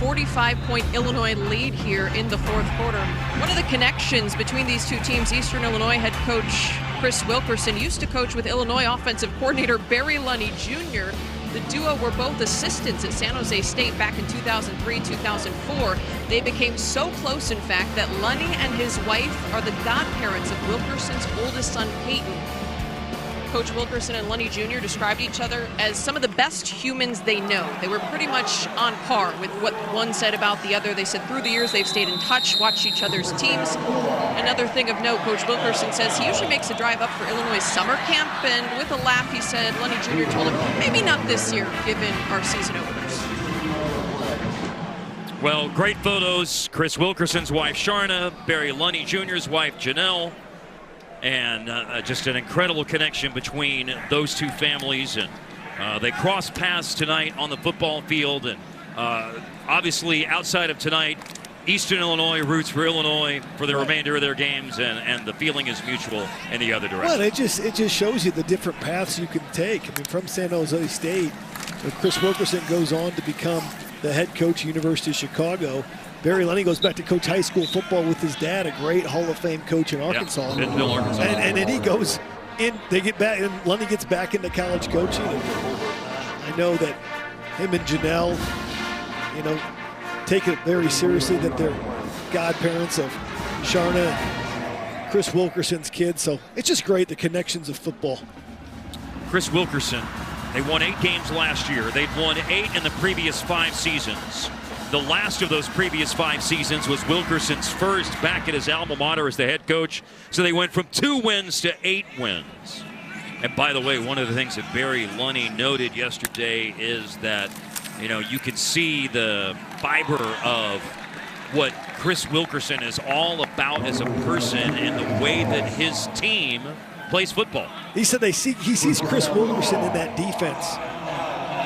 45-point Illinois lead here in the fourth quarter. One of the connections between these two teams, Eastern Illinois head coach Chris Wilkerson used to coach with Illinois offensive coordinator Barry Lunny Jr. The duo were both assistants at San Jose State back in 2003-2004. They became so close, in fact, that Lunny and his wife are the godparents of Wilkerson's oldest son, Peyton. Coach Wilkerson and Lunny Jr. described each other as some of the best humans they know. They were pretty much on par with what one said about the other. They said through the years they've stayed in touch, watched each other's teams. Another thing of note, Coach Wilkerson says he usually makes a drive up for Illinois summer camp, and with a laugh he said Lunny Jr. told him, maybe not this year, given our season openers. Well, great photos. Chris Wilkerson's wife, Sharna, Barry Lunny Jr.'s wife, Janelle. And just an incredible connection between those two families. And they crossed paths tonight on the football field. And Obviously, outside of tonight, Eastern Illinois roots for Illinois for the remainder of their games, and the feeling is mutual in the other direction. Well, it just shows you the different paths you can take. I mean, from San Jose State, Chris Wilkerson goes on to become the head coach of University of Chicago. Barry Lunny goes back to coach high school football with his dad, a great Hall of Fame coach in Arkansas. Yeah, Bentonville, Arkansas. And then he goes in. They get back, and Lunny gets back into college coaching. And, I know that him and Janelle, take it very seriously that they're godparents of Sharna and Chris Wilkerson's kids. So it's just great, the connections of football. Chris Wilkerson, they won 8 games last year. They'd won 8 in the previous 5 seasons. The last of those previous 5 seasons was Wilkerson's first back at his alma mater as the head coach. So they went from 2 wins to 8 wins. And by the way, one of the things that Barry Lunny noted yesterday is that, you can see the fiber of what Chris Wilkerson is all about as a person and the way that his team plays football. He said he sees Chris Wilkerson in that defense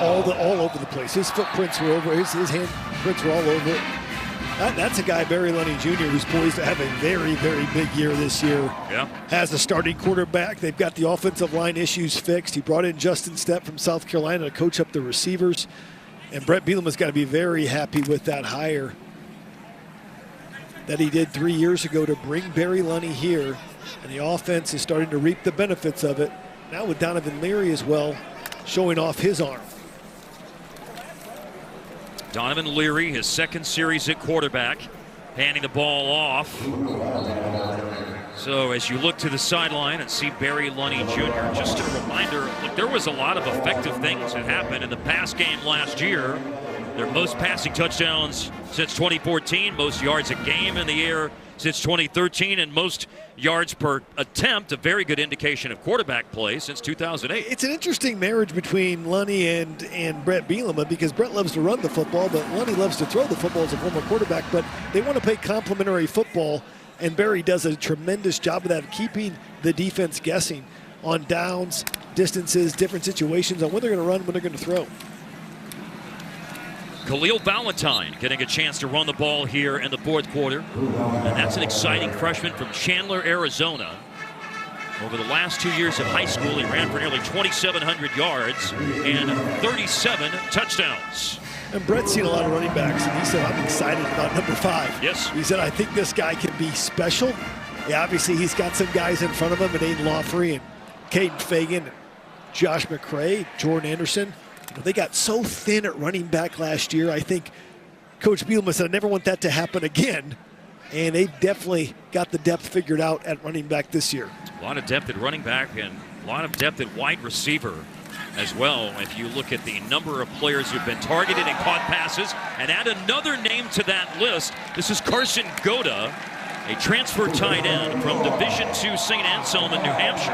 all over the place. His footprints were over, his handprints were all over it. That's a guy, Barry Lunny Jr., who's poised to have a very, very big year this year. Yeah. Has a starting quarterback. They've got the offensive line issues fixed. He brought in Justin Stepp from South Carolina to coach up the receivers. And Brett Bielema's got to be very happy with that hire that he did 3 years ago to bring Barry Lunny here. And the offense is starting to reap the benefits of it. Now with Donovan Leary as well, showing off his arm. Donovan Leary, his second series at quarterback, handing the ball off. So as you look to the sideline and see Barry Lunny Jr., just a reminder, look, there was a lot of effective things that happened in the pass game last year. Their most passing touchdowns since 2014, most yards a game in the air since 2013, and most yards per attempt, a very good indication of quarterback play since 2008. It's an interesting marriage between Lunny and Brett Bielema, because Brett loves to run the football, but Lunny loves to throw the football as a former quarterback, but they want to play complementary football, and Barry does a tremendous job of that, keeping the defense guessing on downs, distances, different situations, on when they're going to run, when they're going to throw. Khalil Valentine getting a chance to run the ball here in the fourth quarter. And that's an exciting freshman from Chandler, Arizona. Over the last 2 years of high school, he ran for nearly 2,700 yards and 37 touchdowns. And Brett's seen a lot of running backs, and he said, I'm excited about number 5. Yes. He said, I think this guy can be special. Yeah, obviously, he's got some guys in front of him, and Aiden Lawfrey and Caden Fagan, and Josh McCray, Jordan Anderson. They got so thin at running back last year. I think Coach Bielema said, I never want that to happen again. And they definitely got the depth figured out at running back this year. A lot of depth at running back and a lot of depth at wide receiver as well. If you look at the number of players who've been targeted and caught passes, and add another name to that list, this is Carson Goda, a transfer tight end from Division II St. Anselm in New Hampshire,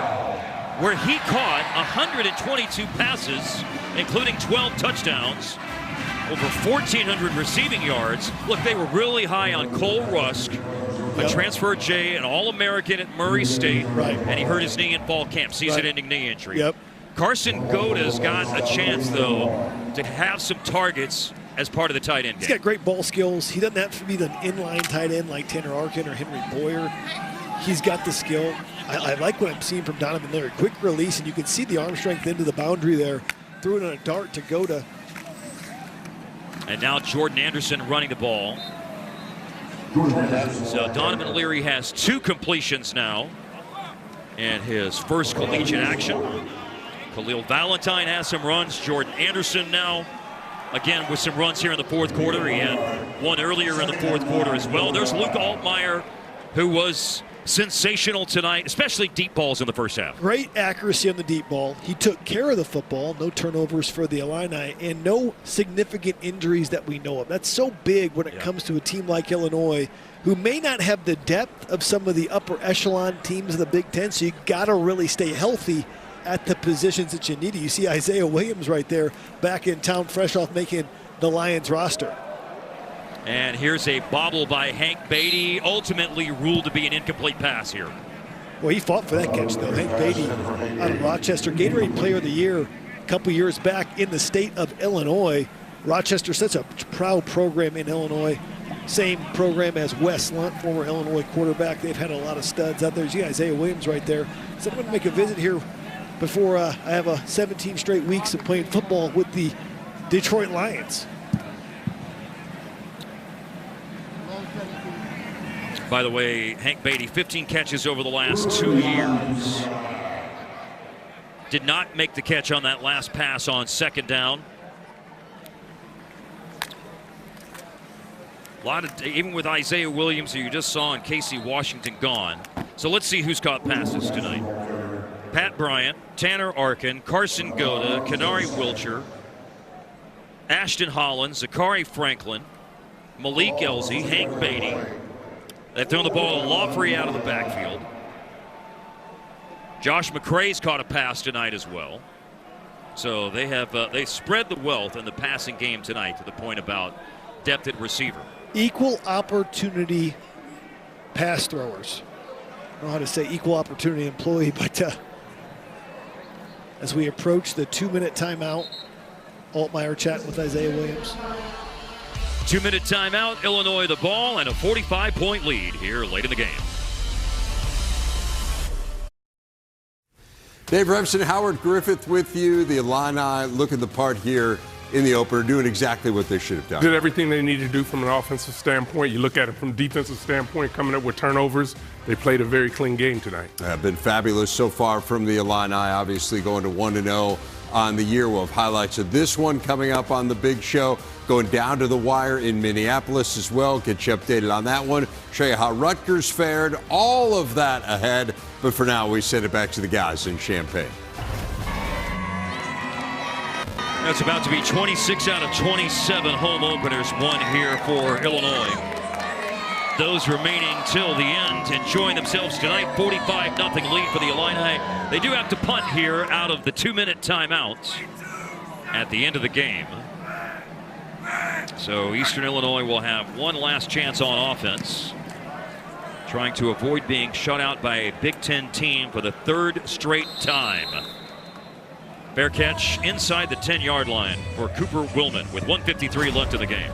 where he caught 122 passes, including 12 touchdowns, over 1,400 receiving yards. Look, they were really high on Cole Rusk, a transfer J, an All-American at Murray State, and he hurt his knee in fall camp, season-ending knee injury. Carson Goda's got a chance, though, to have some targets as part of the tight end game. He's got great ball skills. He doesn't have to be the inline tight end like Tanner Arkin or Henry Boyer. He's got the skill. I like what I'm seeing from Donovan Leary. Quick release, and you can see the arm strength into the boundary there. Threw it on a dart to Goda. And now Jordan Anderson running the ball. So Donovan Leary has 2 completions now in his first collegiate action. Khalil Valentine has some runs. Jordan Anderson now, again, with some runs here in the fourth quarter. He had one earlier in the fourth quarter as well. There's Luke Altmaier, who was sensational tonight, especially deep balls in the first half. Great accuracy on the deep ball. He took care of the football. No turnovers for the Illini, and no significant injuries that we know of. That's so big when it comes to a team like Illinois, who may not have the depth of some of the upper echelon teams of the Big Ten, so you got to really stay healthy at the positions that you need. You see Isaiah Williams right there, back in town, fresh off making the Lions roster. And here's a bobble by Hank Beatty, ultimately ruled to be an incomplete pass here. Well, he fought for that catch, though. Hank Beatty out of Rochester, Gatorade Player of the Year a couple years back in the state of Illinois. Rochester, such a proud program in Illinois. Same program as Wes Lunt, former Illinois quarterback. They've had a lot of studs out there. You see Isaiah Williams right there. So I'm going to make a visit here before I have 17 straight weeks of playing football with the Detroit Lions. By the way, Hank Beatty, 15 catches over the last 2 years. Did not make the catch on that last pass on second down. A lot of, even with Isaiah Williams, who you just saw, and Casey Washington gone. So let's see who's caught passes tonight. Pat Bryant, Tanner Arkin, Carson Goda, Kenari Wilcher, Ashton Hollins, Zachary Franklin, Malik Elzy, Hank Beatty. They've thrown the ball to Lawfrey out of the backfield. Josh McCray's caught a pass tonight as well. So they have they spread the wealth in the passing game tonight, to the point about depth at receiver. Equal opportunity pass throwers. I don't know how to say equal opportunity employee, but as we approach the 2-minute timeout, Altmaier chatting with Isaiah Williams. 2-minute timeout, Illinois the ball, and a 45-point lead here late in the game. Dave Revson, Howard Griffith with you. The Illini looking the part here in the opener, doing exactly what they should have done. Did everything they needed to do from an offensive standpoint. You look at it from a defensive standpoint, coming up with turnovers. They played a very clean game tonight. Been fabulous so far from the Illini, obviously going to 1-0 on the year. We'll have highlights of this one coming up on the big show. Going down to the wire in Minneapolis as well. Get you updated on that one. Show you how Rutgers fared. All of that ahead. But for now, we send it back to the guys in Champaign. That's about to be 26 out of 27 home openers won here for Illinois. Those remaining till the end enjoying themselves tonight. 45-0 lead for the Illini. They do have to punt here out of the 2-minute timeout at the end of the game. So Eastern Illinois will have one last chance on offense, trying to avoid being shut out by a Big Ten team for the third straight time. Fair catch inside the 10-yard line for Cooper Willman with 1:53 left in the game.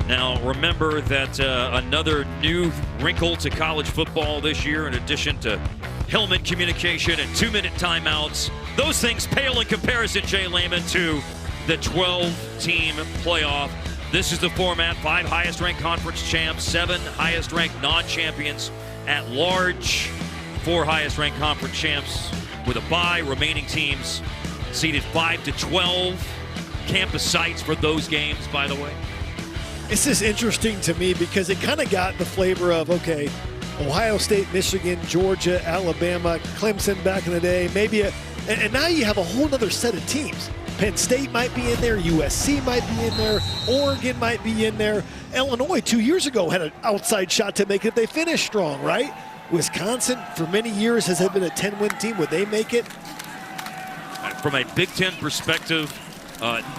Now remember that another new wrinkle to college football this year, in addition to helmet communication and 2-minute timeouts. Those things pale in comparison, Jay Lehman, to the 12-team playoff. This is the format: 5 highest-ranked conference champs, 7 highest-ranked non-champions at large, 4 highest-ranked conference champs with a bye. Remaining teams seeded 5 to 12. Campus sites for those games, by the way. It's just interesting to me because it kind of got the flavor of, okay, Ohio State, Michigan, Georgia, Alabama, Clemson back in the day, maybe and now you have a whole other set of teams. Penn State might be in there, USC might be in there, Oregon might be in there. Illinois 2 years ago had an outside shot to make it if they finished strong, right? Wisconsin for many years has been a 10-win team. Would they make it? From a Big Ten perspective,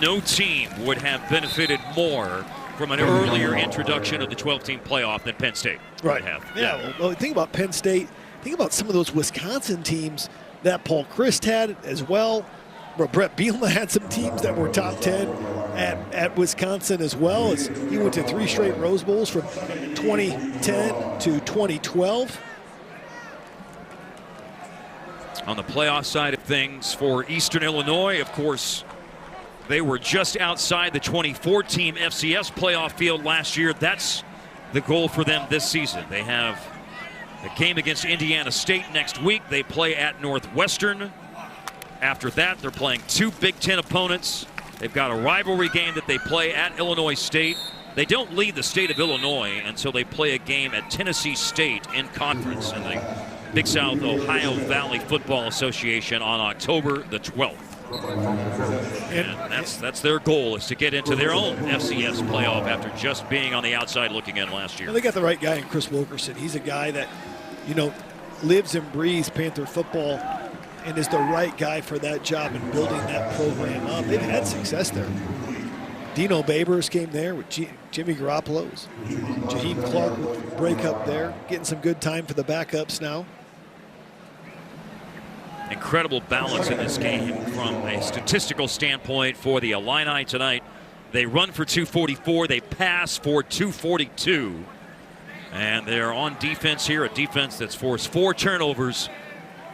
no team would have benefited more from an earlier introduction of the 12-team playoff than Penn State would have. Yeah, well, think about Penn State. Think about some of those Wisconsin teams that Paul Chryst had as well. Brett Bielema had some teams that were top 10 at Wisconsin as well. As he went to 3 straight Rose Bowls from 2010 to 2012. On the playoff side of things for Eastern Illinois, of course, they were just outside the 24-team FCS playoff field last year. That's the goal for them this season. They have a game against Indiana State next week. They play at Northwestern. After that, they're playing 2 Big Ten opponents. They've got a rivalry game that they play at Illinois State. They don't leave the state of Illinois until they play a game at Tennessee State in conference in the Big South Ohio Valley Football Association on October the 12th. And that's their goal, is to get into their own FCS playoff after just being on the outside looking in last year. Well, they got the right guy in Chris Wilkerson. He's a guy that, you know, lives and breathes Panther football and is the right guy for that job and building that program up. They've had success there. Dino Babers came there with Jimmy Garoppolo's. Jaheim Clark with break up there, getting some good time for the backups now. Incredible balance in this game from a statistical standpoint for the Illini tonight. They run for 244, they pass for 242. And they're on defense here, a defense that's forced 4 turnovers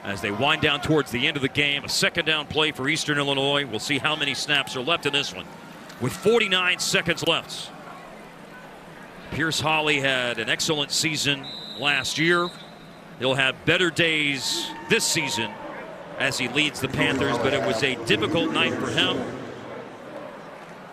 as they wind down towards the end of the game. A second down play for Eastern Illinois. We'll see how many snaps are left in this one with 49 seconds left. Pierce Hawley had an excellent season last year. He'll have better days this season as he leads the Panthers, but it was a difficult night for him.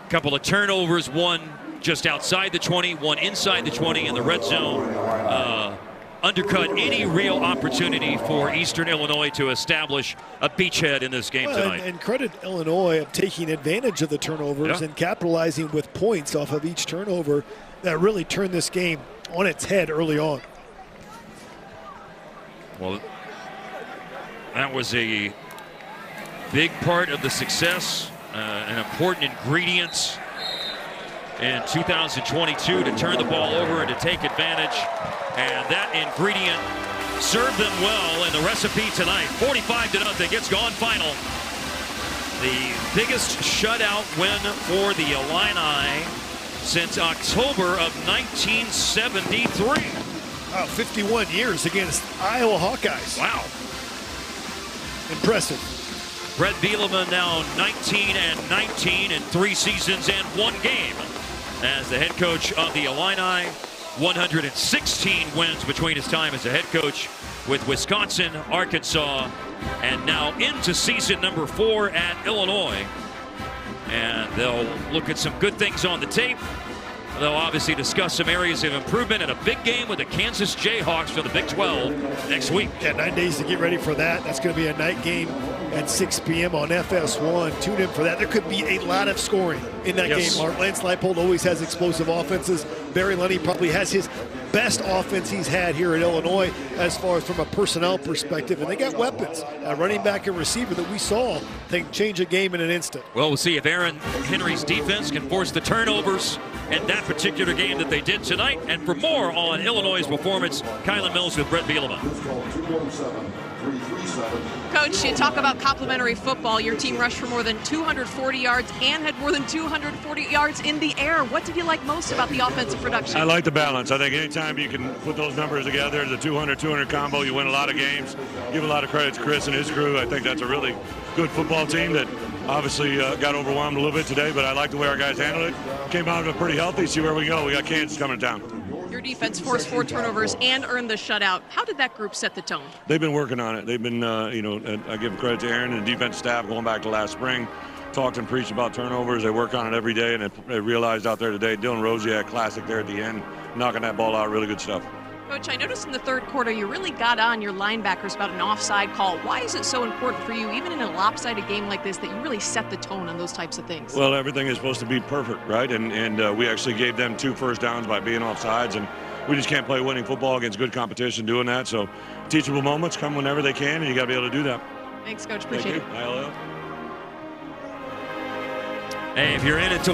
A couple of turnovers, one just outside the 20, one inside the 20 in the red zone. Undercut any real opportunity for Eastern Illinois to establish a beachhead in this game tonight. And credit Illinois of taking advantage of the turnovers and capitalizing with points off of each turnover that really turned this game on its head early on. Well, that was a big part of the success, an important ingredient in 2022 to turn the ball over and to take advantage. And that ingredient served them well in the recipe tonight. 45-0. It's gone final. The biggest shutout win for the Illini since October of 1973. Wow, 51 years against Iowa Hawkeyes. Wow. Impressive. Brett Bielema now 19-19 in 3 seasons and 1 game as the head coach of the Illini. 116 wins between his time as a head coach with Wisconsin, Arkansas, and now into season number 4 at Illinois. And they'll look at some good things on the tape. They'll obviously discuss some areas of improvement in a big game with the Kansas Jayhawks for the Big 12 next week. Yeah, 9 days to get ready for that. That's going to be a night game at 6 p.m. on FS1. Tune in for that. There could be a lot of scoring in that game, Mark. Lance Leipold always has explosive offenses. Barry Lunny probably has his best offense he's had here at Illinois as far as from a personnel perspective. And they got weapons, a running back and receiver that we saw can change a game in an instant. Well, we'll see if Aaron Henry's defense can force the turnovers in that particular game that they did tonight. And for more on Illinois' performance, Kylan Mills with Brett Bielema. Coach, you talk about complimentary football. Your team rushed for more than 240 yards and had more than 240 yards in the air. What did you like most about the offensive production? I like the balance. I think anytime you can put those numbers together, the 200-200 combo, you win a lot of games. Give a lot of credit to Chris and his crew. I think that's a really good football team that obviously got overwhelmed a little bit today, but I like the way our guys handled it. Came out of it pretty healthy. See where we go. We got Kansas coming to town. Your defense forced 4 turnovers and earned the shutout. How did that group set the tone? They've been working on it. They've been, I give credit to Aaron and the defense staff going back to last spring. Talked and preached about turnovers. They work on it every day, and they realized out there today, Dylan Rosiak, classic there at the end, knocking that ball out, really good stuff. Coach, I noticed in the third quarter you really got on your linebackers about an offside call. Why is it so important for you, even in a lopsided game like this, that you really set the tone on those types of things? Well, everything is supposed to be perfect, right? And we actually gave them 2 first downs by being offsides, and we just can't play winning football against good competition doing that. So teachable moments come whenever they can, and you got to be able to do that. Thanks, Coach. Appreciate it. Hey, if you're in it to